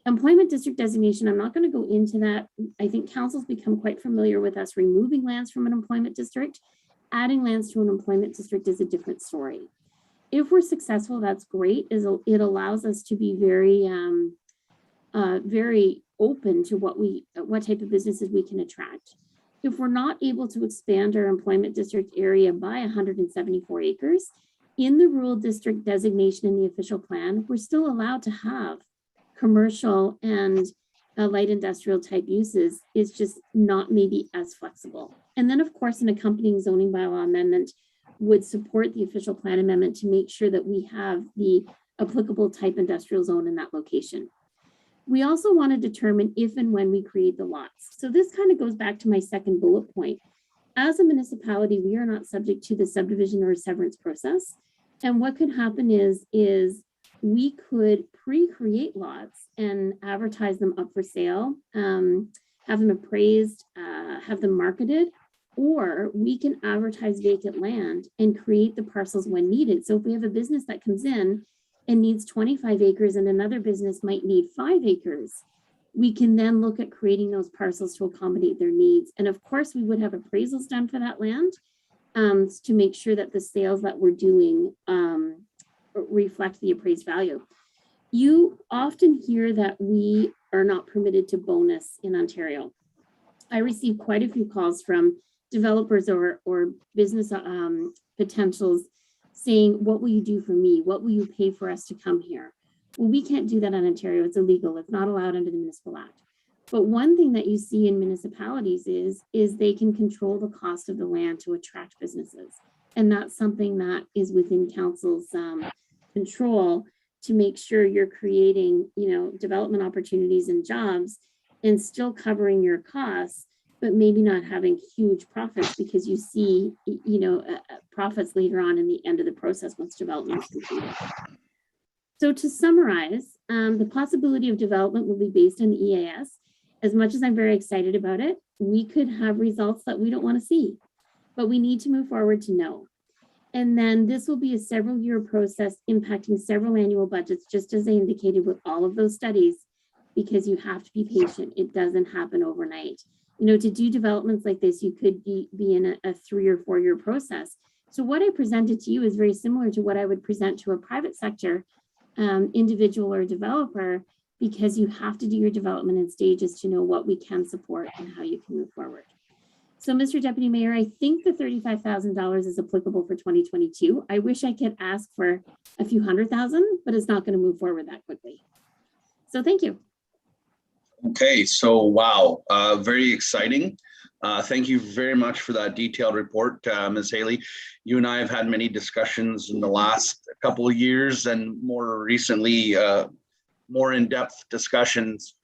Employment district designation, I'm not going to go into that. I think council's become quite familiar with us removing lands from an employment district. Adding lands to an employment district is a different story. If we're successful, that's great. It allows us to be very, very open to what type of businesses we can attract. If we're not able to expand our employment district area by 174 acres, in the rural district designation in the official plan, we're still allowed to have commercial and light industrial type uses. Is just not maybe as flexible. And then of course, an accompanying zoning bylaw amendment would support the official plan amendment to make sure that we have the applicable type industrial zone in that location. We also want to determine if and when we create the lots. So this kind of goes back to my second bullet point. As a municipality, we are not subject to the subdivision or severance process. And what could happen is we could pre-create lots and advertise them up for sale, have them appraised, have them marketed, or we can advertise vacant land and create the parcels when needed. So if we have a business that comes in and needs 25 acres and another business might need 5 acres, we can then look at creating those parcels to accommodate their needs. And of course, we would have appraisals done for that land to make sure that the sales that we're doing reflect the appraised value. You often hear that we are not permitted to bonus in Ontario. I receive quite a few calls from developers or business potentials saying, what will you do for me? What will you pay for us to come here? Well, we can't do that in Ontario. It's illegal. It's not allowed under the Municipal Act. But one thing that you see in municipalities is they can control the cost of the land to attract businesses. And that's something that is within council's control to make sure you're creating, development opportunities and jobs and still covering your costs, but maybe not having huge profits because you see, profits later on in the end of the process once development is completed. So to summarize, the possibility of development will be based on the EAS. As much as I'm very excited about it, we could have results that we don't want to see, but we need to move forward to know. And then this will be a several-year process impacting several annual budgets, just as I indicated with all of those studies, because you have to be patient. It doesn't happen overnight. To do developments like this, you could be in a 3 or 4 year process. So what I presented to you is very similar to what I would present to a private sector individual or developer, because you have to do your development in stages to know what we can support and how you can move forward. So, Mr. Deputy Mayor, I think the $35,000 is applicable for 2022. I wish I could ask for a few $100,000, but it's not going to move forward that quickly. So thank you. Okay, so wow, very exciting. Thank you very much for that detailed report, Ms. Haley. You and I have had many discussions in the last couple of years, and more recently, more in-depth discussions.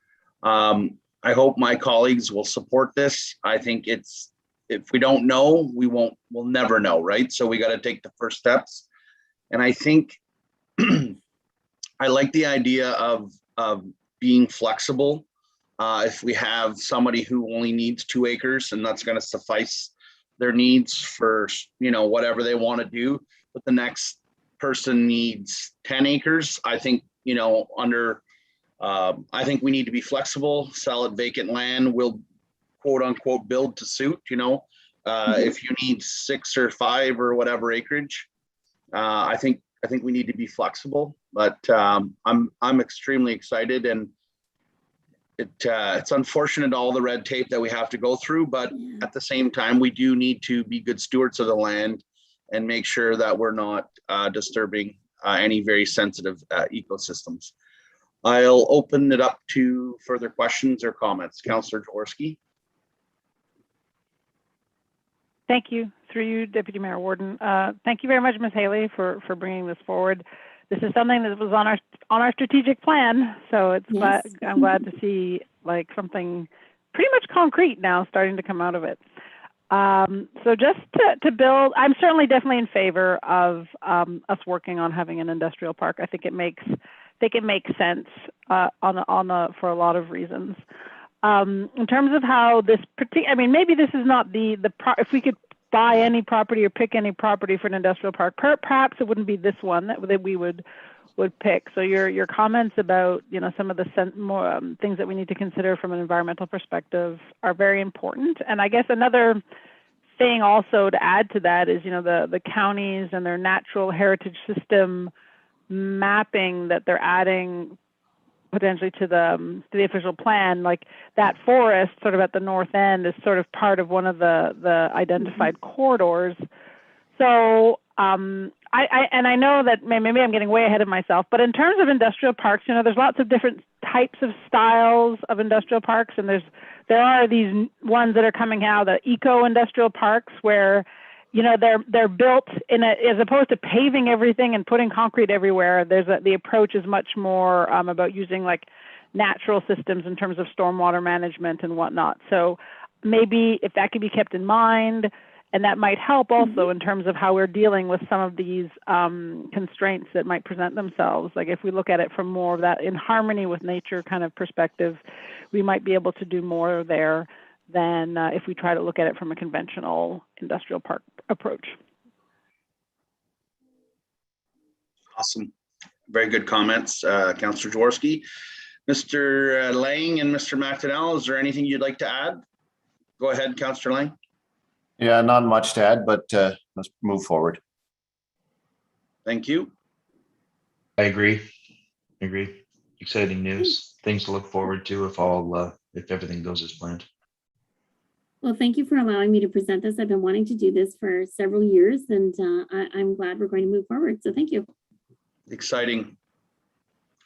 I hope my colleagues will support this. I think if we don't know, we'll never know, right? So we got to take the first steps. And I think I like the idea of being flexible. If we have somebody who only needs 2 acres and that's going to suffice their needs for, whatever they want to do, but the next person needs 10 acres, I think, I think we need to be flexible, sell it vacant land, we'll quote unquote build to suit, if you need 6 or 5 or whatever acreage. I think we need to be flexible, but I'm extremely excited, and it's unfortunate all the red tape that we have to go through, but at the same time, we do need to be good stewards of the land and make sure that we're not disturbing any very sensitive ecosystems. I'll open it up to further questions or comments. Councillor Jaworski. Thank you. Through you, Deputy Mayor Warden. Thank you very much, Ms. Haley, for bringing this forward. This is something that was on our strategic plan, so I'm glad to see something pretty much concrete now starting to come out of it. So just to build, I'm certainly definitely in favor of us working on having an industrial park. I think it makes sense for a lot of reasons. In terms of how this maybe this is not if we could buy any property or pick any property for an industrial park, perhaps it wouldn't be this one that we would pick. So your comments about some of the more things that we need to consider from an environmental perspective are very important. And I guess another thing also to add to that is the counties and their natural heritage system mapping that they're adding potentially to the official plan, like that forest sort of at the north end is sort of part of one of the identified corridors. So I know that maybe I'm getting way ahead of myself, but in terms of industrial parks, there's lots of different types of styles of industrial parks, and there are these ones that are coming out, the eco-industrial parks, where they're built as opposed to paving everything and putting concrete everywhere. The approach is much more about using natural systems in terms of stormwater management and whatnot. So maybe if that could be kept in mind, and that might help also in terms of how we're dealing with some of these constraints that might present themselves. Like if we look at it from more of that in harmony with nature kind of perspective, we might be able to do more there than if we try to look at it from a conventional industrial park approach. Awesome. Very good comments, Councillor Jaworski. Mr. Lang and Mr. McDonnell, is there anything you'd like to add? Go ahead, Councillor Lang. Yeah, not much to add, but let's move forward. Thank you. I agree. Exciting news. Things to look forward to if everything goes as planned. Well, thank you for allowing me to present this. I've been wanting to do this for several years, and I'm glad we're going to move forward. So thank you. Exciting.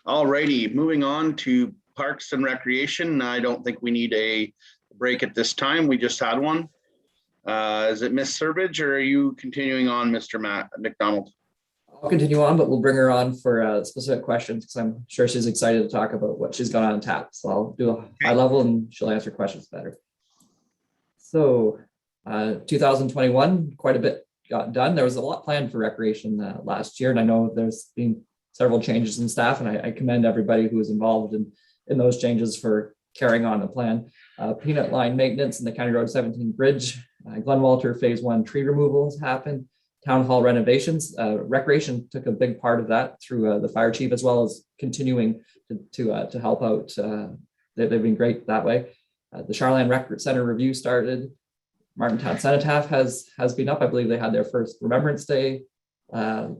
All righty, moving on to Parks and Recreation. I don't think we need a break at this time. We just had one. Is it Miss Surbridge, or are you continuing on, Mr. McDonald? I'll continue on, but we'll bring her on for specific questions because I'm sure she's excited to talk about what she's got on tap. So I'll do a high level and she'll answer questions better. So 2021, quite a bit got done. There was a lot planned for recreation last year, and I know there's been several changes in staff, and I commend everybody who was involved in those changes for carrying on the plan. Peanut line maintenance in the County Road 17 bridge, Glen Walter Phase 1 tree removals happened, town hall renovations. Recreation took a big part of that through the fire chief, as well as continuing to help out. They've been great that way. The Charland Rec Center review started. Martintown Cenotaph has been up. I believe they had their first Remembrance Day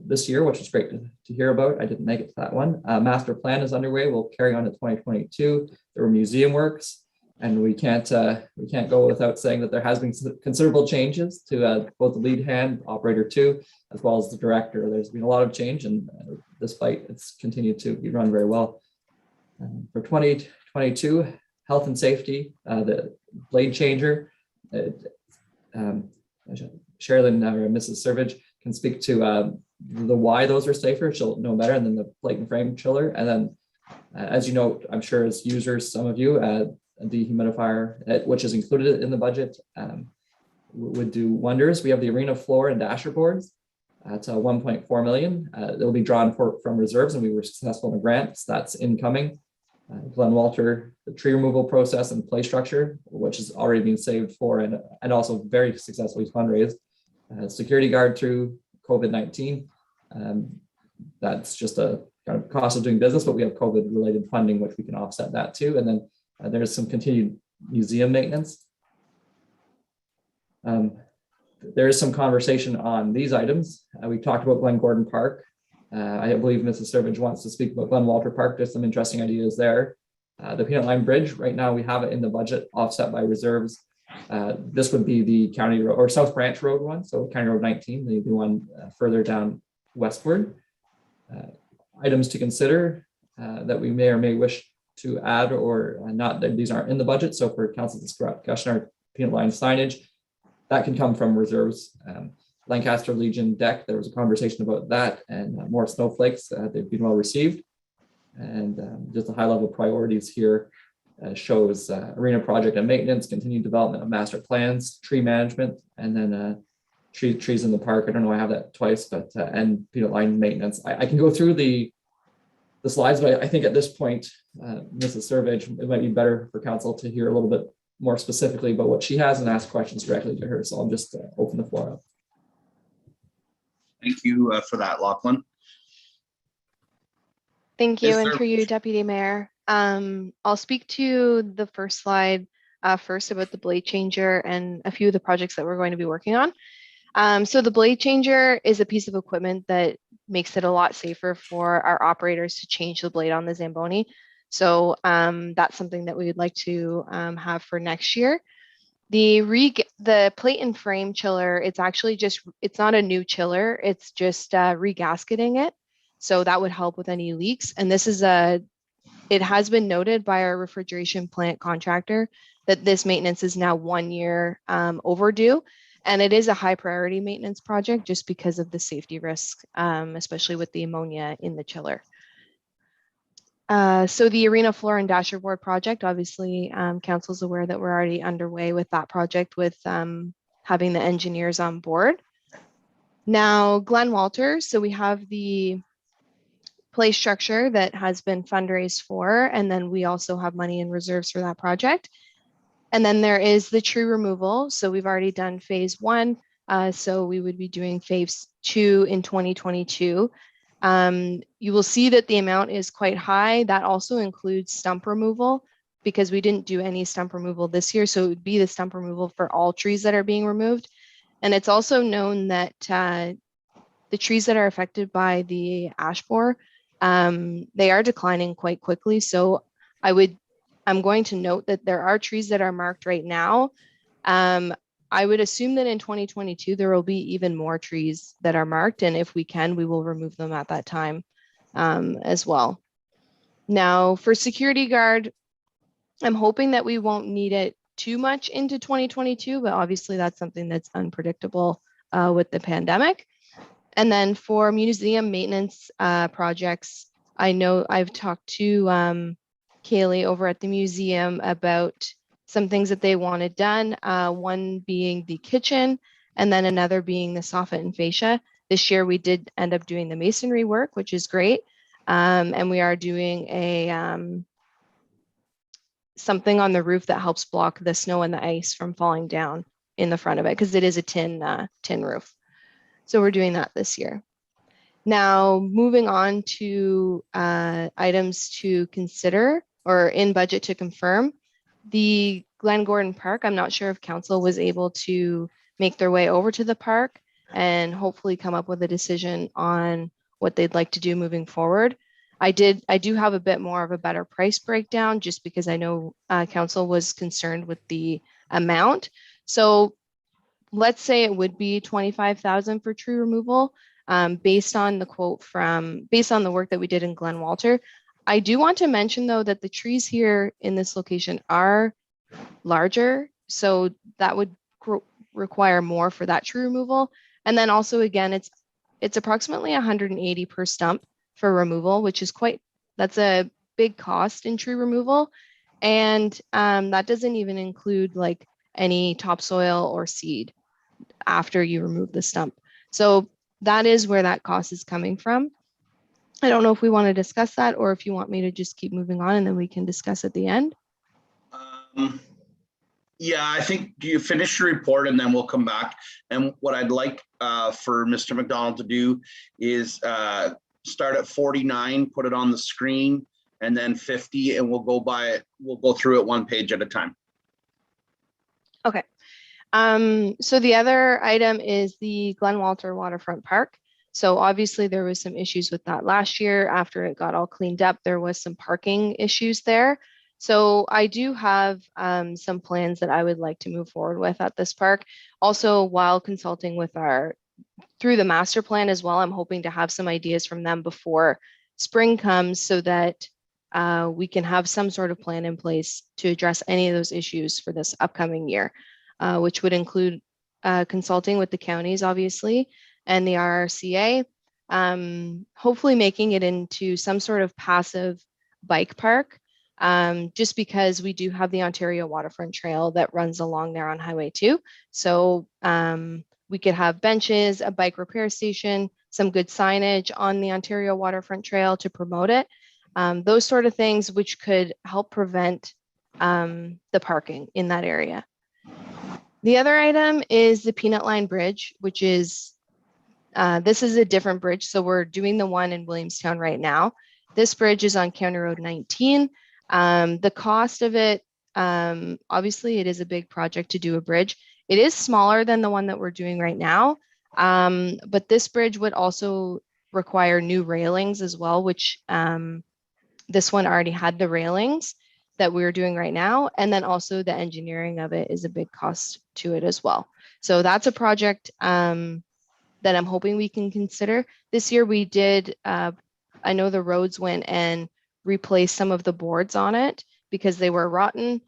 this year, which is great to hear about. I didn't make it to that one. Master plan is underway. We'll carry on to 2022. There were museum works, and we can't go without saying that there has been considerable changes to both the lead hand, operator 2, as well as the director. There's been a lot of change, and despite it's continued to be run very well. For 2022, health and safety, the blade changer, Sherilyn or Mrs. Servage can speak to the why those are safer. She'll know better than the plate and frame chiller. And then, as you know, I'm sure as users, some of you, a dehumidifier, which is included in the budget, would do wonders. We have the arena floor and dasher boards at 1.4 million. It'll be drawn from reserves, and we were successful in the grants. That's incoming. Glen Walter, the tree removal process and play structure, which is already being saved for and also very successfully fundraised. Security guard through COVID-19. That's just a kind of cost of doing business, but we have COVID related funding, which we can offset that too. And then there's some continued museum maintenance. There is some conversation on these items. We talked about Glen Gordon Park. I believe Mrs. Servage wants to speak about Glen Walter Park. There's some interesting ideas there. The Peanut Line Bridge, right now we have it in the budget offset by reserves. This would be the County Road or South Branch Road one, so County Road 19, the one further down westward. Items to consider that we may or may wish to add or not, these aren't in the budget. So for council discussion, our Peanut Line signage, that can come from reserves. Lancaster Legion deck, there was a conversation about that, and more snowflakes. They've been well received. And just the high level priorities here shows arena project and maintenance, continued development of master plans, tree management, and then trees in the park. I don't know, I have that twice, but and Peanut Line maintenance. I can go through the slides, but I think at this point, Mrs. Servage, it might be better for council to hear a little bit more specifically about what she has and ask questions directly to her. So I'll just open the floor up. Thank you for that, Lachlan. Thank you, Is and there- through you, Deputy Mayor. I'll speak to the first slide first about the blade changer and a few of the projects that we're going to be working on. So the blade changer is a piece of equipment that makes it a lot safer for our operators to change the blade on the Zamboni. So that's something that we would like to have for next year. The plate and frame chiller, it's actually it's not a new chiller, it's just regasketing it. So that would help with any leaks. And this is it has been noted by our refrigeration plant contractor that this maintenance is now 1 year overdue. And it is a high priority maintenance project just because of the safety risk, especially with the ammonia in the chiller. So the arena floor and dasher board project, obviously council's aware that we're already underway with that project with having the engineers on board. Now Glen Walter, so we have the play structure that has been fundraised for, and then we also have money in reserves for that project. And then there is the tree removal. So we've already done phase 1. So we would be doing phase 2 in 2022. You will see that the amount is quite high. That also includes stump removal because we didn't do any stump removal this year. So it would be the stump removal for all trees that are being removed. And it's also known that the trees that are affected by the ash borer, they are declining quite quickly. So I'm going to note that there are trees that are marked right now. I would assume that in 2022, there will be even more trees that are marked. And if we can, we will remove them at that time as well. Now for security guard, I'm hoping that we won't need it too much into 2022, but obviously that's something that's unpredictable with the pandemic. And then for museum maintenance projects, I know I've talked to Kaylee over at the museum about some things that they wanted done, one being the kitchen and then another being the soffit and fascia. This year we did end up doing the masonry work, which is great. And we are doing a something on the roof that helps block the snow and the ice from falling down in the front of it because it is a tin roof. So we're doing that this year. Now moving on to items to consider or in budget to confirm. The Glen Gordon Park, I'm not sure if council was able to make their way over to the park and hopefully come up with a decision on what they'd like to do moving forward. I do have a bit more of a better price breakdown just because I know council was concerned with the amount. So let's say it would be 25,000 for tree removal based on the work that we did in Glen Walter. I do want to mention though that the trees here in this location are larger. So that would require more for that tree removal. And then also, again, it's approximately 180 per stump for removal, which is that's a big cost in tree removal. And that doesn't even include like any topsoil or seed after you remove the stump. So that is where that cost is coming from. I don't know if we want to discuss that or if you want me to just keep moving on and then we can discuss at the end. Yeah, I think you finish your report and then we'll come back. And what I'd like for Mr. McDonald to do is start at 49, put it on the screen, and then 50, and we'll go through it one page at a time. Okay. So the other item is the Glen Walter Waterfront Park. So obviously there was some issues with that last year. After it got all cleaned up, there was some parking issues there. So I do have some plans that I would like to move forward with at this park. Also, while consulting with through the master plan as well, I'm hoping to have some ideas from them before spring comes so that we can have some sort of plan in place to address any of those issues for this upcoming year, which would include consulting with the counties, obviously, and the RRCA, hopefully making it into some sort of passive bike park. Just because we do have the Ontario Waterfront Trail that runs along there on Highway 2. So we could have benches, a bike repair station, some good signage on the Ontario Waterfront Trail to promote it. Those sort of things which could help prevent the parking in that area. The other item is the Peanut Line Bridge, which is, this is a different bridge. So we're doing the one in Williamstown right now. This bridge is on County Road 19. The cost of it, obviously it is a big project to do a bridge. It is smaller than the one that we're doing right now, but this bridge would also require new railings as well, which this one already had the railings that we're doing right now. And then also the engineering of it is a big cost to it as well. So that's a project that I'm hoping we can consider. This year we did, I know the roads went and replace some of the boards on it because they were rotten.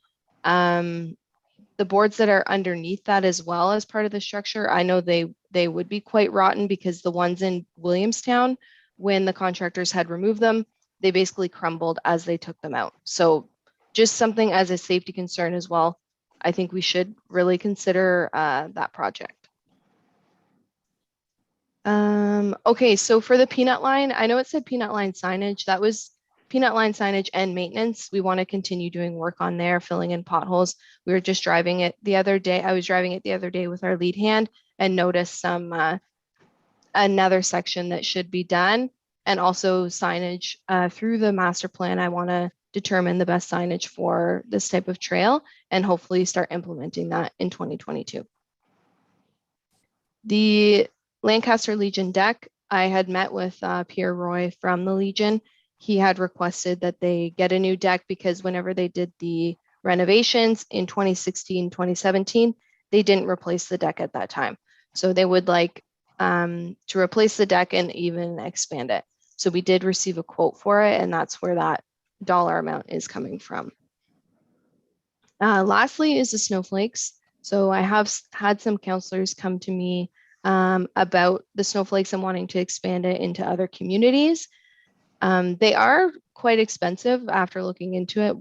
The boards that are underneath that as well as part of the structure, I know they would be quite rotten because the ones in Williamstown, when the contractors had removed them, they basically crumbled as they took them out. So just something as a safety concern as well. I think we should really consider that project. Okay, so for the Peanut Line, I know it said Peanut Line signage. That was Peanut Line signage and maintenance. We want to continue doing work on there, filling in potholes. We were just driving it the other day. I was driving it the other day with our lead hand and noticed some another section that should be done, and also signage through the master plan. I want to determine the best signage for this type of trail and hopefully start implementing that in 2022. The Lancaster Legion deck, I had met with Pierre Roy from the Legion. He had requested that they get a new deck because whenever they did the renovations in 2016, 2017, they didn't replace the deck at that time. So they would like to replace the deck and even expand it. So we did receive a quote for it, and that's where that dollar amount is coming from. Lastly is the snowflakes. So I have had some counselors come to me about the snowflakes and wanting to expand it into other communities. They are quite expensive after looking into it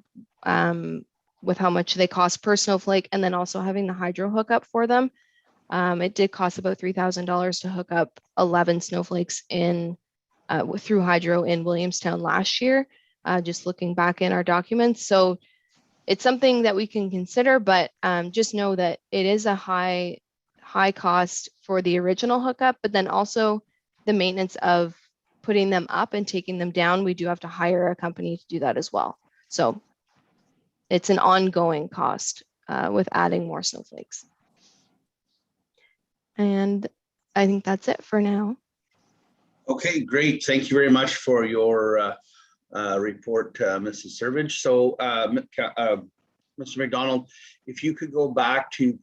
with how much they cost per snowflake, and then also having the hydro hookup for them. It did cost about $3,000 to hook up 11 snowflakes in through hydro in Williamstown last year, just looking back in our documents. So it's something that we can consider, but just know that it is a high cost for the original hookup, but then also the maintenance of putting them up and taking them down. We do have to hire a company to do that as well. So it's an ongoing cost with adding more snowflakes. And I think that's it for now. Okay, great. Thank you very much for your report, Mrs. Servage. So, Mr. McDonald, if you could go back to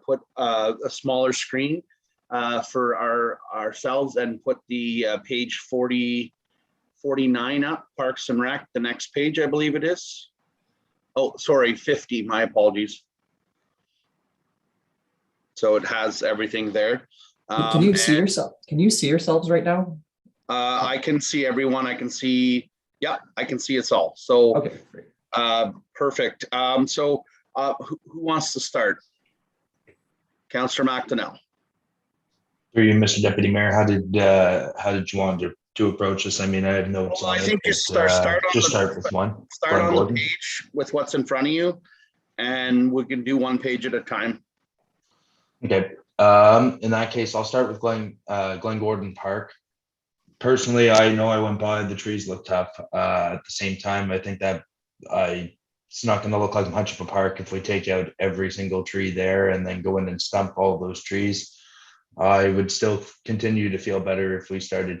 put a smaller screen for ourselves and put the page 49 up, Parks and Rec, the next page, I believe it is. Oh, sorry, 50, my apologies. So it has everything there. Can you see And, yourself? Can you see yourselves right now? I can see everyone. I can see, yeah, I can see us all. So, Okay, great. perfect. So who wants to start? Councillor McDonnell. Through you, Mr. Deputy Mayor, how did you want to approach this? I mean, I have notes Well, on I it. think but, just start with one. Start Glenn on Gordon. the page with what's in front of you, and we can do one page at a time. Okay, in that case, I'll start with Glen Gordon Park. Personally, I know I went by, the trees look tough. At the same time, I think that it's not gonna look like much of a park if we take out every single tree there and then go in and stump all those trees. I would still continue to feel better if we started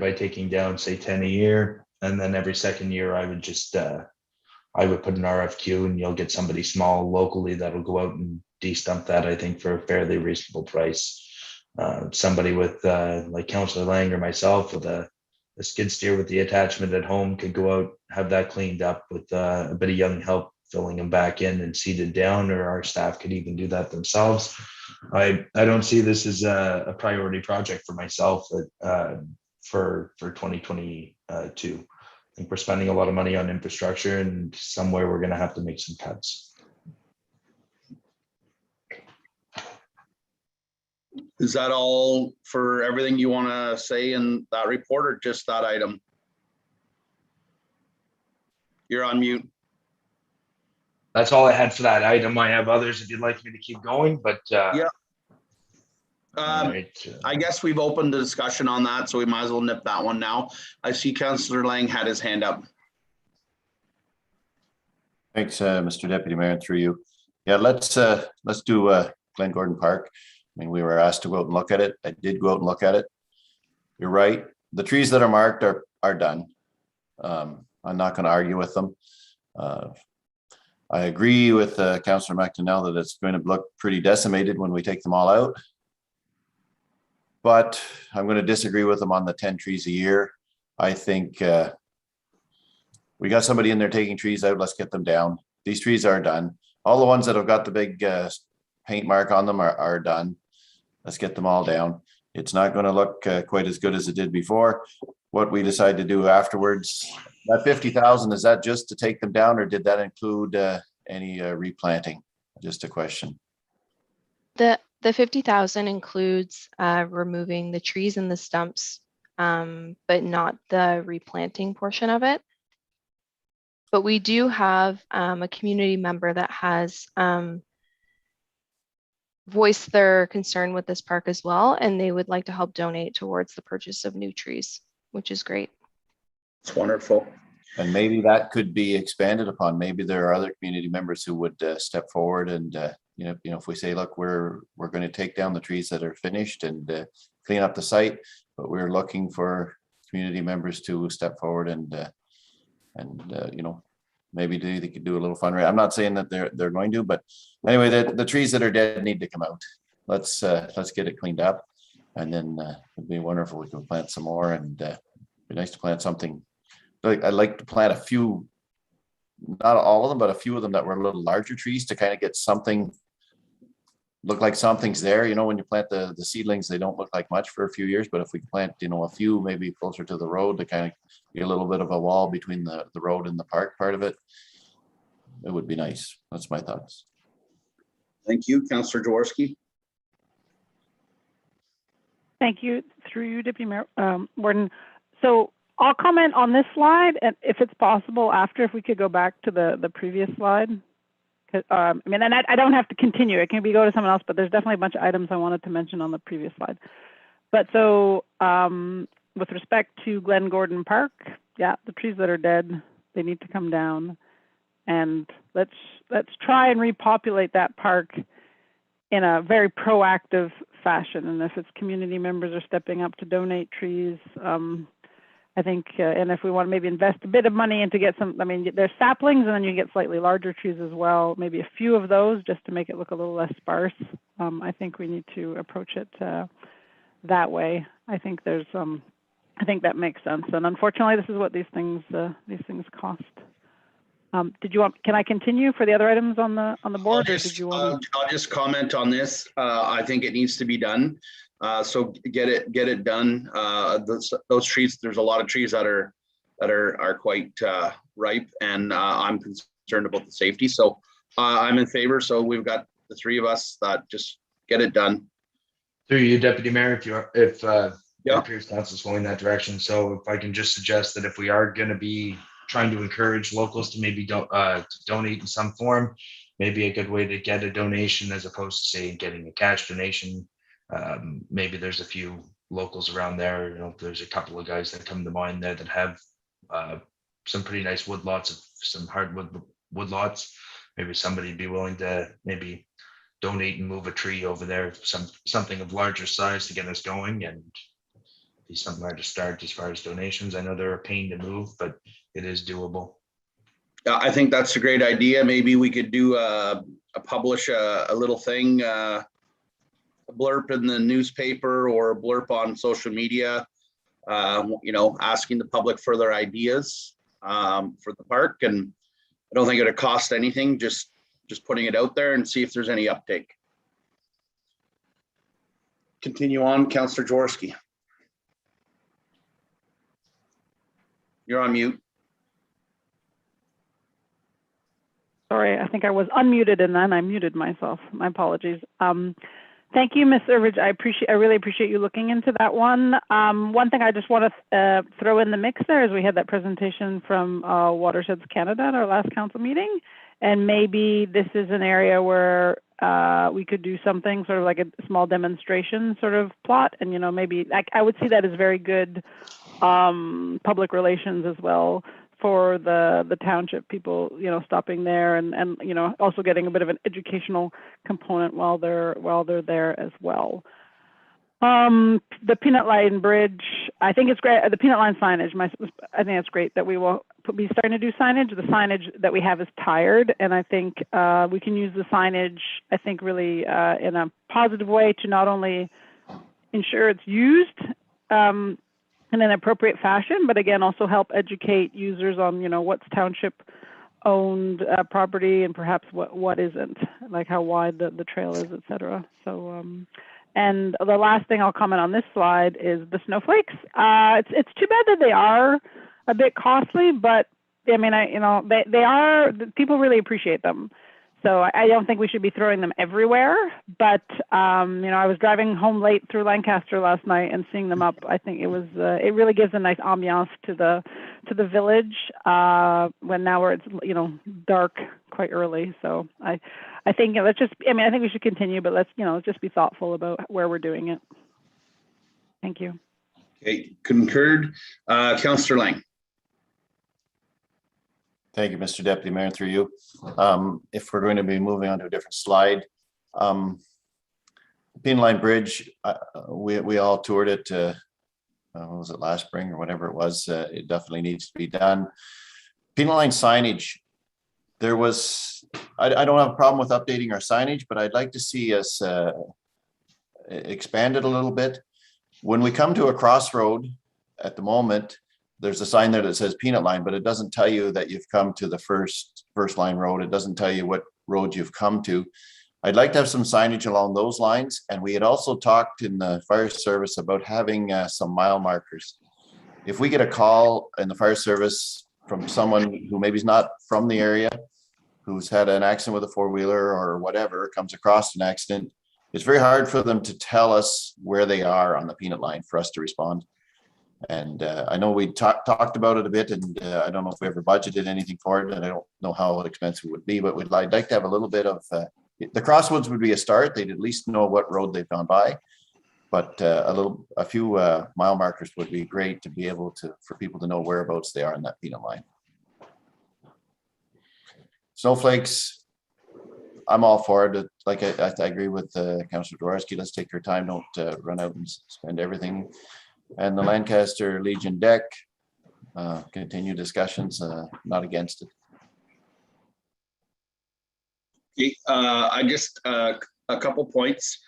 by taking down, say, 10 a year, and then every second year I would just I would put an RFQ and you'll get somebody small locally that'll go out and de-stump that, I think, for a fairly reasonable price. Somebody with like Councillor Lang or myself with a skid steer with the attachment at home could go out, have that cleaned up with a bit of young help, filling them back in and seated down, or our staff could even do that themselves. I don't see this as a priority project for myself for 2022. I think we're spending a lot of money on infrastructure, and somewhere we're going to have to make some cuts. Is that all for everything you want to say in that report, or just that item? You're on mute. That's all I had for that item. I have others if you'd like me to keep going, but Yeah. right, I guess we've opened the discussion on that, so we might as well nip that one now. I see Councillor Lang had his hand up. Thanks, Mr. Deputy Mayor, through you. Yeah, let's do Glen Gordon Park. I mean, we were asked to go out and look at it. I did go out and look at it. You're right. The trees that are marked are done. I'm not going to argue with them. I agree with Councillor McDonnell that it's going to look pretty decimated when we take them all out. But I'm going to disagree with them on the 10 trees a year. I think we got somebody in there taking trees out. Let's get them down. These trees are done. All the ones that have got the big paint mark on them are done. Let's get them all down. It's not going to look quite as good as it did before. What we decide to do afterwards, that 50,000, is that just to take them down, or did that include any replanting? Just a question. The 50,000 includes removing the trees and the stumps, but not the replanting portion of it. But we do have a community member that has voiced their concern with this park as well, and they would like to help donate towards the purchase of new trees, which is great. It's wonderful. And maybe that could be expanded upon. Maybe there are other community members who would step forward and you know, if we say, look, we're going to take down the trees that are finished and clean up the site, but we're looking for community members to step forward and you know, maybe they could do a little fundraiser. I'm not saying that they're going to, but anyway, the trees that are dead need to come out. Let's get it cleaned up, and then it'd be wonderful. We can plant some more, and it'd be nice to plant something. I'd like to plant a few, not all of them, but a few of them that were a little larger trees to kind of get something, look like something's there. You know, when you plant the seedlings, they don't look like much for a few years, but if we plant, you know, a few maybe closer to the road to kind of get a little bit of a wall between the road and the park part of it, it would be nice. That's my thoughts. Thank you, Councillor Jaworski. Thank you, through you, Deputy Mayor Warden. So I'll comment on this slide, and if it's possible, after, if we could go back to the previous slide. I mean, and I don't have to continue. It can be go to someone else, but there's definitely a bunch of items I wanted to mention on the previous slide. But so with respect to Glen Gordon Park, yeah, the trees that are dead, they need to come down, and let's try and repopulate that park in a very proactive fashion. And if it's community members are stepping up to donate trees, I think, and if we want to maybe invest a bit of money into get some, I mean, there's saplings and then you get slightly larger trees as well, maybe a few of those just to make it look a little less sparse. I think we need to approach it that way. I think there's, I think that makes sense. And unfortunately, this is what these things cost. Can I continue for the other items on the board, or did you want to? I'll just comment on this. I think it needs to be done. So get it done. Those trees, there's a lot of trees that are quite ripe, and I'm concerned about the safety. So I'm in favor. So we've got the three of us that just get it done. Through you, Deputy Mayor, if Yeah. Pierce Council's going that direction. So if I can just suggest that if we are going to be trying to encourage locals to maybe to donate in some form, maybe a good way to get a donation as opposed to say getting a cash donation. Maybe there's a few locals around there. You know, there's a couple of guys that come to mind there that have some pretty nice wood lots of some hardwood wood lots. Maybe somebody be willing to maybe donate and move a tree over there, something of larger size to get us going, and be somewhere to start as far as donations. I know they're a pain to move, but it is doable. I think that's a great idea. Maybe we could do publish a little thing, a blurb in the newspaper or a blurb on social media, asking the public for their ideas for the park. And I don't think it would cost anything, just putting it out there and see if there's any uptake. Continue on, Councillor Jaworski. You're on mute. Sorry, I think I was unmuted and then I muted myself. My apologies. Thank you, Ms. Irvich. I really appreciate you looking into that one. One thing I just want to throw in the mix there is we had that presentation from Watersheds Canada at our last council meeting, and maybe this is an area where we could do something sort of like a small demonstration sort of plot, and maybe I would see that as very good public relations as well for the township people, stopping there and also getting a bit of an educational component while they're there as well. The Peanut Line Bridge, I think it's great. The Peanut Line signage, I think it's great that we will be starting to do signage. The signage that we have is tired, and I think we can use the signage, I think, really in a positive way to not only ensure it's used in an appropriate fashion, but again, also help educate users on, what's township owned property and perhaps what isn't, like how wide the trail is, et cetera. So, and the last thing I'll comment on this slide is the snowflakes. It's too bad that they are a bit costly, but I mean, they are, people really appreciate them. So I don't think we should be throwing them everywhere, but I was driving home late through Lancaster last night and seeing them up. I think it was it really gives a nice ambiance to the village when now where it's dark quite early. So I think I think we should continue, but let's just be thoughtful about where we're doing it. Thank you. Okay, concurred. Councillor Lang. Thank you, Mr. Deputy Mayor, through you. If we're going to be moving on to a different slide, Peanut Line Bridge, we all toured it. What was it, last spring or whatever it was? It definitely needs to be done. Peanut Line signage. I don't have a problem with updating our signage, but I'd like to see us expand it a little bit. When we come to a crossroad at the moment, there's a sign there that says Peanut Line, but it doesn't tell you that you've come to the first line road. It doesn't tell you what road you've come to. I'd like to have some signage along those lines. And we had also talked in the fire service about having some mile markers. If we get a call in the fire service from someone who maybe is not from the area, who's had an accident with a four-wheeler or whatever, comes across an accident, it's very hard for them to tell us where they are on the Peanut Line for us to respond. And I know we talked about it a bit, and I don't know if we ever budgeted anything for it, and I don't know how expensive it would be, but I'd like to have a little bit of, the crossroads would be a start. They'd at least know what road they've gone by, but a few mile markers would be great to be able to, for people to know whereabouts they are in that Peanut Line. Snowflakes, I'm all for it. Like I agree with Councillor Jaworski. Let's take our time. Don't run out and spend everything. And the Lancaster Legion deck, continue discussions, not against it. Okay, I just a couple points.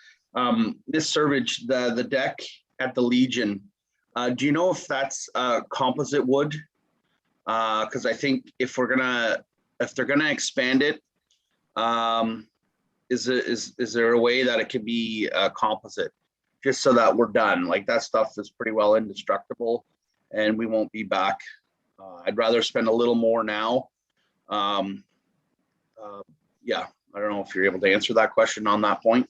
This Servage, the deck at the Legion, do you know if that's composite wood? Because I think if we're gonna if they're gonna expand it, is there a way that it can be composite? Just so that we're done, like that stuff is pretty well indestructible and we won't be back. I'd rather spend a little more now. Yeah, I don't know if you're able to answer that question on that point.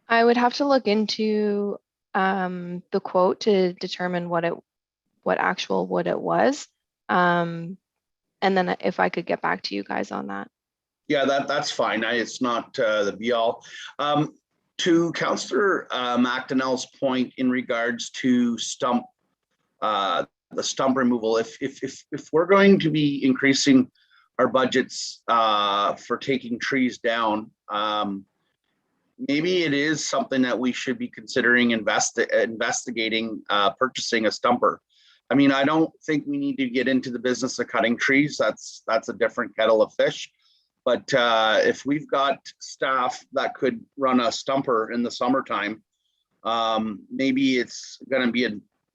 I would have to look into the quote to determine what actual wood it was. And then if I could get back to you guys on that. Yeah, that's fine. It's not the be all. To Councillor McDonnell's point in regards to the stump removal, if we're going to be increasing our budgets for taking trees down, maybe it is something that we should be considering investigating purchasing a stumper. I mean, I don't think we need to get into the business of cutting trees. That's a different kettle of fish. But if we've got staff that could run a stumper in the summertime, maybe it's going to be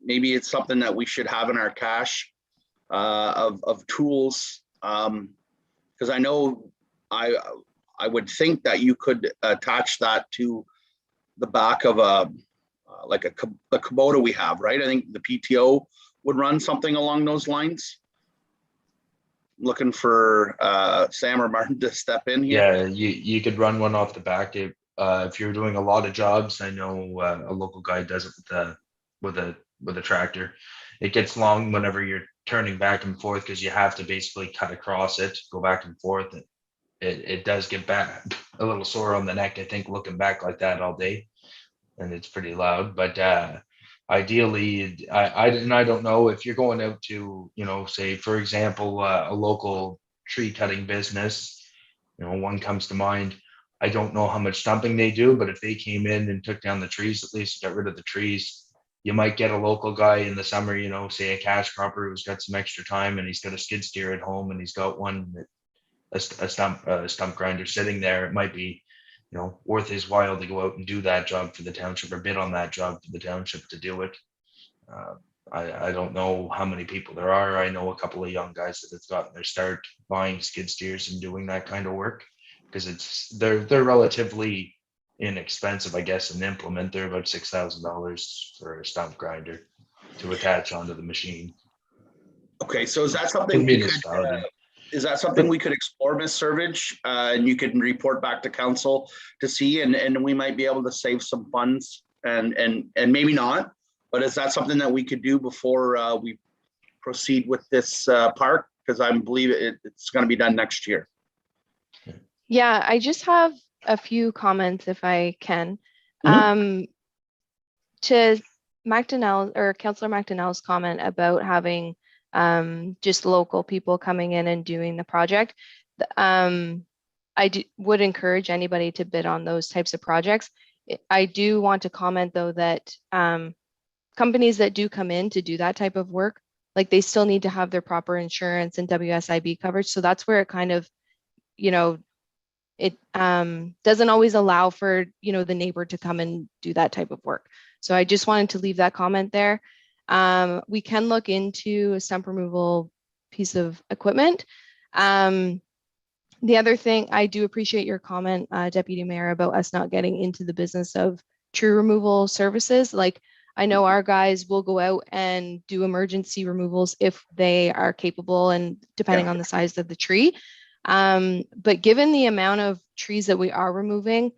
maybe it's something that we should have in our cache of tools. Because I know I would think that you could attach that to the back of a Kubota we have, right? I think the PTO would run something along those lines. Looking for Sam or Martin to step in here. Yeah, you could run one off the back if you're doing a lot of jobs. I know a local guy does it with a tractor. It gets long whenever you're turning back and forth because you have to basically cut across it, go back and forth. And it does get back a little sore on the neck, I think, looking back like that all day, and it's pretty loud. But ideally, I don't know if you're going out to, say, for example, a local tree cutting business, one comes to mind. I don't know how much stumping they do, but if they came in and took down the trees, at least got rid of the trees, you might get a local guy in the summer, say a cash cropper who's got some extra time and he's got a skid steer at home and he's got a stump grinder sitting there. It might be worth his while to go out and do that job for the township or bid on that job for the township to do it. I don't know how many people there are. I know a couple of young guys that have gotten their start buying skid steers and doing that kind of work because they're relatively inexpensive, I guess, an implement. They're about $6,000 for a stump grinder to attach onto the machine. Okay, so is that something we could explore, Ms. Servage? And you can report back to council to see, and we might be able to save some funds and maybe not, but is that something that we could do before we proceed with this park? Because I believe it's going to be done next year. Yeah, I just have a few comments if I can. To McDonnell or Councillor McDonnell's comment about having just local people coming in and doing the project. Would encourage anybody to bid on those types of projects. I do want to comment though that companies that do come in to do that type of work, like they still need to have their proper insurance and WSIB coverage. So that's where it kind of, it doesn't always allow for, the neighbor to come and do that type of work. So I just wanted to leave that comment there. We can look into a stump removal piece of equipment. The other thing, I do appreciate your comment, Deputy Mayor, about us not getting into the business of tree removal services. Like I know our guys will go out and do emergency removals if they are capable and depending on the size of the tree. But given the amount of trees that we are removing,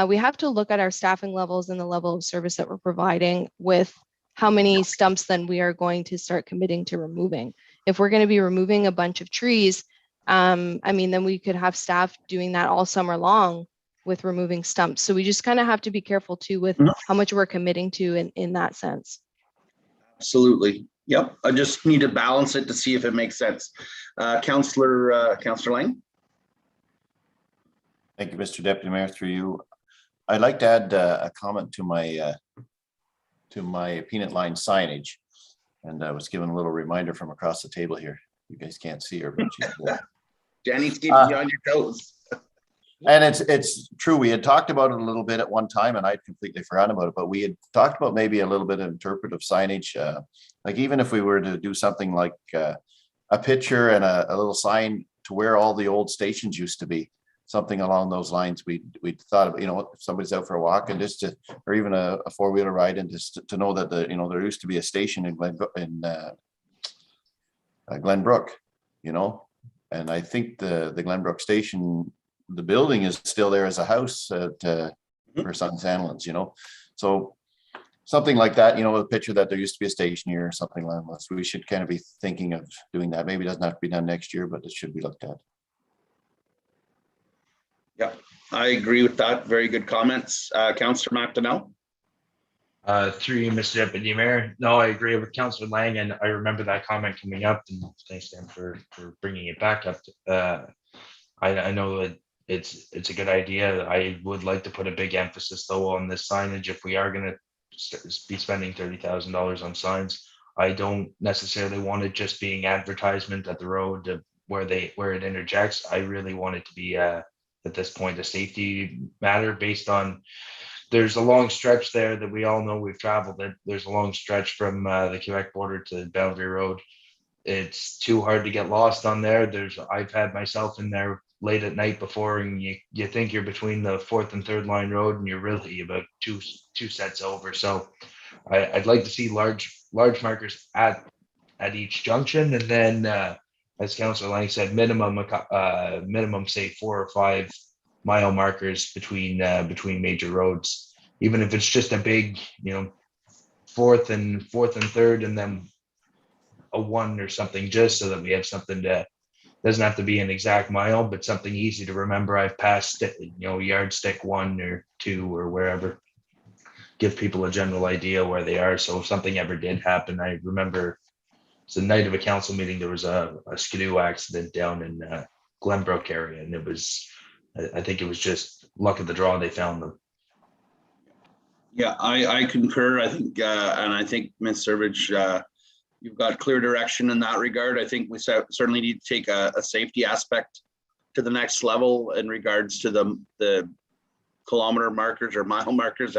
we have to look at our staffing levels and the level of service that we're providing with how many stumps then we are going to start committing to removing. If we're going to be removing a bunch of trees, then we could have staff doing that all summer long with removing stumps. So we just kind of have to be careful too with how much we're committing to in that sense. Absolutely. Yep. I just need to balance it to see if it makes sense. Councillor Lang. Thank you, Mr. Deputy Mayor, through you. I'd like to add a comment to my peanut line signage. And I was given a little reminder from across the table here. You guys can't see her, but she's Danny's keeping you on your toes. And it's true. We had talked about it a little bit at one time and I'd completely forgotten about it, but we had talked about maybe a little bit of interpretive signage. Like even if we were to do something like a picture and a little sign to where all the old stations used to be. Something along those lines. We thought of, if somebody's out for a walk and just to, or even a four-wheeler ride, and just to know that there used to be a station in Glenbrook, and I think the Glenbrook station, the building is still there as a house for Sun Sandlands, so something like that, a picture that there used to be a station here or something like that. We should kind of be thinking of doing that. Maybe it doesn't have to be done next year, but it should be looked at. Yeah, I agree with that. Very good comments. Councillor McDonnell. Through you, Mr. Deputy Mayor. No, I agree with Councillor Lang, and I remember that comment coming up, and thanks Dan for bringing it back up. I know that it's a good idea. I would like to put a big emphasis though on this signage. If we are going to be spending $30,000 on signs, I don't necessarily want it just being advertisement at the road where it interjects. I really want it to be at this point a safety matter, based on there's a long stretch there that we all know we've traveled it. There's a long stretch from the Quebec border to Boundary Road. It's too hard to get lost on there. I've had myself in there late at night before, and you think you're between the 4th and 3rd line road, and you're really about two sets over. So I'd like to see large markers at each junction, and then as Councillor Lang said, minimum say 4 or 5 mile markers between major roads, even if it's just a big 4th and 3rd, and then a 1 or something, just so that we have something to, doesn't have to be an exact mile, but something easy to remember. I've passed yardstick 1 or 2 or wherever, give people a general idea where they are. So if something ever did happen, I remember it's the night of a council meeting, there was a skidoo accident down in Glenbrook area, and I think it was just luck of the draw they found them. Yeah, I concur. I think, and I think Ms. Servage, you've got clear direction in that regard. I think we certainly need to take a safety aspect to the next level in regards to the kilometer markers or mile markers,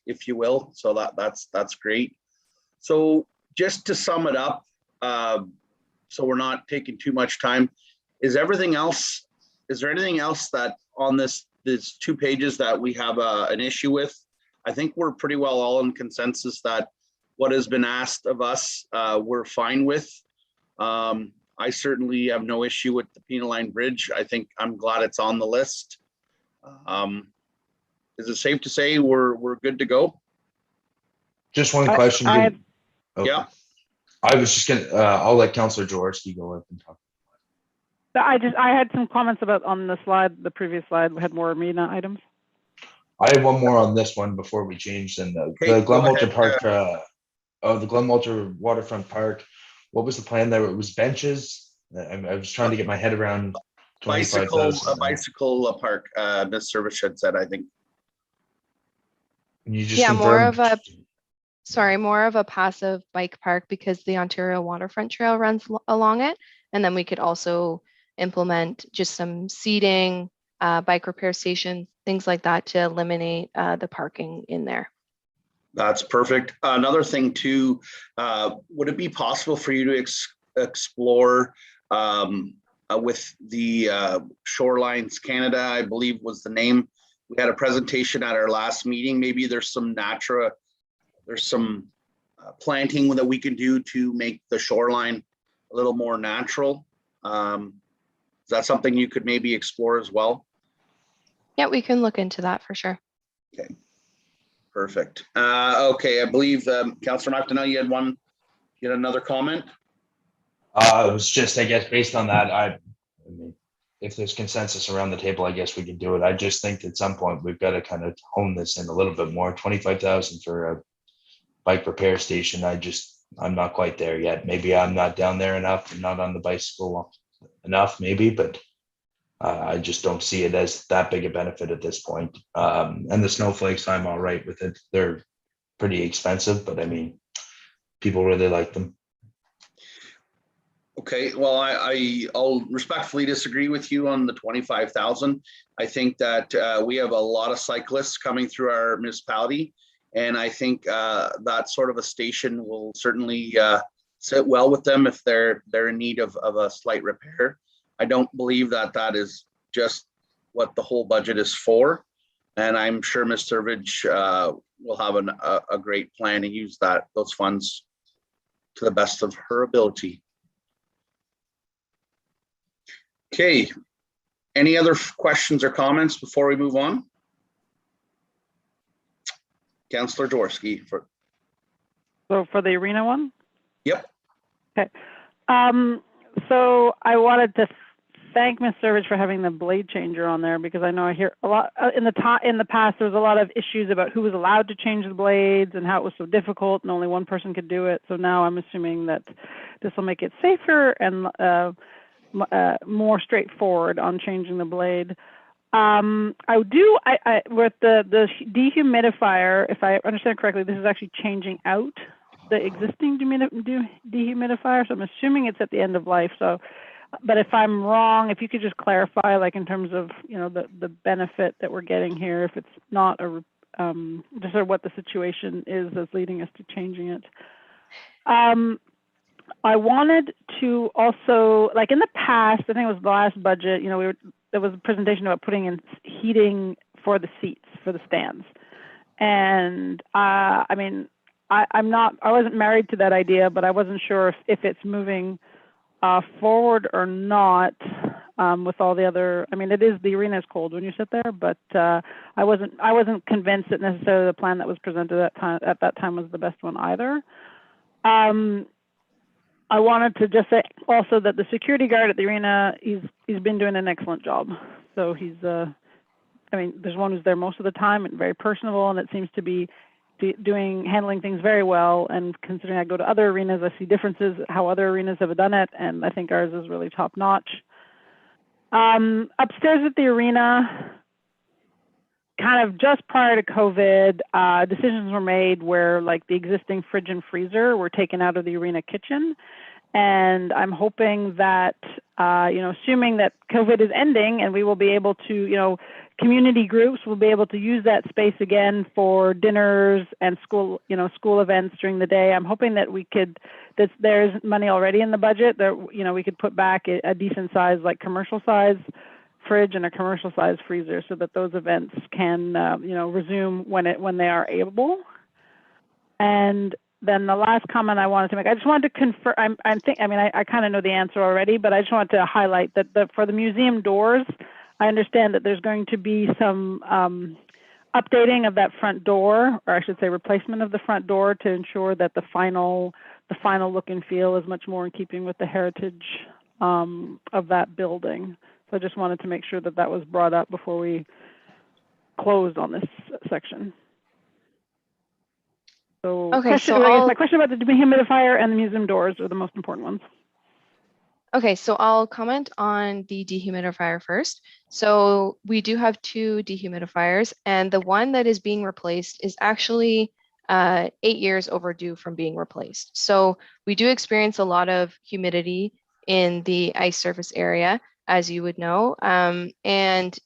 if you will. So that's great. So just to sum it up, so we're not taking too much time, is there anything else that on this 2 pages that we have an issue with? I think we're pretty well all in consensus that what has been asked of us, we're fine with. I certainly have no issue with the Pena Line Bridge. I think I'm glad it's on the list. Is it safe to say we're good to go? Just one question. Yeah. I was just gonna, I'll let Councillor Jaworski go up and talk. I had some comments about on the slide, the previous slide, we had more MENA items. I have one more on this one before we change. Then the Glenwalter Park, the Glenwalter Waterfront Park. What was the plan there? It was benches. I was trying to get my head around. A bicycle park. Ms. Service had said, I think. You just more of a passive bike park, because the Ontario Waterfront Trail runs along it, and then we could also implement just some seating, bike repair stations, things like that, to eliminate the parking in there. That's perfect. Another thing too, would it be possible for you to explore with the Shorelines Canada, I believe was the name. We had a presentation at our last meeting. Maybe there's some planting that we can do to make the shoreline a little more natural. Is that something you could maybe explore as well? Yeah, we can look into that for sure. Okay, perfect. Okay, I believe Councillor McDonnell, you had another comment? It was just, I guess, based on that, I mean, if there's consensus around the table, I guess we can do it. I just think at some point we've got to kind of hone this in a little bit more. 25,000 for a bike repair station. I'm not quite there yet. Maybe I'm not down there enough and not on the bicycle enough, maybe, but I just don't see it as that big a benefit at this point. And the snowflakes, I'm all right with it. They're pretty expensive, but I mean, people really like them. Okay, well, I'll respectfully disagree with you on the 25,000. I think that we have a lot of cyclists coming through our municipality, and I think that sort of a station will certainly sit well with them if they're in need of a slight repair. I don't believe that is just what the whole budget is for. And I'm sure Ms. Servage will have a great plan to use those funds to the best of her ability. Okay, any other questions or comments before we move on? Councillor Jaworski. So for the arena one? Yep. Okay. So I wanted to thank Ms. Servage for having the blade changer on there, because I know I hear a lot in the past there was a lot of issues about who was allowed to change the blades and how it was so difficult and only one person could do it. So now I'm assuming that this will make it safer and more straightforward on changing the blade. With the dehumidifier, if I understand correctly, this is actually changing out the existing dehumidifier. So I'm assuming it's at the end of life. So, but if I'm wrong, if you could just clarify, like in terms of, you know, the benefit that we're getting here, if it's not just sort of what the situation is that's leading us to changing it. I wanted to also, like in the past, I think it was the last budget, you know, there was a presentation about putting in heating for the seats, for the stands. And I mean, I wasn't married to that idea, but I wasn't sure if it's moving forward or not with all the other, I mean, the arena is cold when you sit there, but I wasn't convinced that necessarily the plan that was presented at that time was the best one either. I wanted to just say also that the security guard at the arena, he's been doing an excellent job. So he's, I mean, there's one who's there most of the time and very personable, and it seems to be handling things very well. And considering I go to other arenas, I see differences how other arenas have done it, and I think ours is really top notch. Upstairs at the arena, kind of just prior to COVID, decisions were made where like the existing fridge and freezer were taken out of the arena kitchen. And I'm hoping that, you know, assuming that COVID is ending and we will be able to, you know, community groups will be able to use that space again for dinners and school events during the day. I'm hoping that there's money already in the budget that, you know, we could put back a decent size, like commercial size fridge and a commercial size freezer, so that those events can, you know, resume when they are able. And then the last comment I wanted to make, I just wanted to confirm, I kind of know the answer already, but I just wanted to highlight that for the museum doors, I understand that there's going to be some updating of that front door, or I should say replacement of the front door, to ensure that the final look and feel is much more in keeping with the heritage of that building. So I just wanted to make sure that that was brought up before we closed on this section. So, Okay, my question about the dehumidifier and the museum doors are the most important ones. Okay, so I'll comment on the dehumidifier first. So we do have 2 dehumidifiers, and the one that is being replaced is actually 8 years overdue from being replaced. So we do experience a lot of humidity in the ice surface area, as you would know, and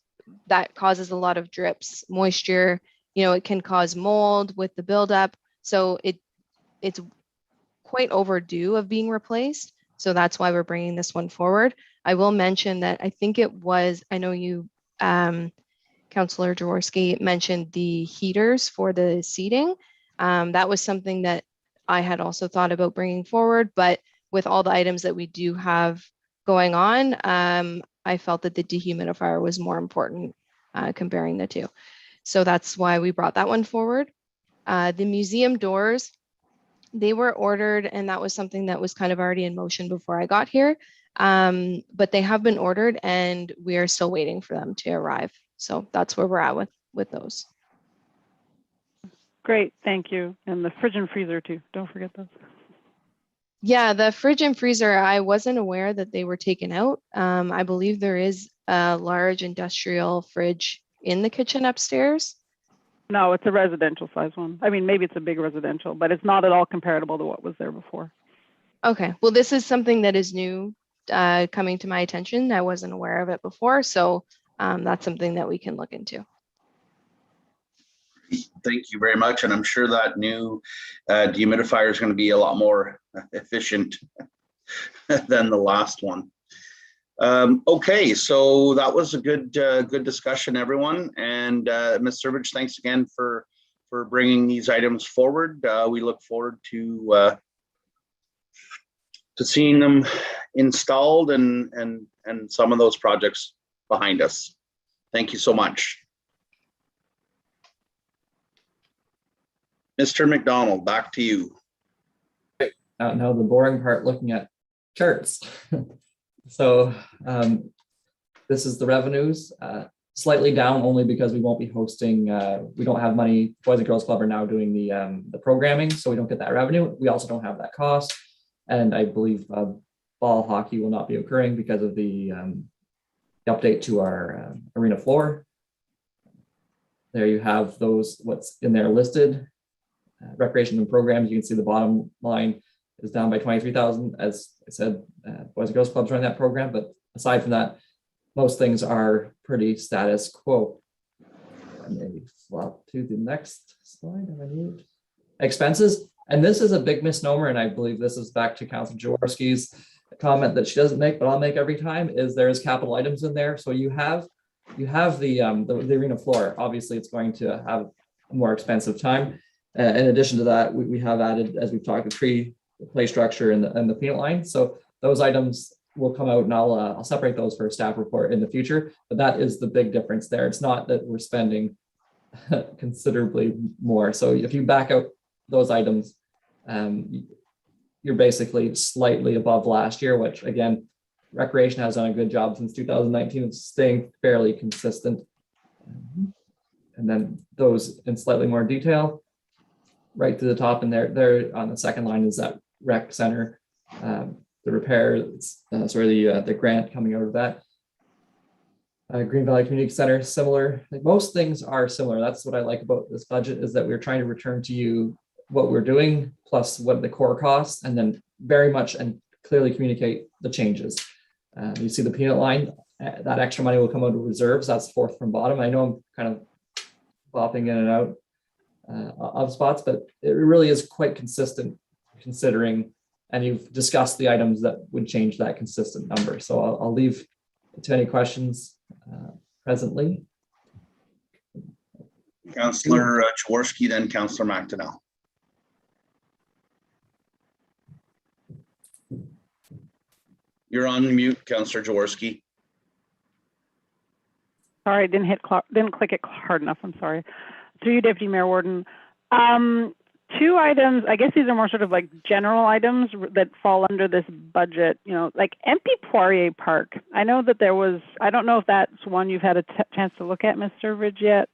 that causes a lot of drips, moisture. You know, it can cause mold with the buildup. So it's quite overdue of being replaced. So that's why we're bringing this one forward. I will mention that I think it was, I know you, Councillor Jaworski, mentioned the heaters for the seating. That was something that I had also thought about bringing forward, but with all the items that we do have going on, I felt that the dehumidifier was more important comparing the two. So that's why we brought that one forward. The museum doors, they were ordered, and that was something that was kind of already in motion before I got here. But they have been ordered, and we are still waiting for them to arrive. So that's where we're at with those. Great, thank you. And the fridge and freezer too, don't forget those. Yeah, the fridge and freezer, I wasn't aware that they were taken out. I believe there is a large industrial fridge in the kitchen upstairs. No, it's a residential size one. I mean, maybe it's a big residential, but it's not at all comparable to what was there before. Okay, well, this is something that is new coming to my attention. I wasn't aware of it before, so that's something that we can look into. Thank you very much. And I'm sure that new dehumidifier is going to be a lot more efficient than the last one. Okay, so that was a good discussion, everyone. And Ms. Servige, thanks again for bringing these items forward. We look forward to seeing them installed and some of those projects behind us. Thank you so much. Mr. McDonald, back to you. Now the boring part, looking at charts. So this is the revenues, slightly down only because we won't be hosting, we don't have money. Boys and Girls Club are now doing the programming, so we don't get that revenue. We also don't have that cost. And I believe ball hockey will not be occurring because of the update to our arena floor. There you have those, what's in there listed. Recreation and programs, you can see the bottom line is down by 23,000. As I said, Boys and Girls Clubs run that program, but aside from that, most things are pretty status quo. And maybe flop to the next slide. Have I moved? Expenses, and this is a big misnomer, and I believe this is back to Councilor Jaworski's comment that she doesn't make, but I'll make every time, is there's capital items in there. So you have the arena floor. Obviously, it's going to have a more expensive time. In addition to that, we have added, as we've talked, the tree, the play structure, and the peanut line. So those items will come out, and I'll separate those for a staff report in the future. But that is the big difference there. It's not that we're spending considerably more. So if you back out those items, you're basically slightly above last year, which again, Recreation has done a good job since 2019 of staying fairly consistent. And then those in slightly more detail. Right to the top, and there on the second line is that rec center, the repair, the grant coming out of that. Green Valley Community Center, similar. Like most things are similar. That's what I like about this budget, is that we're trying to return to you what we're doing plus what the core costs, and then very much and clearly communicate the changes. You see the peanut line, that extra money will come out of reserves. That's fourth from bottom. I know I'm kind of bopping in and out of spots, but it really is quite consistent considering, and you've discussed the items that would change that consistent number. So I'll leave to any questions presently. Councillor Jaworski, then Councillor McDonnell. You're on mute, Councillor Jaworski. Sorry, I didn't click it hard enough. I'm sorry. To you, Deputy Mayor Warden. Two items, I guess these are more sort of like general items that fall under this budget, you know, like MP Poirier Park. I know that there was, I don't know if that's one you've had a chance to look at, Ms. Servige, yet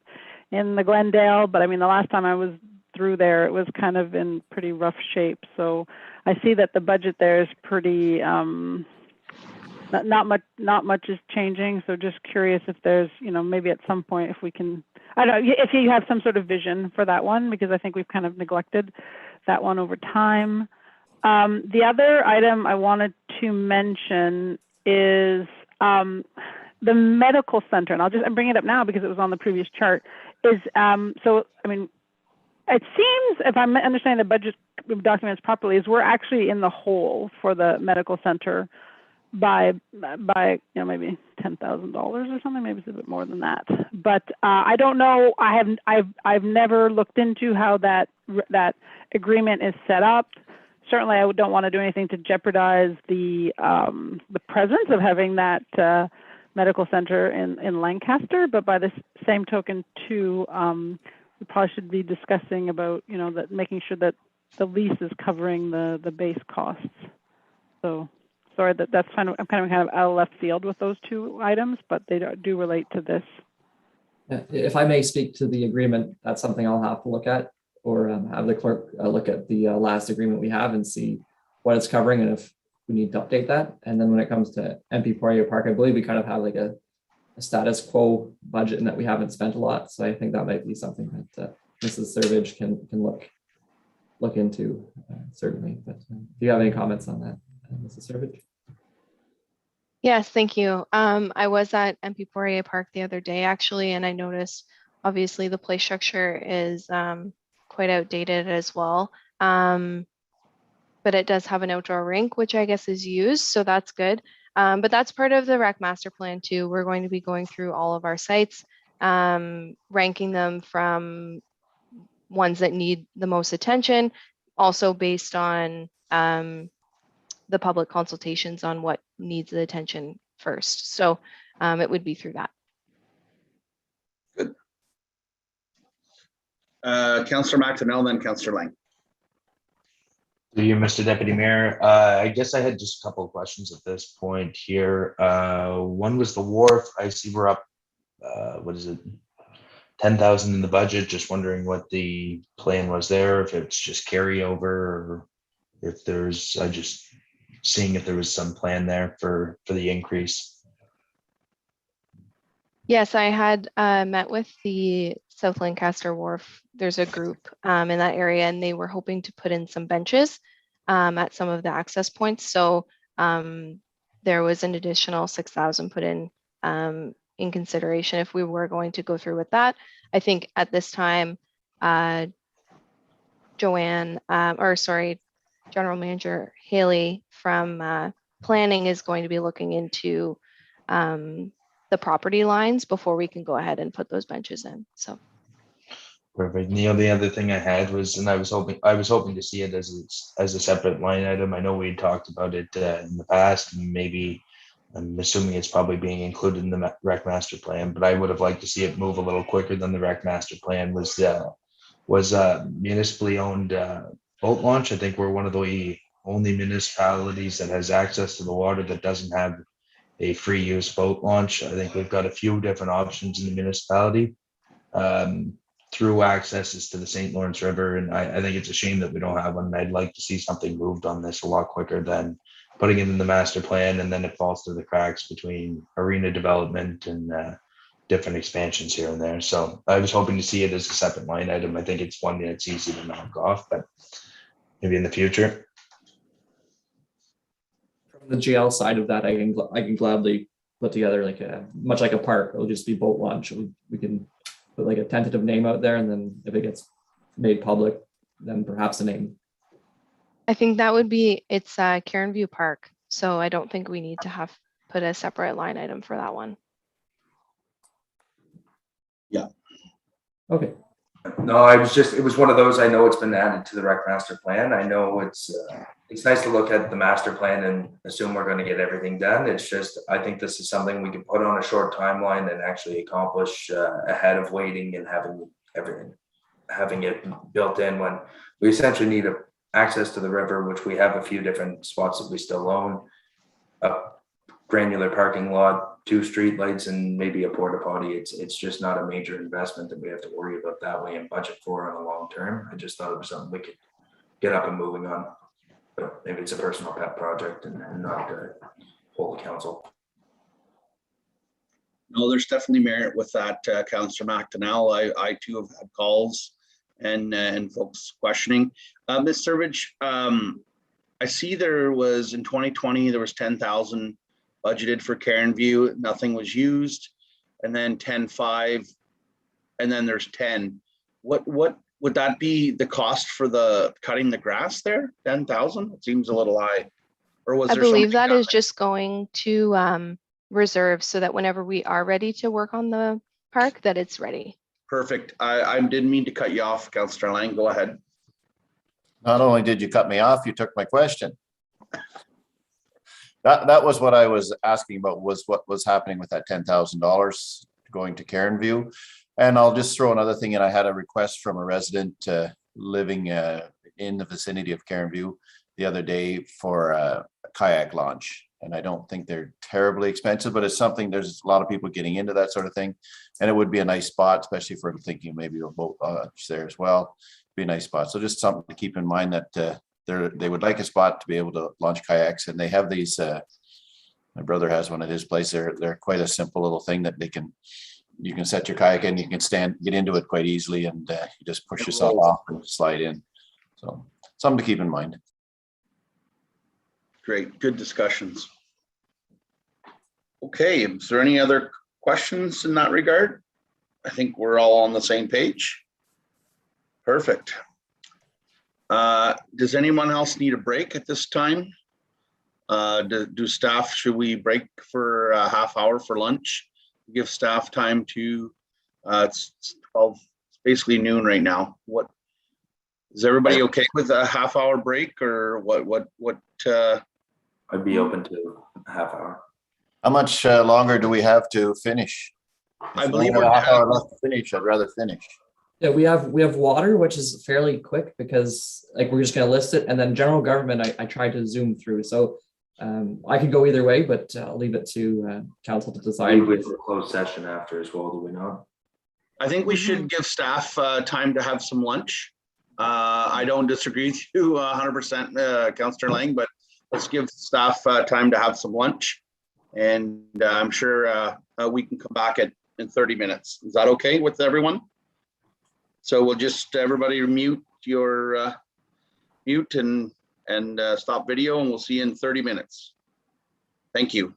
in the Glendale, but I mean, the last time I was through there, it was kind of in pretty rough shape. So I see that the budget there is pretty, not much is changing. So just curious if there's, you know, maybe at some point if we can, I don't know if you have some sort of vision for that one, because I think we've kind of neglected that one over time. The other item I wanted to mention is the medical center, and I'm bringing it up now because it was on the previous chart. Is so I mean, it seems, if I'm understanding the budget documents properly, is we're actually in the hole for the medical center by you know, maybe $10,000 or something. Maybe it's a bit more than that. But I don't know. I've never looked into how that agreement is set up. Certainly, I don't want to do anything to jeopardize the presence of having that medical center in Lancaster. But by the same token, too, we probably should be discussing about, you know, that making sure that the lease is covering the base costs. So. Sorry, that's kind of out of left field with those two items, but they do relate to this. If I may speak to the agreement, that's something I'll have to look at, or have the clerk look at the last agreement we have and see what it's covering and if we need to update that. And then when it comes to MP Poirier Park, I believe we kind of have like a status quo budget and that we haven't spent a lot. So I think that might be something that Mrs. Servige can look into, certainly. But do you have any comments on that, Mrs. Servige? Yes, thank you. I was at MP Poirier Park the other day, actually, and I noticed Obviously, the play structure is quite outdated as well. But it does have an outdoor rink, which I guess is used, so that's good. But that's part of the rec master plan too. We're going to be going through all of our sites, ranking them from ones that need the most attention, also based on the public consultations on what needs the attention first. So it would be through that. Good. Councillor McDonnell, then Councillor Lang. Through you, Mr. Deputy Mayor. I guess I had just a couple of questions at this point here. One was the wharf. I see we're up, what is it? 10,000 in the budget. Just wondering what the plan was there, if it's just carryover or if there's, just seeing if there was some plan there for the increase. Yes, I had met with the South Lancaster Wharf. There's a group in that area, and they were hoping to put in some benches at some of the access points. So there was an additional 6,000 put in consideration if we were going to go through with that. I think at this time, General Manager Haley from planning is going to be looking into the property lines before we can go ahead and put those benches in. So Perfect. And the only other thing I had was, and I was hoping to see it as a separate line item. I know we had talked about it in the past, and maybe I'm assuming it's probably being included in the rec master plan, but I would have liked to see it move a little quicker than the rec master plan was municipally owned boat launch. I think we're one of the only municipalities that has access to the water that doesn't have a free use boat launch. I think we've got a few different options in the municipality through accesses to the St. Lawrence River. And I think it's a shame that we don't have one. I'd like to see something moved on this a lot quicker than putting it in the master plan, and then it falls through the cracks between arena development and different expansions here and there. So I was hoping to see it as a separate line item. I think it's one that's easy to knock off, but maybe in the future. From the GL side of that, I can gladly put together like much like a park. It'll just be boat launch. We can put like a tentative name out there, and then if it gets made public, then perhaps a name. I think that would be, it's Karen View Park. So I don't think we need to have put a separate line item for that one. Yeah. Okay. No, it was one of those, I know it's been added to the rec master plan. I know it's nice to look at the master plan and assume we're going to get everything done. It's just, I think this is something we can put on a short timeline and actually accomplish ahead of waiting and having it built in when we essentially need access to the river, which we have a few different spots that we still own, a granular parking lot, 2 street lights, and maybe a porta potty. It's just not a major investment that we have to worry about that way and budget for on a long term. I just thought it was something we could get up and moving on, but maybe it's a personal pet project and not the whole council. No, there's definitely merit with that, Councillor McDonnell. I too have had calls and folks questioning. Ms. Servage, I see there was in 2020, there was 10,000 budgeted for Karen View, nothing was used, and then 10.5, and then there's 10. What would that be the cost for the cutting the grass there? 10,000? It seems a little high. Or was I there believe that something is just going to reserve so that whenever we are ready to work on the park, that it's ready. Perfect. I didn't mean to cut you off, Councillor Lang. Go ahead. Not only did you cut me off, you took my question. That was what I was asking about, was what was happening with that $10,000 going to Karen View. And I'll just throw another thing in. I had a request from a resident living in the vicinity of Karen View the other day for a kayak launch. And I don't think they're terribly expensive, but it's something, there's a lot of people getting into that sort of thing. And it would be a nice spot, especially if we're thinking maybe a boat launch there as well. Be a nice spot. So just something to keep in mind that they would like a spot to be able to launch kayaks, and they have these. My brother has one at his place. They're quite a simple little thing that you can set your kayak in, you can get into it quite easily, and you just push yourself off and slide in. So something to keep in mind. Great, good discussions. Okay, is there any other questions in that regard? I think we're all on the same page. Perfect. Does anyone else need a break at this time? Do staff, should we break for a half hour for lunch? Give staff time to, it's 12, it's basically noon right now. What, is everybody okay with a half hour break or what, I'd be open to a half hour. How much longer do we have to finish? I If we believe have we're a half hour left to finish, I'd rather finish. Yeah, we have water, which is fairly quick because like we're just gonna list it, and then general government, I tried to zoom through. So I could go either way, but I'll leave it to council to decide. We have a closed session after as well, do we not? I think we should give staff time to have some lunch. I don't disagree with you 100%, Councillor Lang, but let's give staff time to have some lunch. And I'm sure we can come back in 30 minutes. Is that okay with everyone? So we'll just, everybody mute your mute and stop video, and we'll see you in 30 minutes. Thank you.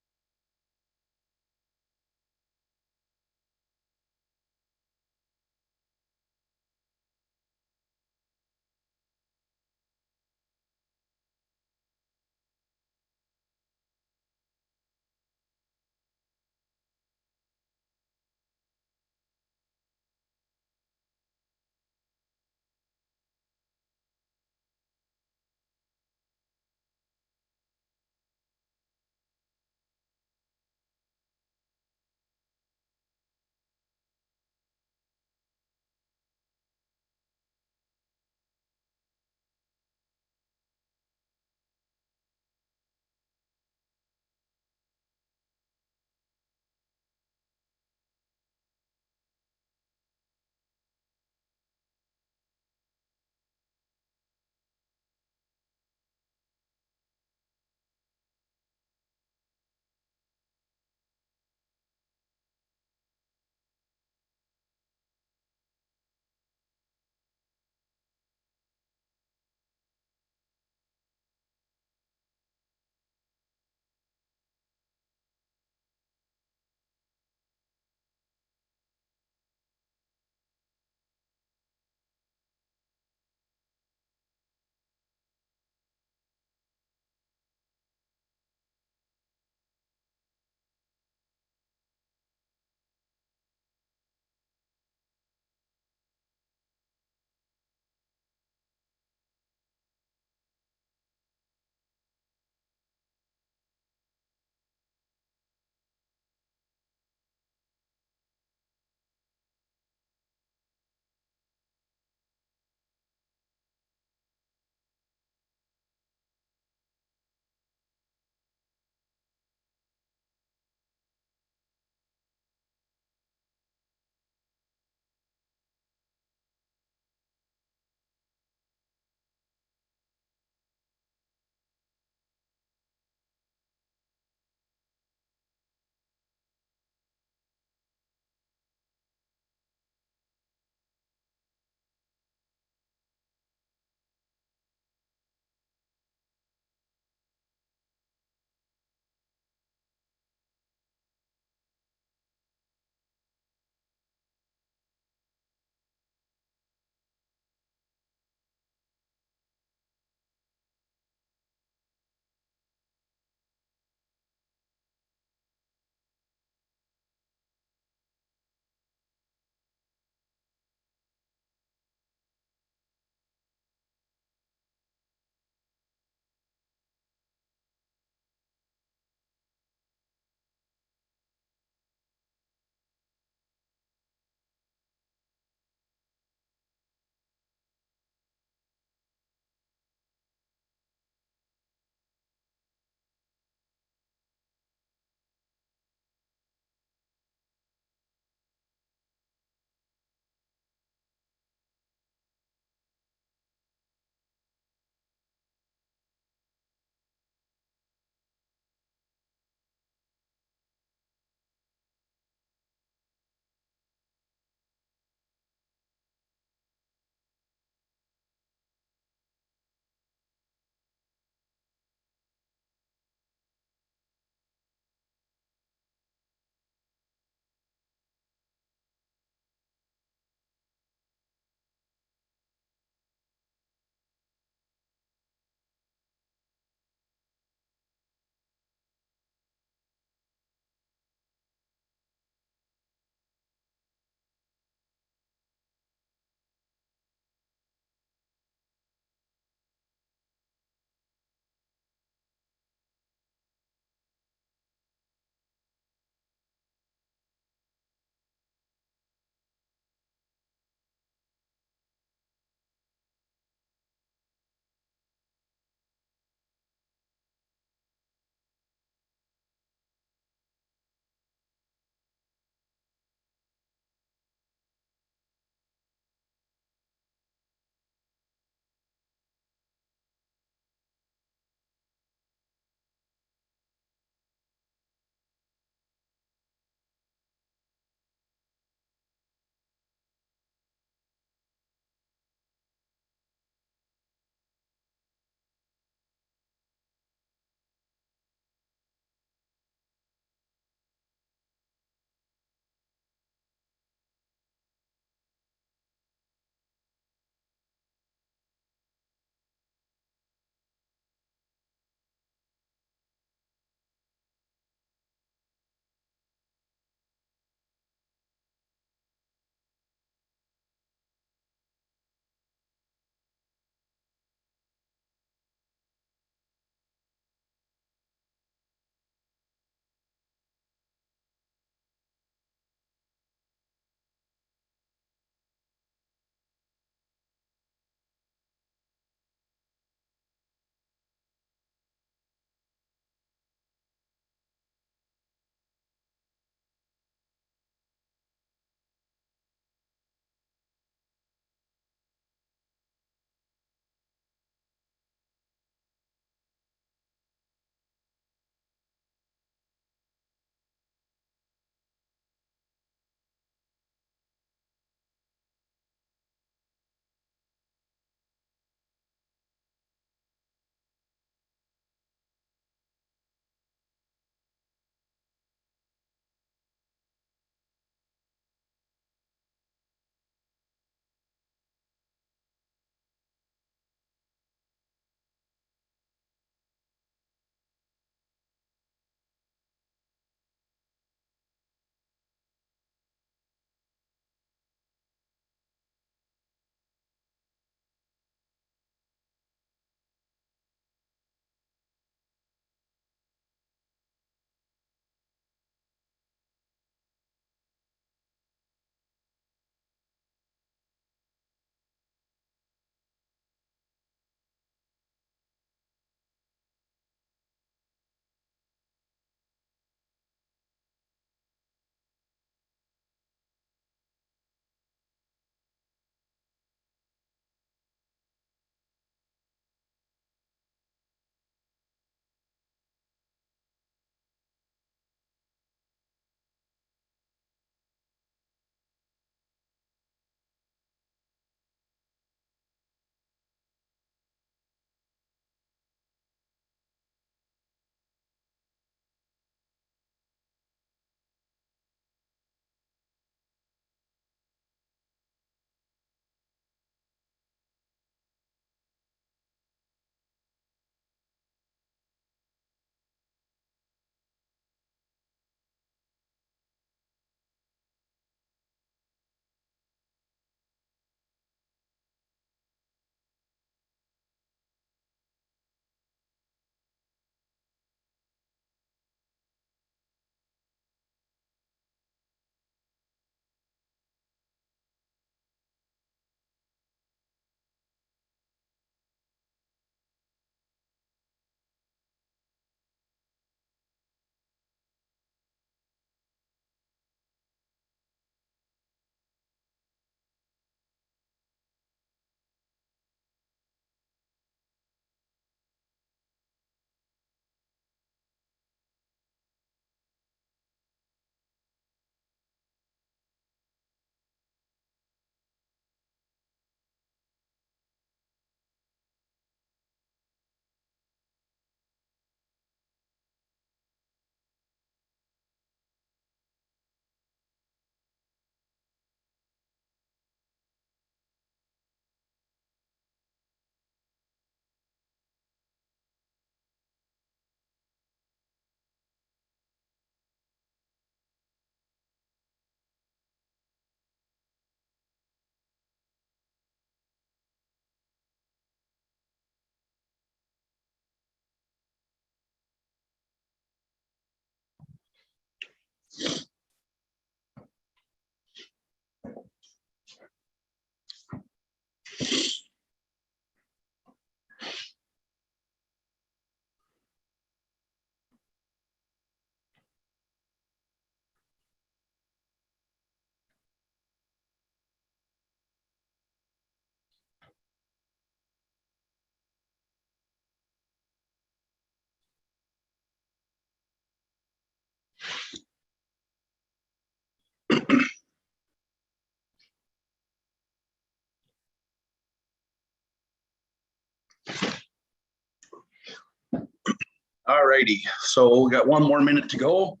All righty, so we got one more minute to go.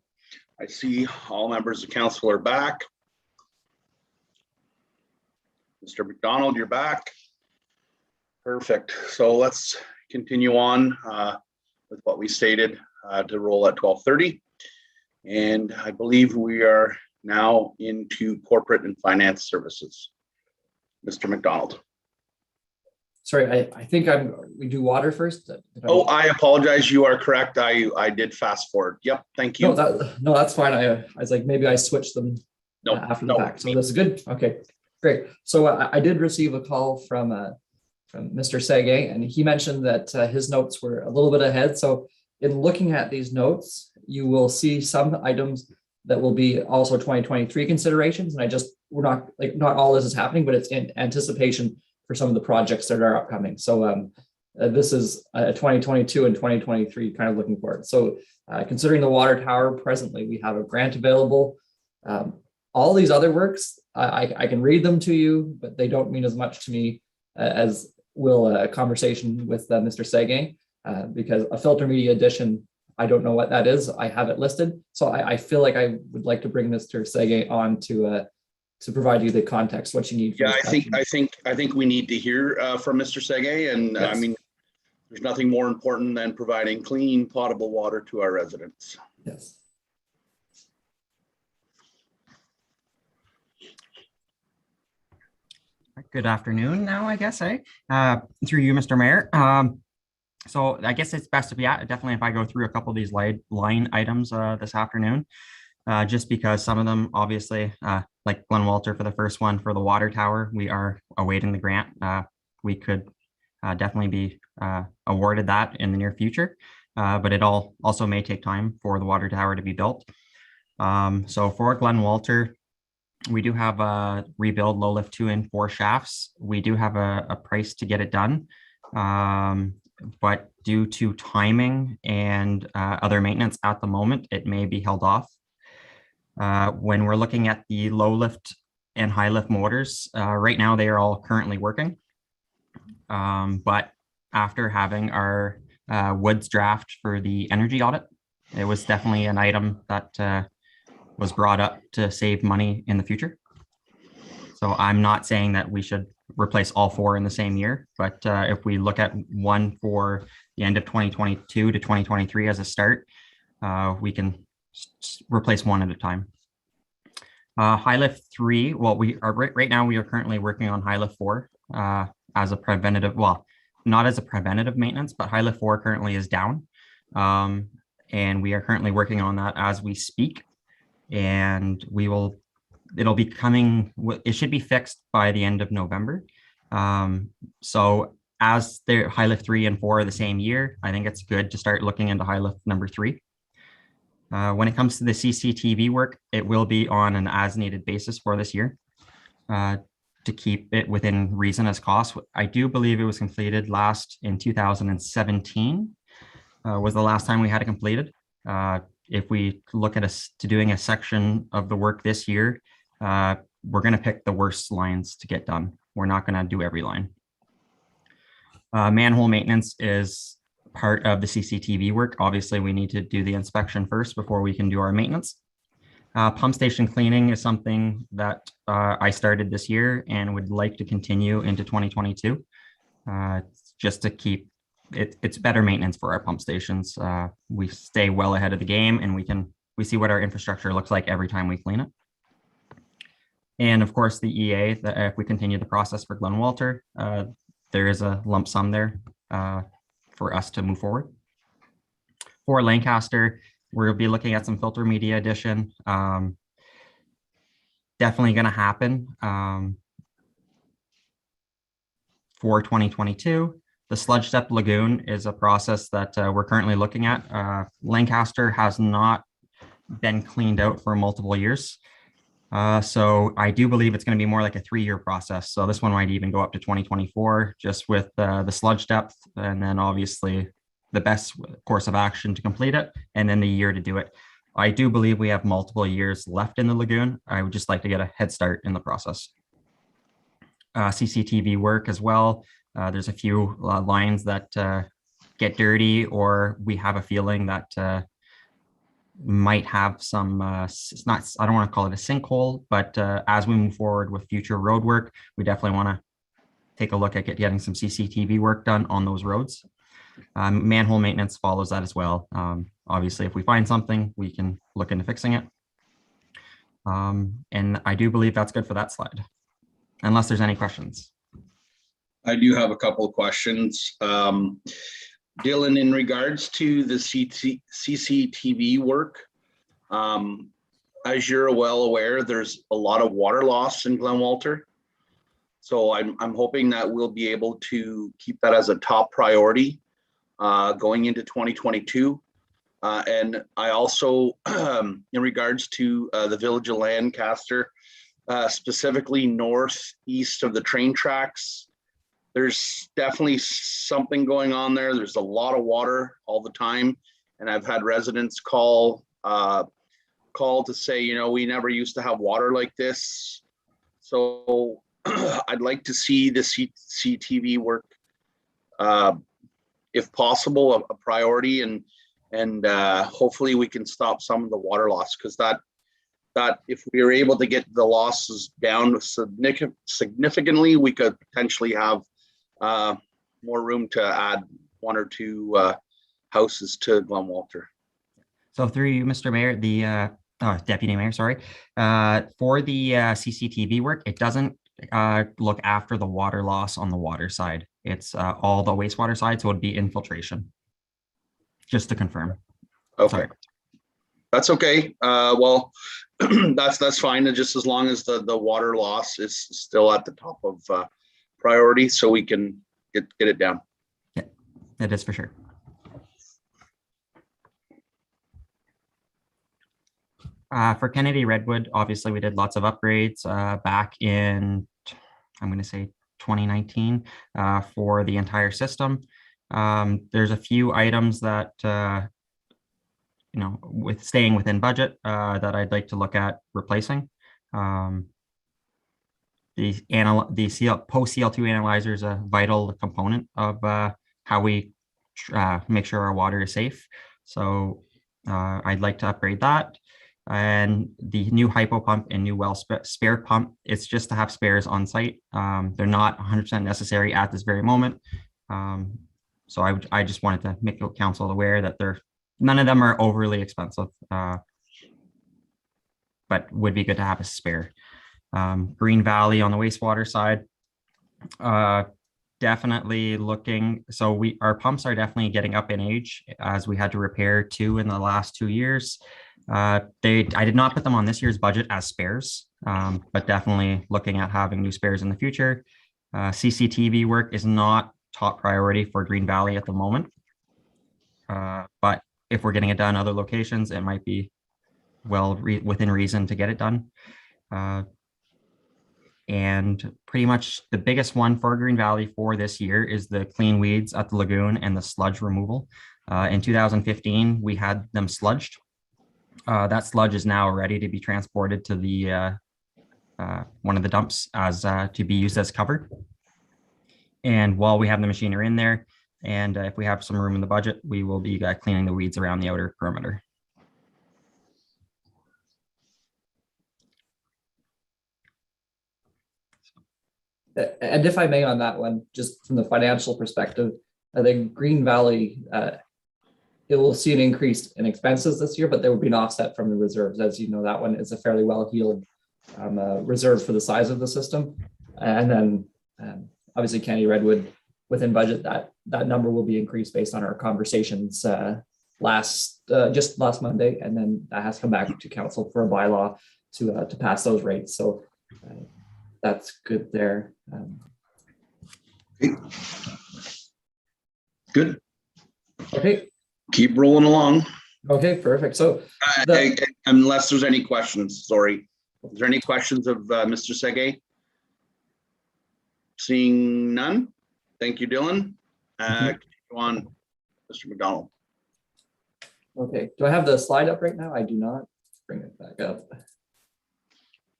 I see all members of council are back. Mr. McDonald, you're back. Perfect. So let's continue on with what we stated to roll at 12:30. And I believe we are now into corporate and finance services. Mr. McDonald. Sorry, I think we do water first. Oh, I apologize. You are correct. I did fast forward. Yep. Thank you. No, that's fine. I was like, maybe I switched them after the fact. So this is good. Okay, great. So I did receive a call from Mr. Sege, and he mentioned that his notes were a little bit ahead. So in looking at these notes, you will see some items that will be also 2023 considerations. And we're not all this is happening, but it's in anticipation for some of the projects that are upcoming. So this is 2022 and 2023 kind of looking forward. So considering the water tower, presently we have a grant available. All these other works, I can read them to you, but they don't mean as much to me as will a conversation with Mr. Sege, because a filter media addition, I don't know what that is. I have it listed. So I feel like I would like to bring Mr. Sege on to provide you the context, what you need. Yeah, I think we need to hear from Mr. Sege, and Yes. I mean, there's nothing more important than providing clean, potable water to our residents. Yes. Good afternoon now, I guess, through you, Mr. Mayor. So I guess it's best definitely if I go through a couple of these line items this afternoon, just because some of them obviously, like Glenn Walter for the first one for the water tower, we are awaiting the grant. We could definitely be awarded that in the near future, but it also may take time for the water tower to be built. So for Glenn Walter, we do have a rebuild low lift 2 and 4 shafts. We do have a price to get it done. But due to timing and other maintenance at the moment, it may be held off. When we're looking at the low lift and high lift motors, right now they are all currently working. But after having our Woods draft for the energy audit, it was definitely an item that was brought up to save money in the future. So I'm not saying that we should replace all 4 in the same year, but if we look at one for the end of 2022 to 2023 as a start, we can replace one at a time. High lift 3, well, we are right now we are currently working on high lift 4 as a preventative, well, not as a preventative maintenance, but high lift 4 currently is down. And we are currently working on that as we speak. And it'll be coming, it should be fixed by the end of November. So as the high lift 3 and 4 are the same year, I think it's good to start looking into high lift number 3. When it comes to the CCTV work, it will be on an as needed basis for this year to keep it within reason as cost. I do believe it was completed last in 2017 was the last time we had it completed. If we look at doing a section of the work this year, we're going to pick the worst lines to get done. We're not going to do every line. Manhole maintenance is part of the CCTV work. Obviously, we need to do the inspection first before we can do our maintenance. Pump station cleaning is something that I started this year and would like to continue into 2022, just to keep it's better maintenance for our pump stations. We stay well ahead of the game, and we see what our infrastructure looks like every time we clean it. And of course, the EA, that if we continue the process for Glenn Walter, there is a lump sum there for us to move forward. For Lancaster, we'll be looking at some filter media addition. Definitely going to happen for 2022. The sludge step lagoon is a process that we're currently looking at. Lancaster has not been cleaned out for multiple years. So I do believe it's going to be more like a 3-year process. So this one might even go up to 2024, just with the sludge depth, and then obviously the best course of action to complete it, and then the year to do it. I do believe we have multiple years left in the lagoon. I would just like to get a head start in the process. CCTV work as well. There's a few lines that get dirty, or we have a feeling that might have some, it's not, I don't want to call it a sinkhole, but as we move forward with future road work, we definitely want to take a look at getting some CCTV work done on those roads. Manhole maintenance follows that as well. Obviously, if we find something, we can look into fixing it. And I do believe that's good for that slide, unless there's any questions. I do have a couple of questions. Dylan, in regards to the CCTV work, as you're well aware, there's a lot of water loss in Glen Walter. So I'm hoping that we'll be able to keep that as a top priority going into 2022. And I also, in regards to the Village of Lancaster, specifically northeast of the train tracks, there's definitely something going on there. There's a lot of water all the time. And I've had residents call to say, you know, we never used to have water like this. So I'd like to see the CCTV work, if possible, a priority, and hopefully we can stop some of the water loss, because that if we are able to get the losses down significantly, we could potentially have more room to add 1 or 2 houses to Glen Walter. So through you, Mr. Mayor, the Deputy Mayor, sorry, for the CCTV work, it doesn't look after the water loss on the water side. It's all the wastewater side, so it'd be infiltration. Just to confirm. Okay. Sorry. That's okay. Well, that's fine. Just as long as the water loss is still at the top of priority, so we can get it down. Yeah, it is for sure. For Kennedy Redwood, obviously we did lots of upgrades back in, I'm going to say 2019 for the entire system. There's a few items that, you know, with staying within budget that I'd like to look at replacing. The post CL2 analyzer is a vital component of how we make sure our water is safe. So I'd like to upgrade that. And the new hypo pump and new well spare pump, it's just to have spares on site. They're not 100% necessary at this very moment. So I just wanted to make the council aware that none of them are overly expensive, but would be good to have a spare. Green Valley on the wastewater side, definitely looking. So our pumps are definitely getting up in age, as we had to repair 2 in the last 2 years. I did not put them on this year's budget as spares, but definitely looking at having new spares in the future. CCTV work is not top priority for Green Valley at the moment. But if we're getting it done other locations, it might be within reason to get it done. And pretty much the biggest one for Green Valley for this year is the clean weeds at the lagoon and the sludge removal. In 2015, we had them sludged. That sludge is now ready to be transported to the one of the dumps as to be used as cover. And while we have the machinery in there, and if we have some room in the budget, we will be cleaning the weeds around the outer perimeter. And if I may on that one, just from the financial perspective, I think Green Valley, it will see an increase in expenses this year, but there will be an offset from the reserves. As you know, that one is a fairly well-heeled reserve for the size of the system. And then obviously Kennedy Redwood within budget, that number will be increased based on our conversations just last Monday. And then that has come back to council for a bylaw to pass those rates. So that's good there. Good. Okay. Keep rolling along. Okay, perfect. So unless there's any questions, sorry. Is there any questions of Mr. Sege? Seeing none. Thank you, Dylan. Continue on, Mr. McDonald. Okay, do I have the slide up right now? I do not. Bring it back up.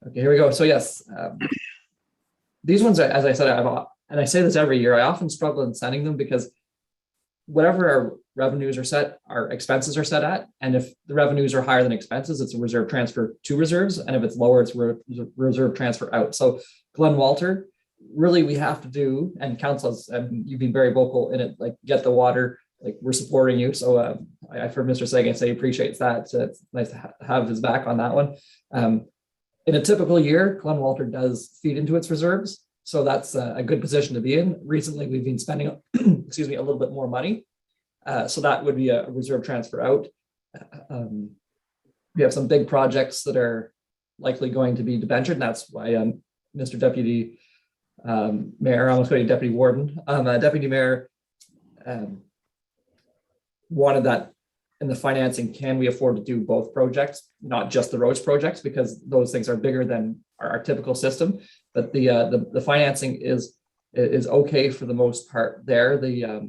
Okay, here we go. So yes, these ones, as I said, and I say this every year, I often struggle in sending them because whatever our revenues are set, our expenses are set at. And if the revenues are higher than expenses, it's a reserve transfer to reserves. And if it's lower, it's reserve transfer out. So Glenn Walter, really we have to do, and councils, and you've been very vocal in it, like get the water, like we're supporting you. So I've heard Mr. Sagan say he appreciates that. So it's nice to have his back on that one. In a typical year, Glenn Walter does feed into its reserves. So that's a good position to be in. Recently, we've been spending, excuse me, a little bit more money. So that would be a reserve transfer out. We have some big projects that are likely going to be debentured. And that's why Mr. Deputy Mayor, I almost called you Deputy Warden, Deputy Mayor wanted that in the financing. Can we afford to do both projects, not just the roads projects, because those things are bigger than our typical system. But the financing is okay for the most part there. The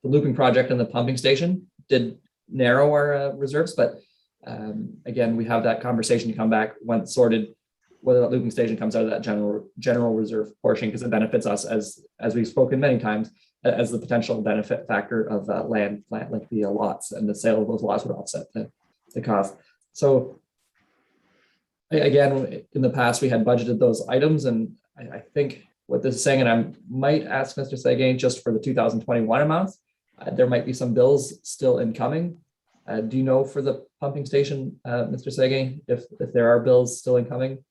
looping project and the pumping station did narrow our reserves, but again, we have that conversation to come back once sorted, whether that looping station comes out of that general reserve portion, because it benefits us as we've spoken many times, as the potential benefit factor of land like the lots, and the sale of those lots would offset the cost. So again, in the past, we had budgeted those items, and I think what this is saying, and I might ask Mr. Sagan just for the 2021 amounts, there might be some bills still incoming. Do you know for the pumping station, Mr. Sagan, if there are bills still incoming?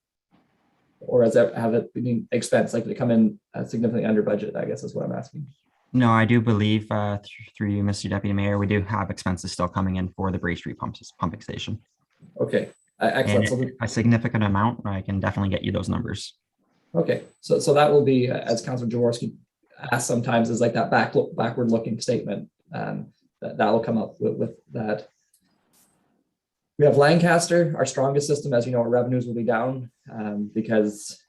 Or have it been expense, like to come in significantly under budget, I guess is what I'm asking. No, I do believe through you, Mr. Deputy Mayor, we do have expenses still coming in for the Bray Street pumping station. Okay, excellent. So a significant amount. I can definitely get you those numbers. Okay, so that will be, as Councilor Jaworski asks sometimes, is like that backward looking statement. That will come up with that. We have Lancaster, our strongest system. As you know, our revenues will be down because,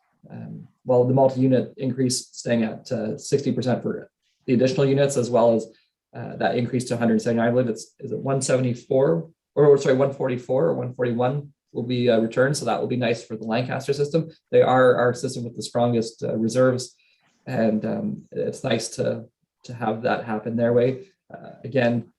well, the multi-unit increase staying at 60% for the additional units, as well as that increase to 179. I believe is it 174 or sorry, 144 or 141 will be returned. So that will be nice for the Lancaster system. They are our system with the strongest reserves, and it's nice to have that happen their way. Again,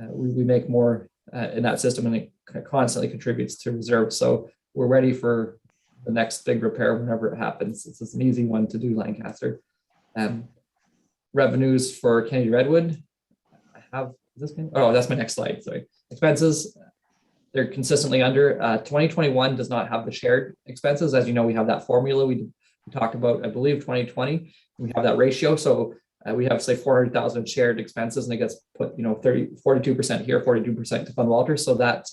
we make more in that system, and it constantly contributes to reserve. So we're ready for the next big repair whenever it happens. It's an easy one to do, Lancaster. Revenues for Kennedy Redwood. I have this. Oh, that's my next slide. Sorry. Expenses. They're consistently under. 2021 does not have the shared expenses. As you know, we have that formula we talked about, I believe 2020. We have that ratio. So we have, say, 400,000 shared expenses, and it gets put, 42% here, 42% to Fund Walter. So that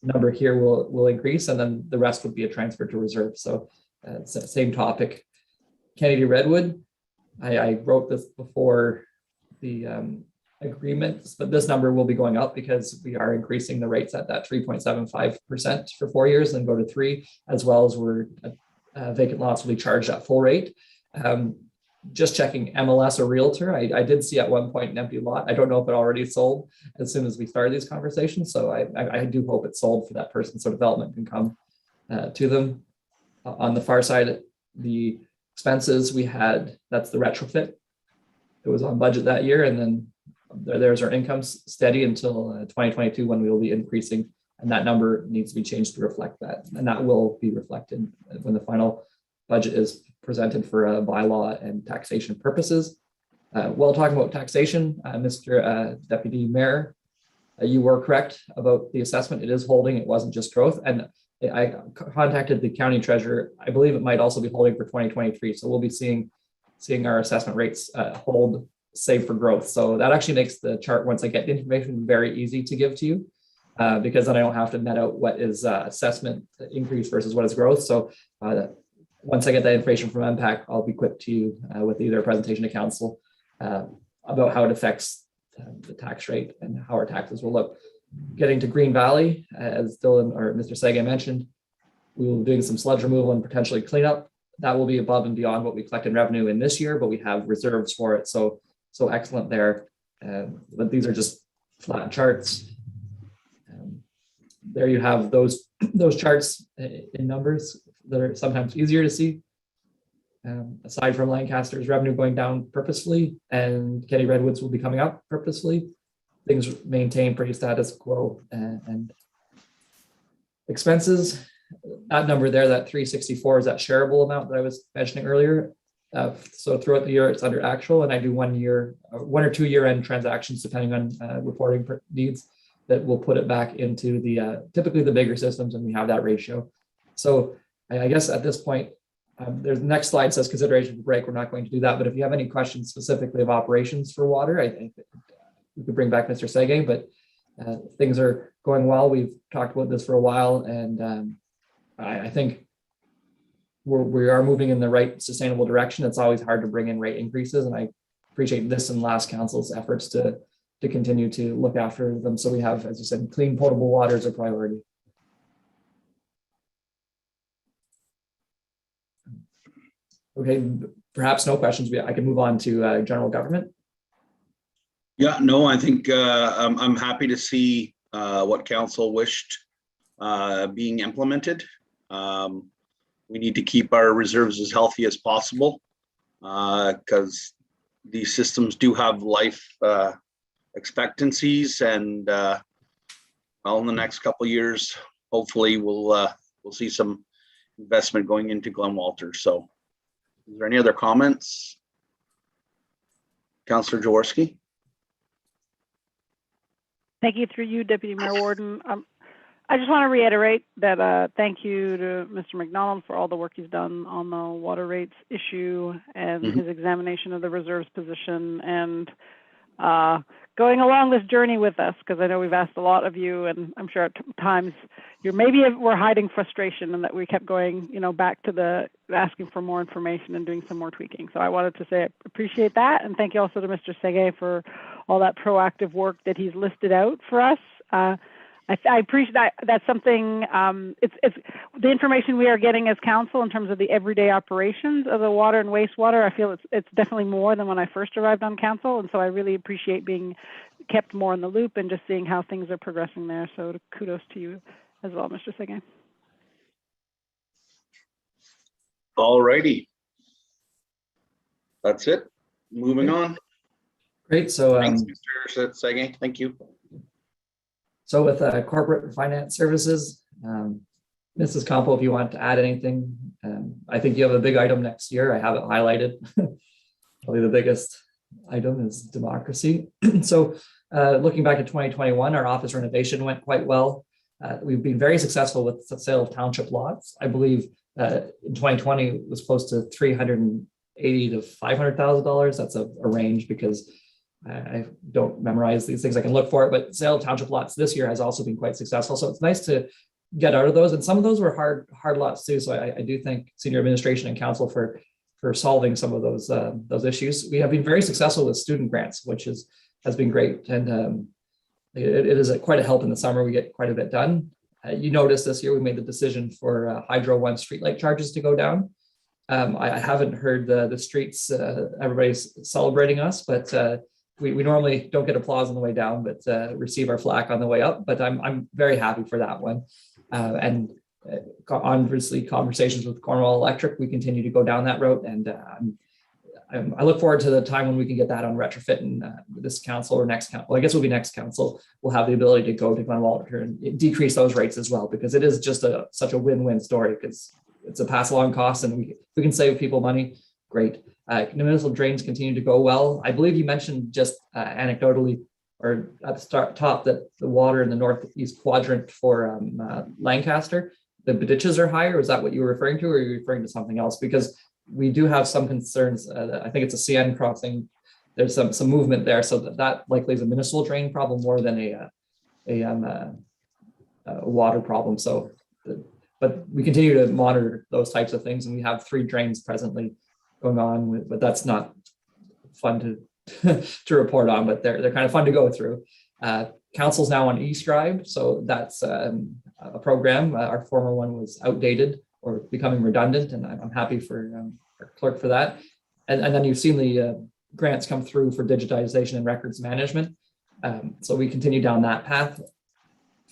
number here will increase, and then the rest would be a transfer to reserve. So it's the same topic. Kennedy Redwood, I wrote this before the agreement, but this number will be going up because we are increasing the rates at that 3.75% for 4 years and go to 3, as well as we're vacant lots will be charged at full rate. Just checking MLS or Realtor, I did see at one point an empty lot. I don't know if it already sold as soon as we started these conversations. So I do hope it's sold for that person so development can come to them. On the far side, the expenses we had, that's the retrofit. It was on budget that year, and then there's our incomes steady until 2022 when we will be increasing, and that number needs to be changed to reflect that. And that will be reflected when the final budget is presented for bylaw and taxation purposes. While talking about taxation, Mr. Deputy Mayor, you were correct about the assessment. It is holding. It wasn't just growth. And I contacted the county treasurer. I believe it might also be holding for 2023. So we'll be seeing our assessment rates hold, save for growth. So that actually makes the chart, once I get the information, very easy to give to you, because then I don't have to net out what is assessment increase versus what is growth. So once I get that information from MPAC, I'll be quick to you with either a presentation to council about how it affects the tax rate and how our taxes will look. Getting to Green Valley, as Dylan or Mr. Sagan mentioned, we will be doing some sludge removal and potentially cleanup. That will be above and beyond what we collect in revenue in this year, but we have reserves for it. So excellent there. But these are just flat charts. There you have those charts in numbers that are sometimes easier to see. Aside from Lancaster's revenue going down purposefully and Kenny Redwoods will be coming up purposefully, things maintain pretty status quo. And expenses, that number there, that 364 is that shareable amount that I was mentioning earlier. So throughout the year, it's under actual, and I do 1 or 2 year-end transactions, depending on reporting needs, that will put it back into the typically the bigger systems, and we have that ratio. So I guess at this point, there's the next slide says consideration for break. We're not going to do that, but if you have any questions specifically of operations for water, I think we could bring back Mr. Sege, but things are going well. We've talked about this for a while, and I think we are moving in the right sustainable direction. It's always hard to bring in rate increases, and I appreciate this and last council's efforts to continue to look after them. So we have, as you said, clean potable water is a priority. Okay, perhaps no questions. I can move on to general government. Yeah, no, I think I'm happy to see what council wished being implemented. We need to keep our reserves as healthy as possible because these systems do have life expectancies, and well, in the next couple of years, hopefully we'll see some investment going into Glen Walter. So is there any other comments? Councillor Jaworski. Thank you, through you, Deputy Mayor Warden. I just want to reiterate that thank you to Mr. McDonald for all the work he's done on the water rates issue and his examination of the reserves position, and going along this journey with us, because I know we've asked a lot of you, and I'm sure at times we're hiding frustration, and that we kept going, back to the asking for more information and doing some more tweaking. So I wanted to say I appreciate that, and thank you also to Mr. Sege for all that proactive work that he's listed out for us. I appreciate that. That's something. It's the information we are getting as council in terms of the everyday operations of the water and wastewater. I feel it's definitely more than when I first arrived on council, and so I really appreciate being kept more in the loop and just seeing how things are progressing there. So kudos to you as well, Mr. Sege. All righty. That's it. Moving on. Great. So thanks, Mr. Sege. Thank you. So with corporate finance services, Mrs. Campo, if you want to add anything, I think you have a big item next year. I have it highlighted. Probably the biggest item is democracy. So looking back at 2021, our office renovation went quite well. We've been very successful with the sale of township lots. I believe in 2020 it was close to $380,000 to $500,000. That's a range because I don't memorize these things. I can look for it, but sale of township lots this year has also been quite successful. So it's nice to get out of those. And some of those were hard lots too. So I do thank senior administration and council for solving some of those issues. We have been very successful with student grants, which has been great. And it is quite a help in the summer. We get quite a bit done. You noticed this year we made the decision for Hydro One streetlight charges to go down. I haven't heard the streets, everybody's celebrating us, but we normally don't get applause on the way down, but receive our flack on the way up. But I'm very happy for that one. And obviously conversations with Cornwall Electric, we continue to go down that road. And I look forward to the time when we can get that on retrofit, and this council or next council, well, I guess it'll be next council, will have the ability to go to Glen Walter and decrease those rates as well, because it is just such a win-win story, because it's a pass along cost, and we can save people money. Great. Municipal drains continue to go well. I believe you mentioned just anecdotally or at the top that the water in the northeast quadrant for Lancaster, the ditches are higher. Is that what you were referring to, or are you referring to something else? Because we do have some concerns. I think it's a CN crossing. There's some movement there, so that likely is a municipal drain problem more than a water problem. So, but we continue to monitor those types of things, and we have 3 drains presently going on, but that's not fun to report on, but they're kind of fun to go through. Council's now on eScribe, so that's a program. Our former one was outdated or becoming redundant, and I'm happy for our clerk for that. And then you've seen the grants come through for digitization and records management. So we continue down that path.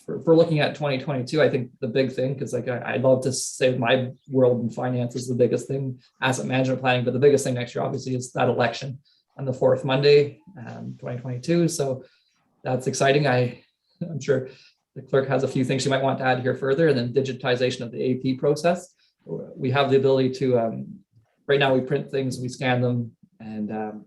for looking at 2022, I think the big thing, because like I love to say my world in finance is the biggest thing, asset management planning, but the biggest thing next year obviously is that election on the fourth Monday, 2022. So that's exciting. I'm sure the clerk has a few things she might want to add here further, and then digitization of the AP process. We have the ability to, right now we print things, we scan them, and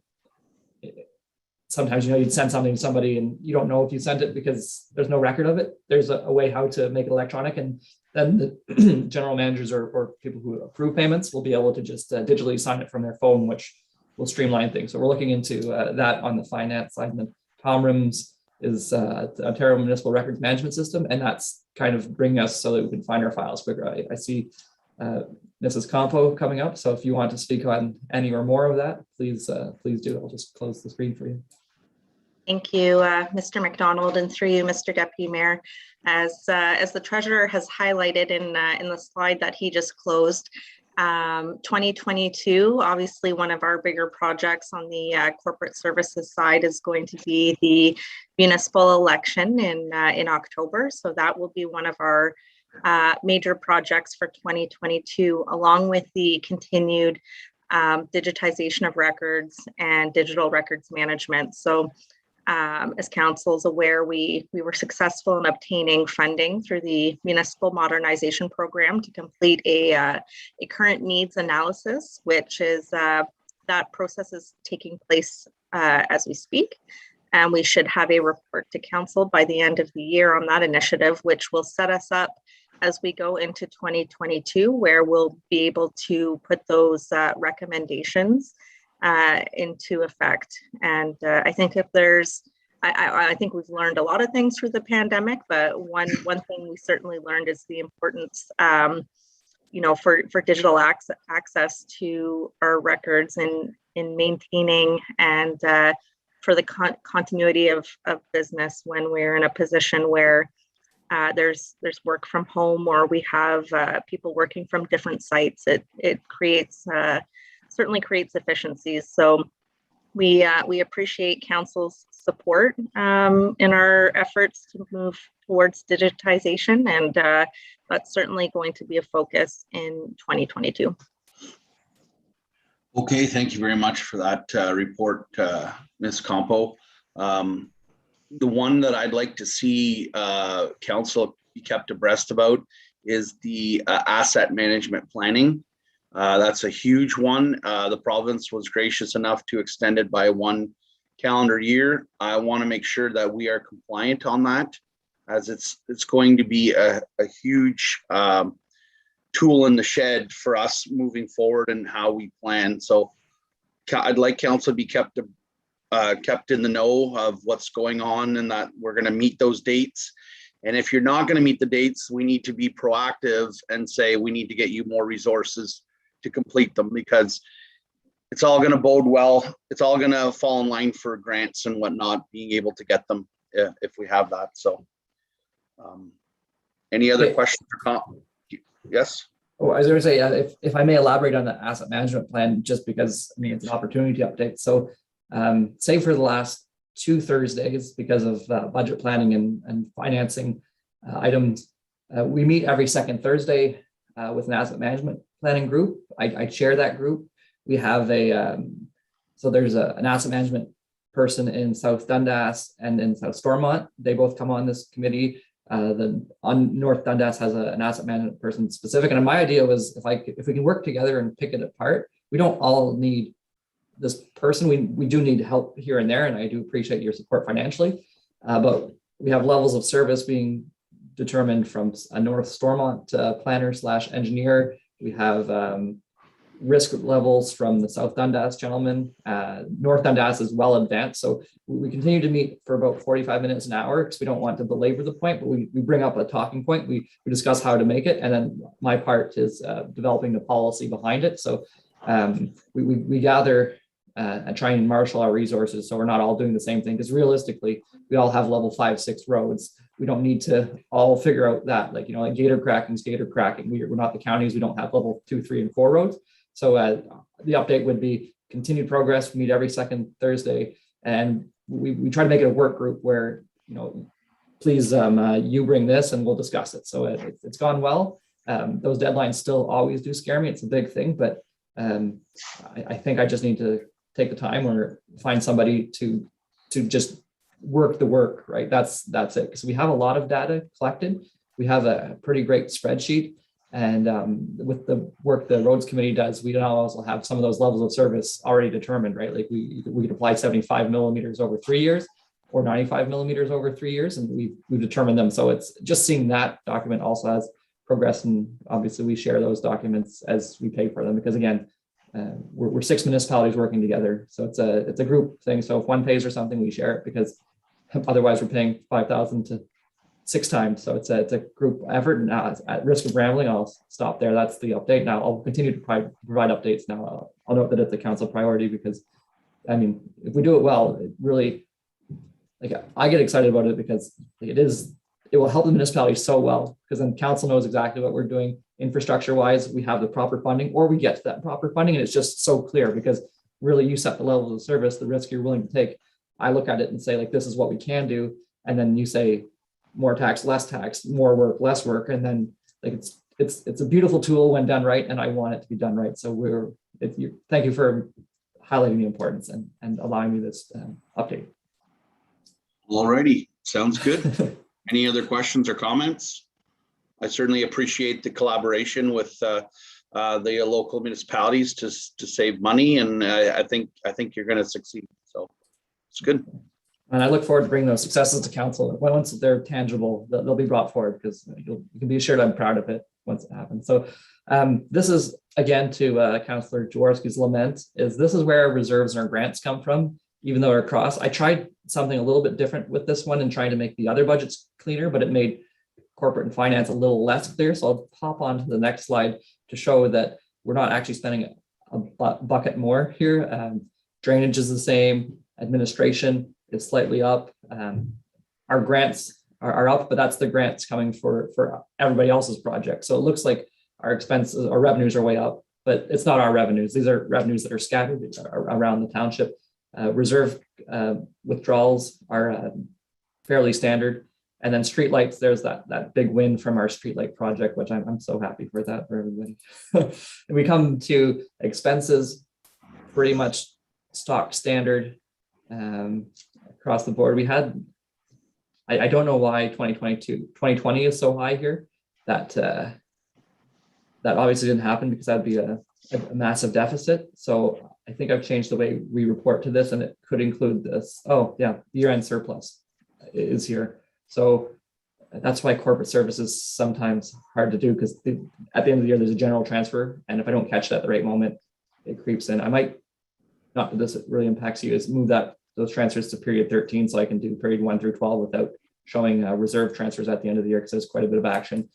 sometimes, you'd send something to somebody and you don't know if you sent it because there's no record of it. There's a way how to make it electronic, and then the general managers or people who approve payments will be able to just digitally sign it from their phone, which will streamline things. So we're looking into that on the finance side. And then TomRIMS is the Ontario Municipal Records Management System, and that's kind of bringing us so that we can find our files quicker. I see Mrs. Campo coming up, so if you want to speak on any or more of that, please do. I'll just close the screen for you. Thank you, Mr. McDonald, and through you, Mr. Deputy Mayor. As the treasurer has highlighted in the slide that he just closed, 2022, obviously one of our bigger projects on the corporate services side is going to be the municipal election in October. So that will be one of our major projects for 2022, along with the continued digitization of records and digital records management. So as council is aware, we were successful in obtaining funding through the Municipal Modernization Program to complete a current needs analysis, which is that process is taking place as we speak. And we should have a report to council by the end of the year on that initiative, which will set us up as we go into 2022, where we'll be able to put those recommendations into effect. And I think if there's, I think we've learned a lot of things through the pandemic, but one thing we certainly learned is the importance, for digital access to our records in maintaining and for the continuity of business when we're in a position where there's work from home, or we have people working from different sites. It creates certainly creates efficiencies. So we appreciate council's support in our efforts to move towards digitization, and that's certainly going to be a focus in 2022. Okay, thank you very much for that report, Ms. Campo. The one that I'd like to see council be kept abreast about is the asset management planning. That's a huge one. The province was gracious enough to extend it by 1 calendar year. I want to make sure that we are compliant on that, as it's going to be a huge tool in the shed for us moving forward and how we plan. So I'd like council to be kept in the know of what's going on, and that we're going to meet those dates. And if you're not going to meet the dates, we need to be proactive and say we need to get you more resources to complete them, because it's all going to bode well. It's all going to fall in line for grants and whatnot, being able to get them if we have that. So any other questions or comments? Yes. Oh, I was going to say, if I may elaborate on the asset management plan, just because it's an opportunity update. So say for the last 2 Thursdays, because of budget planning and financing items, we meet every second Thursday with an asset management planning group. I chair that group. We have so there's an asset management person in South Dundas and in South Stormont. They both come on this committee. On North Dundas has an asset management person specific. And my idea was if we can work together and pick it apart, we don't all need this person. We do need help here and there, and I do appreciate your support financially. But we have levels of service being determined from a North Stormont planner / engineer. We have risk levels from the South Dundas gentleman. North Dundas is well advanced. So we continue to meet for about 45 minutes, an hour, because we don't want to belabor the point, but we bring up a talking point. We discuss how to make it. And then my part is developing the policy behind it. So we gather and try and marshal our resources so we're not all doing the same thing. Because realistically, we all have level 5, 6 roads. We don't need to all figure out that, like gator cracking is gator cracking. We're not the counties. We don't have level 2, 3, and 4 roads. So the update would be continued progress. We meet every second Thursday, and we try to make it a work group where please, you bring this and we'll discuss it. So it's gone well. Those deadlines still always do scare me. It's a big thing, but I think I just need to take the time or find somebody to just work the work, right? That's it. Because we have a lot of data collected. We have a pretty great spreadsheet. And with the work the roads committee does, we now also have some of those levels of service already determined, right? Like we could apply 75 millimeters over 3 years or 95 millimeters over 3 years, and we've determined them. So it's just seeing that document also has progress, and obviously we share those documents as we pay for them, because again, we're 6 municipalities working together. So it's a group thing. So if one pays for something, we share it, because otherwise we're paying 5,000 to 6 times. So it's a group effort. And now, at risk of rambling, I'll stop there. That's the update. Now I'll continue to provide updates. Now I'll note that it's a council priority, because I mean, if we do it well, it really, like, I get excited about it, because it will help the municipality so well, because then council knows exactly what we're doing infrastructure wise. We have the proper funding, or we get to that proper funding, and it's just so clear, because really you set the levels of service, the risk you're willing to take. I look at it and say, like, this is what we can do, and then you say more tax, less tax, more work, less work, and then like it's a beautiful tool when done right, and I want it to be done right. So thank you for highlighting the importance and allowing me this update. Alrighty, sounds good. Any other questions or comments? I certainly appreciate the collaboration with the local municipalities to save money, and I think you're going to succeed. So it's good. And I look forward to bringing those successes to council. Once they're tangible, they'll be brought forward, because you can be assured I'm proud of it once it happens. So this is, again, to Councillor Jaworski's lament, this is where our reserves and our grants come from, even though they're across. I tried something a little bit different with this one and trying to make the other budgets cleaner, but it made corporate and finance a little less clear. So I'll pop on to the next slide to show that we're not actually spending a bucket more here. Drainage is the same, administration is slightly up. Our grants are up, but that's the grants coming for everybody else's project. So it looks like our expenses, our revenues are way up, but it's not our revenues. These are revenues that are scattered around the township. Reserve withdrawals are fairly standard. And then streetlights, there's that big win from our streetlight project, which I'm so happy for that for everybody. We come to expenses, pretty much stock standard across the board. We had, I don't know why 2020 is so high here. That obviously didn't happen, because that'd be a massive deficit. So I think I've changed the way we report to this, and it could include this. Oh yeah, year-end surplus is here. So that's why corporate service is sometimes hard to do, because at the end of the year, there's a general transfer. And if I don't catch that at the right moment, it creeps in. I might, not that this really impacts you, is move those transfers to period 13, so I can do period 1 through 12 without showing reserve transfers at the end of the year, because there's quite a bit of action.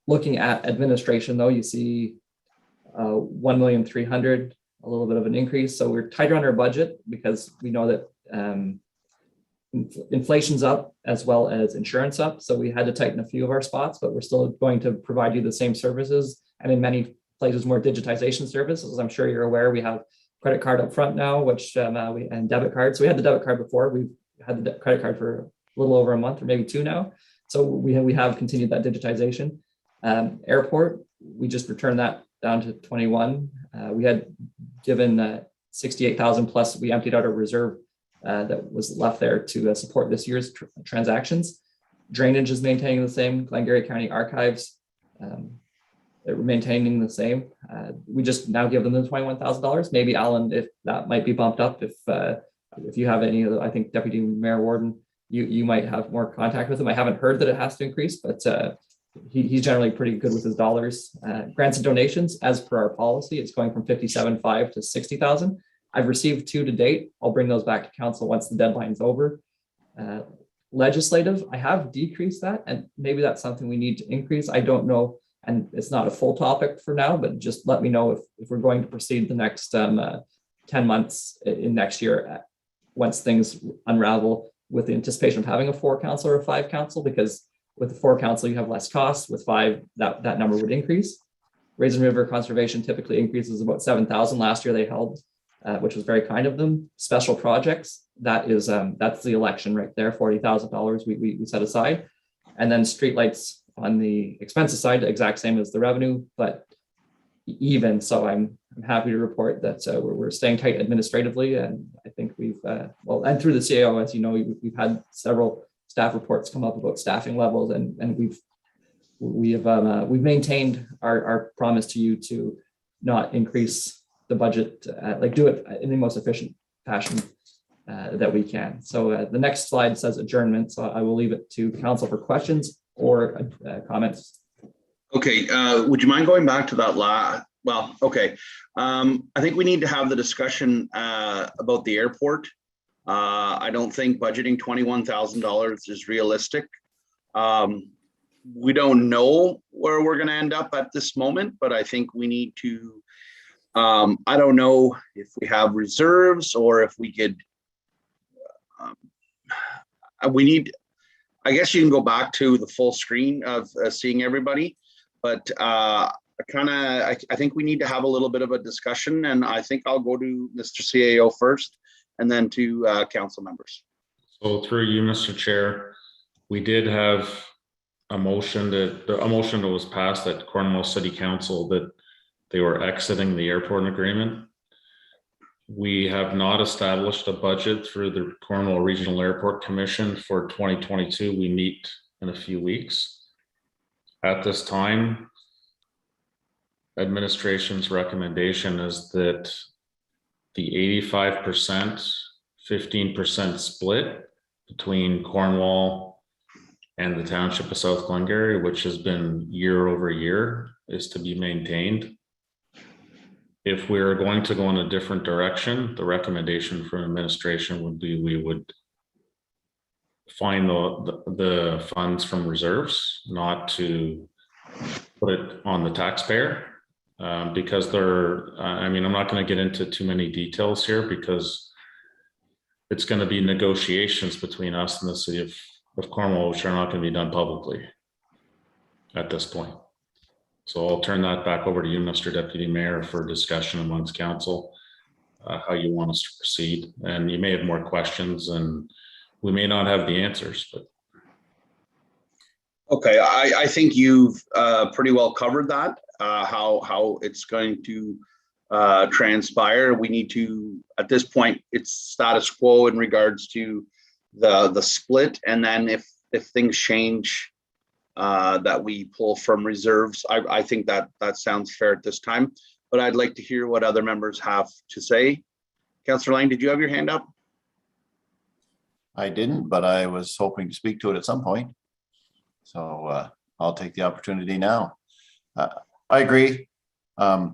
Looking at administration though, you see 1,300,000, a little bit of an increase. So we're tighter on our budget, because we know that inflation's up as well as insurance up. So we had to tighten a few of our spots, but we're still going to provide you the same services, and in many places more digitization services. As I'm sure you're aware, we have credit card up front now, which and debit card. So we had the debit card before. We've had the credit card for a little over a month, or maybe 2 now. So we have continued that digitization. Airport, we just returned that down to 21. We had given 68,000 plus. We emptied out a reserve that was left there to support this year's transactions. Drainage is maintaining the same. Glengarry County Archives, they're maintaining the same. We just now give them the $21,000. Maybe Alan, if that might be bumped up, if you have any of the, I think Deputy Mayor Warden, you might have more contact with him. I haven't heard that it has to increase, but he's generally pretty good with his dollars. Grants and donations, as per our policy, it's going from 57.5 to 60,000. I've received 2 to date. I'll bring those back to council once the deadline's over. Legislative, I have decreased that, and maybe that's something we need to increase. I don't know, and it's not a full topic for now, but just let me know if we're going to proceed the next 10 months in next year, once things unravel, with the anticipation of having a 4 council or a 5 council, because with the 4 council, you have less costs. With 5, that number would increase. Raisin River Conservation typically increases about 7,000. Last year, they held which was very kind of them. Special projects, that is, that's the election right there, $40,000 we set aside. And then streetlights on the expenses side, exact same as the revenue, but even. So I'm happy to report that we're staying tight administratively, and I think we've well, and through the CAO, as you know, we've had several staff reports come up about staffing levels, and we've maintained our promise to you to not increase the budget, like do it in the most efficient fashion that we can. So the next slide says adjournment, so I will leave it to council for questions or comments. Okay, would you mind going back to that well, okay. I think we need to have the discussion about the airport. I don't think budgeting $21,000 is realistic. We don't know where we're gonna end up at this moment, but I think we need to, I don't know if we have reserves or if we could, I guess you can go back to the full screen of seeing everybody, but I think we need to have a little bit of a discussion, and I think I'll go to Mr. CAO first and then to council members. So through you, Mr. Chair, we did have a motion that was passed at Cornwall City Council that they were exiting the airport agreement. We have not established a budget through the Cornwall Regional Airport Commission for 2022. We meet in a few weeks. At this time, administration's recommendation is that the 85%, 15% split between Cornwall and the Township of South Glengarry, which has been year over year, is to be maintained. If we're going to go in a different direction, the recommendation from administration would be we would find the funds from reserves, not to put it on the taxpayer, because I mean, I'm not going to get into too many details here because it's going to be negotiations between us and the city of Cornwall, which are not going to be done publicly at this point. So I'll turn that back over to you, Mr. Deputy Mayor, for discussion amongst council, how you want us to proceed. And you may have more questions and we may not have the answers, but. Okay, I think you've pretty well covered that, how it's going to transpire. We need to, at this point, it's status quo in regards to the split. And then if things change, that we pull from reserves. I think that sounds fair at this time, but I'd like to hear what other members have to say. Councillor Lang, did you have your hand up? I didn't, but I was hoping to speak to it at some point. So I'll take the opportunity now. I agree. I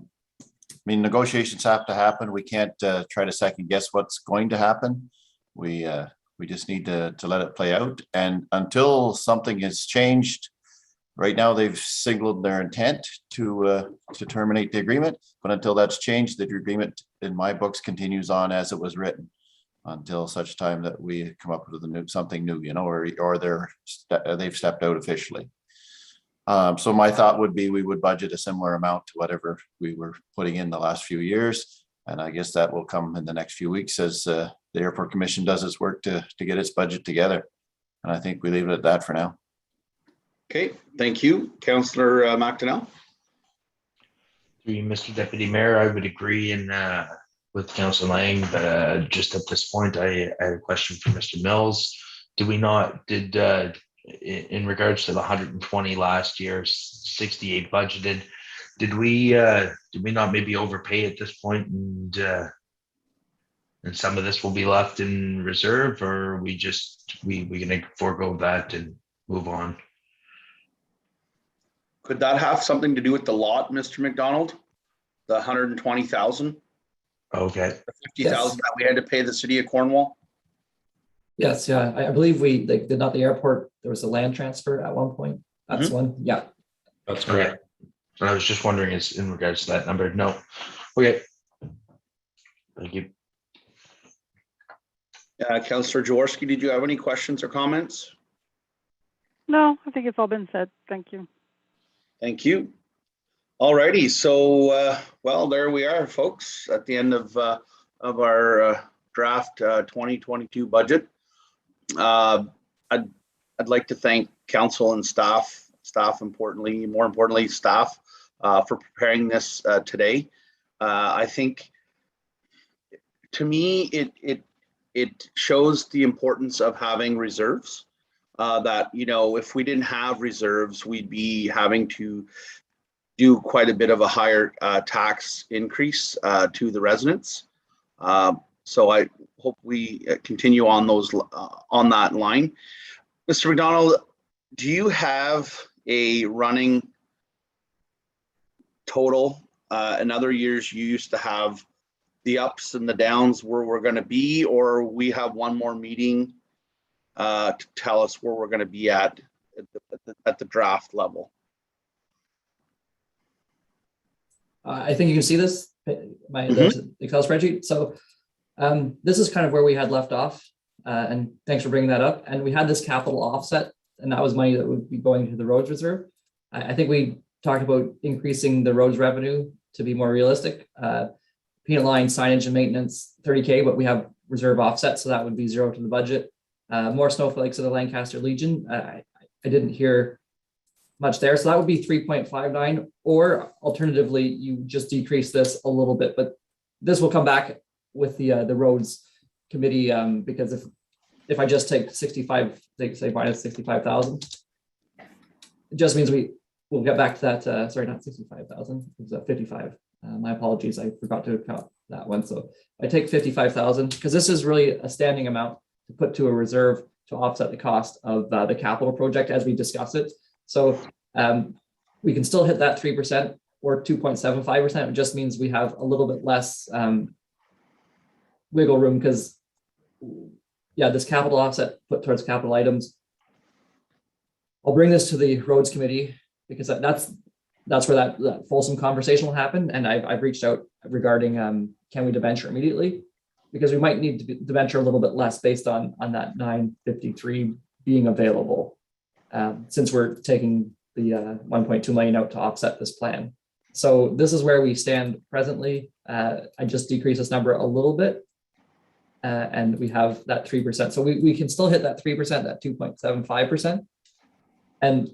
mean, negotiations have to happen. We can't try to second guess what's going to happen. We just need to let it play out. And until something has changed, right now they've signaled their intent to terminate the agreement. But until that's changed, the agreement in my books continues on as it was written until such time that we come up with something new, you know, or they've stepped out officially. So my thought would be we would budget a similar amount to whatever we were putting in the last few years. And I guess that will come in the next few weeks as the Airport Commission does its work to get its budget together. And I think we leave it at that for now. Okay, thank you. Councillor McDonnell. Through you, Mr. Deputy Mayor, I would agree with Councillor Lang, but just at this point, I had a question for Mr. Mills. In regards to the 120 last year, 68 budgeted, did we not maybe overpay at this point, and some of this will be left in reserve, or are we gonna forego that and move on? Could that have something to do with the lot, Mr. McDonald? The 120,000? Okay. The 50,000 that we had to pay the city of Cornwall? Yes, yeah, I believe we did not the airport. There was a land transfer at one point. That's one. Yeah, that's correct. I was just wondering, is in regards to that number. No. Okay. Thank you. Councillor Jaworski, did you have any questions or comments? No, I think it's all been said. Thank you. Thank you. All righty, so well, there we are, folks, at the end of of our draft 2022 budget. I'd like to thank council and staff, more importantly, staff for preparing this today. I think, to me, it shows the importance of having reserves. That, you know, if we didn't have reserves, we'd be having to do quite a bit of a higher tax increase to the residents. So I hope we continue on that line. Mr. McDonald, do you have a running total? In other years, you used to have the ups and the downs where we're going to be, or we have one more meeting to tell us where we're going to be at the draft level? I think you can see this, the Excel spreadsheet. So this is kind of where we had left off. And thanks for bringing that up. And we had this capital offset, and that was money that would be going to the roads reserve. I think we talked about increasing the roads revenue to be more realistic. Peanut line, signage and maintenance, 30K, but we have reserve offset, so that would be zero to the budget. More snowflakes of the Lancaster Legion. I didn't hear much there, so that would be 3.59, or alternatively, you just decrease this a little bit, but this will come back with the roads committee, because if I just take 65, say minus 65,000, it just means we'll get back to that. Sorry, not 65,000. It was 55. My apologies. I forgot to count that one. So I take 55,000 because this is really a standing amount to put to a reserve to offset the cost of the capital project as we discuss it. So we can still hit that 3% or 2.75%. It just means we have a little bit less wiggle room because, yeah, this capital offset put towards capital items. I'll bring this to the roads committee because that's where that fulsome conversation will happen. And I've reached out regarding can we debenture immediately, because we might need to debenture a little bit less based on that 953 being available, since we're taking the 1.2 million out to offset this plan. So this is where we stand presently. I just decreased this number a little bit. And we have that 3%. So we can still hit that 3%, that 2.75%, and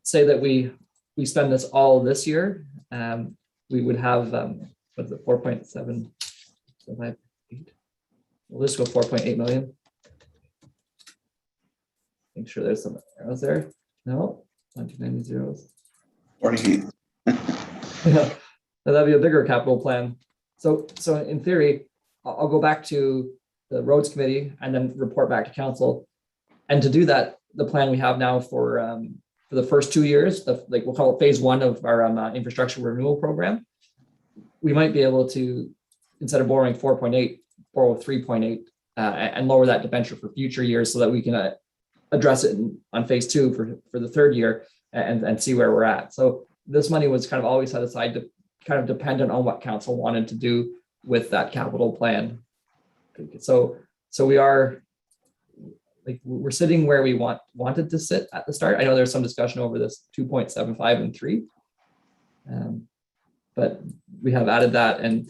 say that we spend this all this year. We would have, what's it, 4.758? We'll just go 4.8 million. Make sure there's some arrows there. No, 190 zeros. 48. Yeah, that'd be a bigger capital plan. So in theory, I'll go back to the roads committee and then report back to council. And to do that, the plan we have now for the first 2 years, we'll call it phase one of our infrastructure renewal program, we might be able to, instead of borrowing 4.8, borrow 3.8 and lower that debenture for future years so that we can address it on phase two for the third year and see where we're at. So this money was kind of always set aside to kind of dependent on what council wanted to do with that capital plan. So we are, we're sitting where we wanted to sit at the start. I know there's some discussion over this 2.75 and 3, but we have added that, and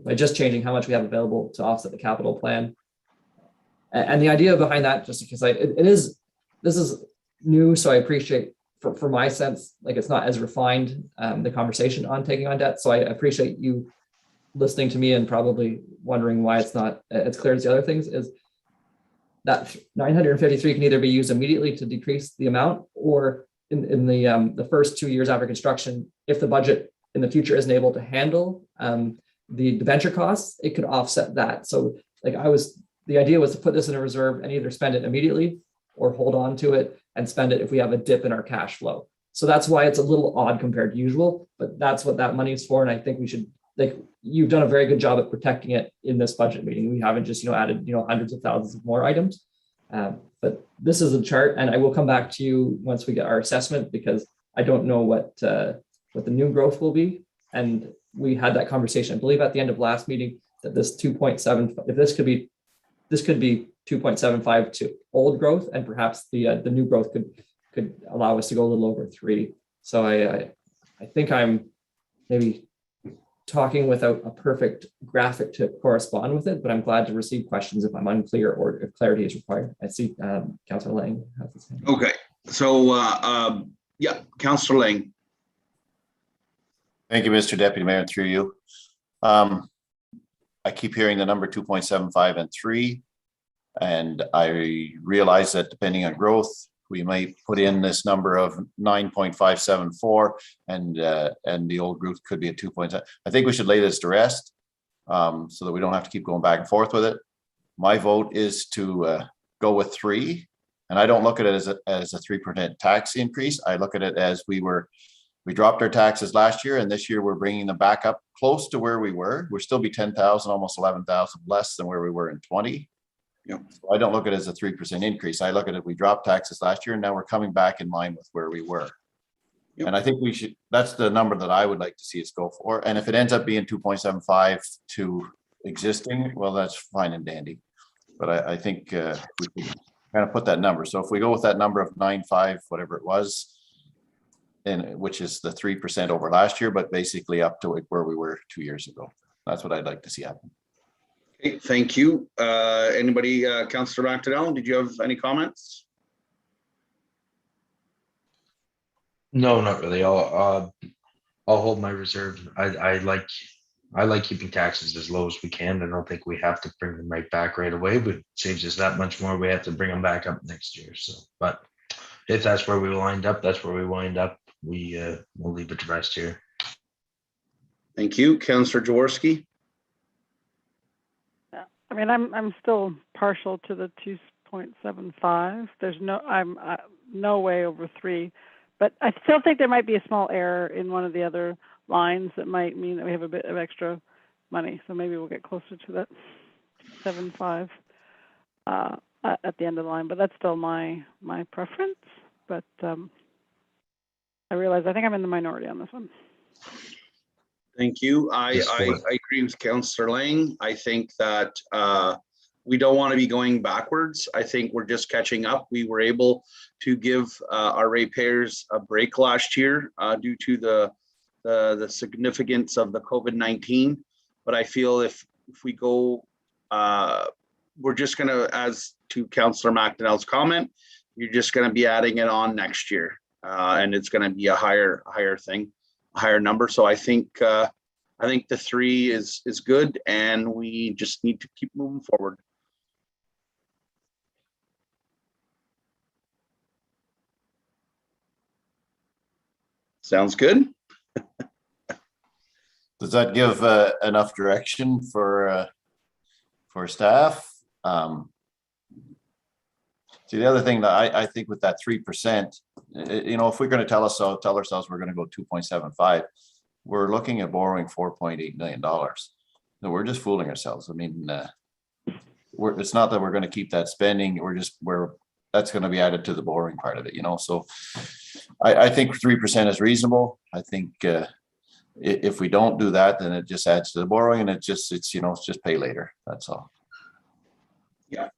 by just changing how much we have available to offset the capital plan. And the idea behind that, just because this is new, so I appreciate for my sense, it's not as refined, the conversation on taking on debt. So I appreciate you listening to me and probably wondering why it's not as clear as the other things. Is that 953 can either be used immediately to decrease the amount, or in the first 2 years after construction, if the budget in the future isn't able to handle the debenture costs, it could offset that. So the idea was to put this in a reserve and either spend it immediately or hold on to it and spend it if we have a dip in our cash flow. So that's why it's a little odd compared to usual, but that's what that money is for. And I think we should, you've done a very good job at protecting it in this budget meeting. We haven't just, added, hundreds of thousands of more items. But this is a chart, and I will come back to you once we get our assessment, because I don't know what the new growth will be. And we had that conversation, I believe, at the end of last meeting, that this 2.7, if this could be 2.75 to old growth, and perhaps the new growth could allow us to go a little over 3. So I think I'm maybe talking without a perfect graphic to correspond with it, but I'm glad to receive questions if I'm unclear or if clarity is required. I see Councillor Lang has his hand. Okay, so yeah, Councillor Lang. Thank you, Mr. Deputy Mayor, through you. I keep hearing the number 2.75 and 3, and I realize that depending on growth, we might put in this number of 9.574, and the old group could be at 2.7. I think we should lay this to rest so that we don't have to keep going back and forth with it. My vote is to go with 3, and I don't look at it as a 3% tax increase. I look at it as we dropped our taxes last year, and this year we're bringing them back up close to where we were. We'll still be 10,000, almost 11,000 less than where we were in 20. Yep. So I don't look at it as a 3% increase. I look at it, we dropped taxes last year and now we're coming back in line with where we were. Yep. And I think that's the number that I would like to see us go for. And if it ends up being 2.75 to existing, well, that's fine and dandy. But I think we can kind of put that number. So if we go with that number of 9.5, whatever it was, and which is the 3% over last year, but basically up to where we were 2 years ago. That's what I'd like to see happen. Okay, thank you. Anybody, Councillor McDonnell, did you have any comments? No, not really. I'll hold my reserve. I like keeping taxes as low as we can. I don't think we have to bring them right back right away, but it saves us that much more. We have to bring them back up next year. So, but if that's where we wind up, that's where we wind up. We'll leave it to rest here. Thank you, Councillor Jaworski. I mean, I'm still partial to the 2.75. There's I'm no way over 3, but I still think there might be a small error in one of the other lines that might mean that we have a bit of extra money. So maybe we'll get closer to that 7.5 at the end of the line. But that's still my preference. But I realize I think I'm in the minority on this one. Thank you. I agree with Councillor Lang. I think that we don't want to be going backwards. I think we're just catching up. We were able to give our ratepayers a break last year due to the significance of the COVID-19. But I feel if we go, we're just going to, as to Councillor McDonnell's comment, you're just going to be adding it on next year, and it's going to be a higher thing. Higher number. So I think the 3 is good, and we just need to keep moving forward. Sounds good. Does that give enough direction for staff? See, the other thing that I think with that 3%, if we're going to tell ourselves we're going to go 2.75, we're looking at borrowing $4.8 million. So we're just fooling ourselves. I mean, it's not that we're going to keep that spending. That's going to be added to the borrowing part of it. So I think 3% is reasonable. I think if we don't do that, then it just adds to the borrowing, and it's just pay later. That's all. Yeah.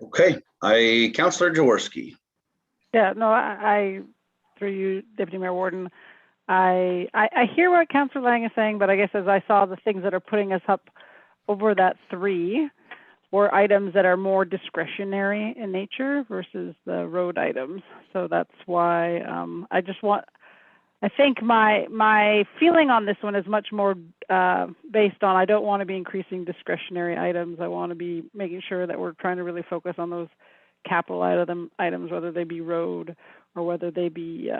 Okay, Councillor Jaworski. Yeah, no, I through you, Deputy Mayor Warden, I hear what Councillor Lang is saying, but I guess as I saw the things that are putting us up over that 3 were items that are more discretionary in nature versus the road items. So that's why I think my feeling on this one is much more based on I don't want to be increasing discretionary items. I want to be making sure that we're trying to really focus on those capital items, whether they be road or whether they be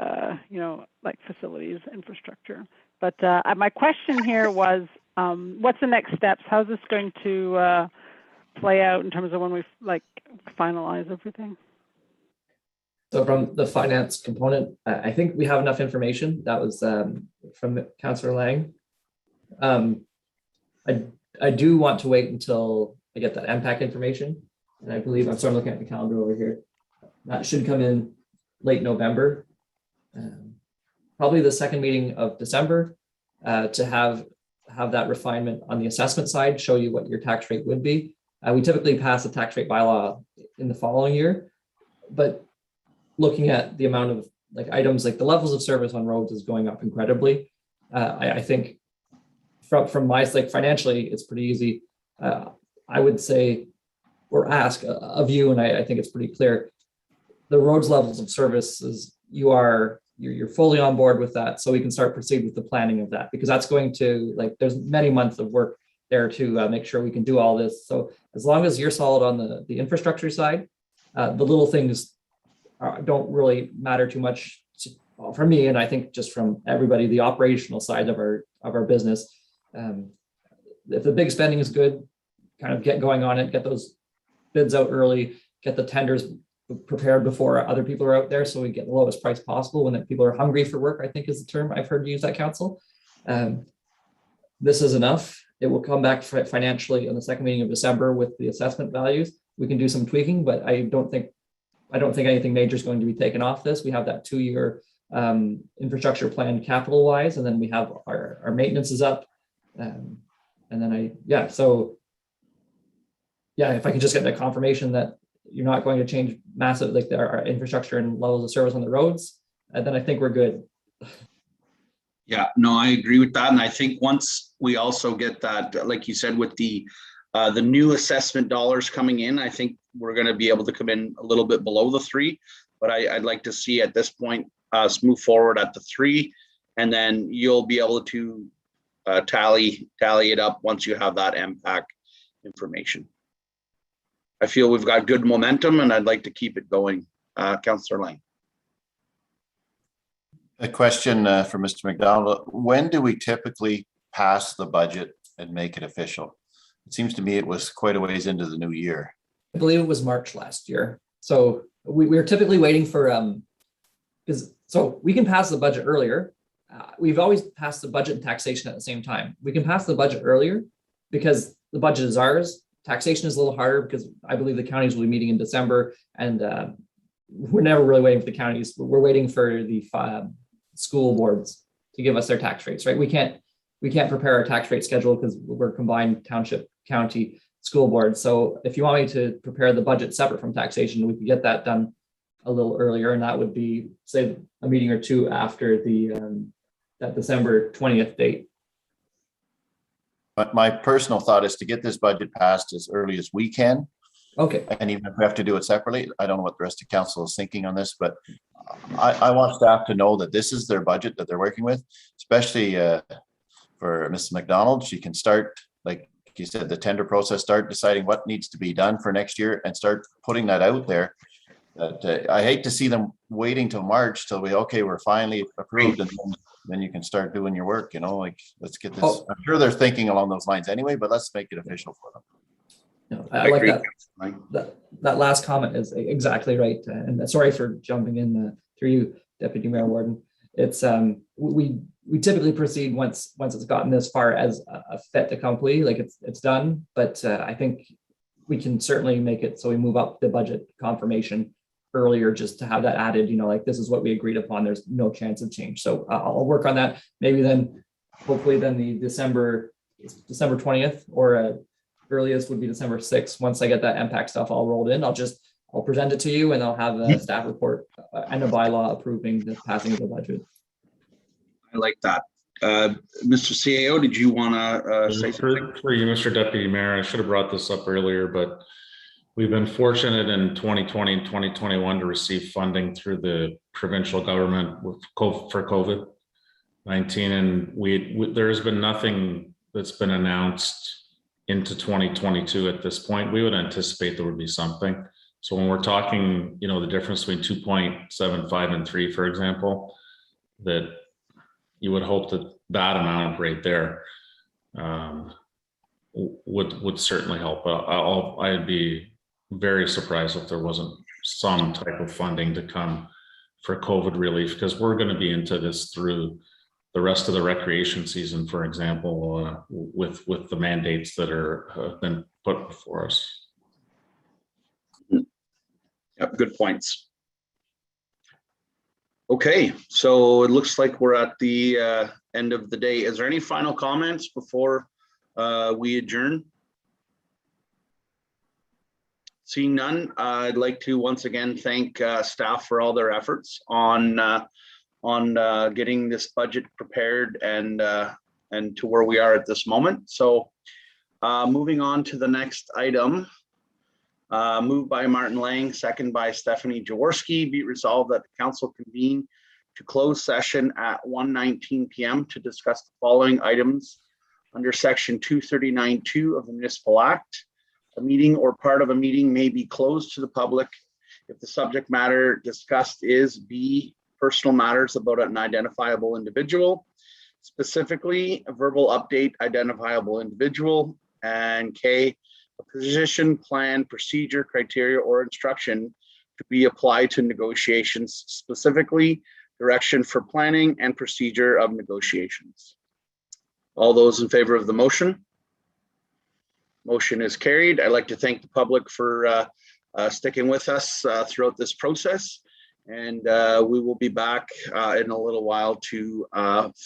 like facilities, infrastructure. But my question here was, what's the next steps? How's this going to play out in terms of when we finalize everything? So from the finance component, I think we have enough information. That was from Councillor Lang. I do want to wait until I get that MPAC information. And I believe, I'm looking at the calendar over here. That should come in late November. Probably the second meeting of December to have that refinement on the assessment side, show you what your tax rate would be. We typically pass a tax rate bylaw in the following year, but looking at the amount of items, like the levels of service on roads is going up incredibly. I think from my, like, financially, it's pretty easy. I would say, or ask of you, and I think it's pretty clear, the roads levels of services, you're fully on board with that, so we can start proceed with the planning of that, because that's going to, like, there's many months of work there to make sure we can do all this. So as long as you're solid on the infrastructure side, the little things don't really matter too much for me, and I think just from everybody, the operational side of our business. If the big spending is good, kind of get going on it, get those bids out early, get the tenders prepared before other people are out there, so we get the lowest price possible when people are hungry for work, I think is the term I've heard used at council. This is enough. It will come back financially on the second meeting of December with the assessment values. We can do some tweaking, but I don't think anything major is going to be taken off this. We have that 2-year infrastructure plan capital wise, and then we have our maintenance is up. And then if I can just get the confirmation that you're not going to change massive, like our infrastructure and levels of service on the roads, then I think we're good. Yeah, no, I agree with that. And I think once we also get that, like you said, with the new assessment dollars coming in, I think we're going to be able to come in a little bit below the 3. But I'd like to see at this point us move forward at the 3, and then you'll be able to tally it up once you have that MPAC information. I feel we've got good momentum, and I'd like to keep it going. Councillor Lang. A question for Mr. McDonald. When do we typically pass the budget and make it official? It seems to me it was quite a ways into the new year. I believe it was March last year. So we're typically waiting for, so we can pass the budget earlier. We've always passed the budget and taxation at the same time. We can pass the budget earlier because the budget is ours. Taxation is a little harder because I believe the counties will be meeting in December, and we're never really waiting for the counties. We're waiting for the school boards to give us their tax rates, right? We can't prepare our tax rate schedule because we're combined township, county, school board. So if you want me to prepare the budget separate from taxation, we could get that done a little earlier, and that would be, say, a meeting or two after the that December 20th date. But my personal thought is to get this budget passed as early as we can. Okay. And even if we have to do it separately, I don't know what the rest of council is thinking on this, but I want staff to know that this is their budget that they're working with, especially for Mrs. McDonald. She can start, like you said, the tender process, start deciding what needs to be done for next year and start putting that out there. That I hate to see them waiting till March till we're finally approved, and then you can start doing your work, like, let's get this. I'm sure they're thinking along those lines anyway, but let's make it official for them. No, I like that last comment is exactly right. And sorry for jumping in through you, Deputy Mayor Warden. It's we typically proceed once it's gotten this far as a fait accompli, like it's done. But I think we can certainly make it so we move up the budget confirmation earlier, just to have that added, like, this is what we agreed upon. There's no chance of change. So I'll work on that. Maybe then, hopefully then the December 20th or earliest would be December 6th. Once I get that MPAC stuff all rolled in, I'll present it to you, and I'll have a staff report and a bylaw approving the passing of the budget. I like that. Mr. CAO, did you want to say something? For you, Mr. Deputy Mayor, I should have brought this up earlier, but we've been fortunate in 2020 and 2021 to receive funding through the provincial government for COVID-19, and there's been nothing that's been announced into 2022 at this point. We would anticipate there would be something. So when we're talking, the difference between 2.75 and 3, for example, that you would hope that amount right there would certainly help. I'd be very surprised if there wasn't some type of funding to come for COVID relief, because we're going to be into this through the rest of the recreation season, for example, with the mandates that have been put before us. Yep, good points. Okay, so it looks like we're at the end of the day. Is there any final comments before we adjourn? Seeing none, I'd like to once again thank staff for all their efforts on on getting this budget prepared and to where we are at this moment. So moving on to the next item. Moved by Martin Lang, second by Stephanie Jaworski. Be it resolved that the council convene to close session at 1:19 p.m. to discuss the following items under section 239(2) of the Municipal Act. A meeting or part of a meeting may be closed to the public if the subject matter discussed is B, personal matters about an identifiable individual, specifically a verbal update identifiable individual, and K, a position, plan, procedure, criteria, or instruction to be applied to negotiations, specifically direction for planning and procedure of negotiations. All those in favor of the motion? Motion is carried. I'd like to thank the public for sticking with us throughout this process. And we will be back in a little while to finish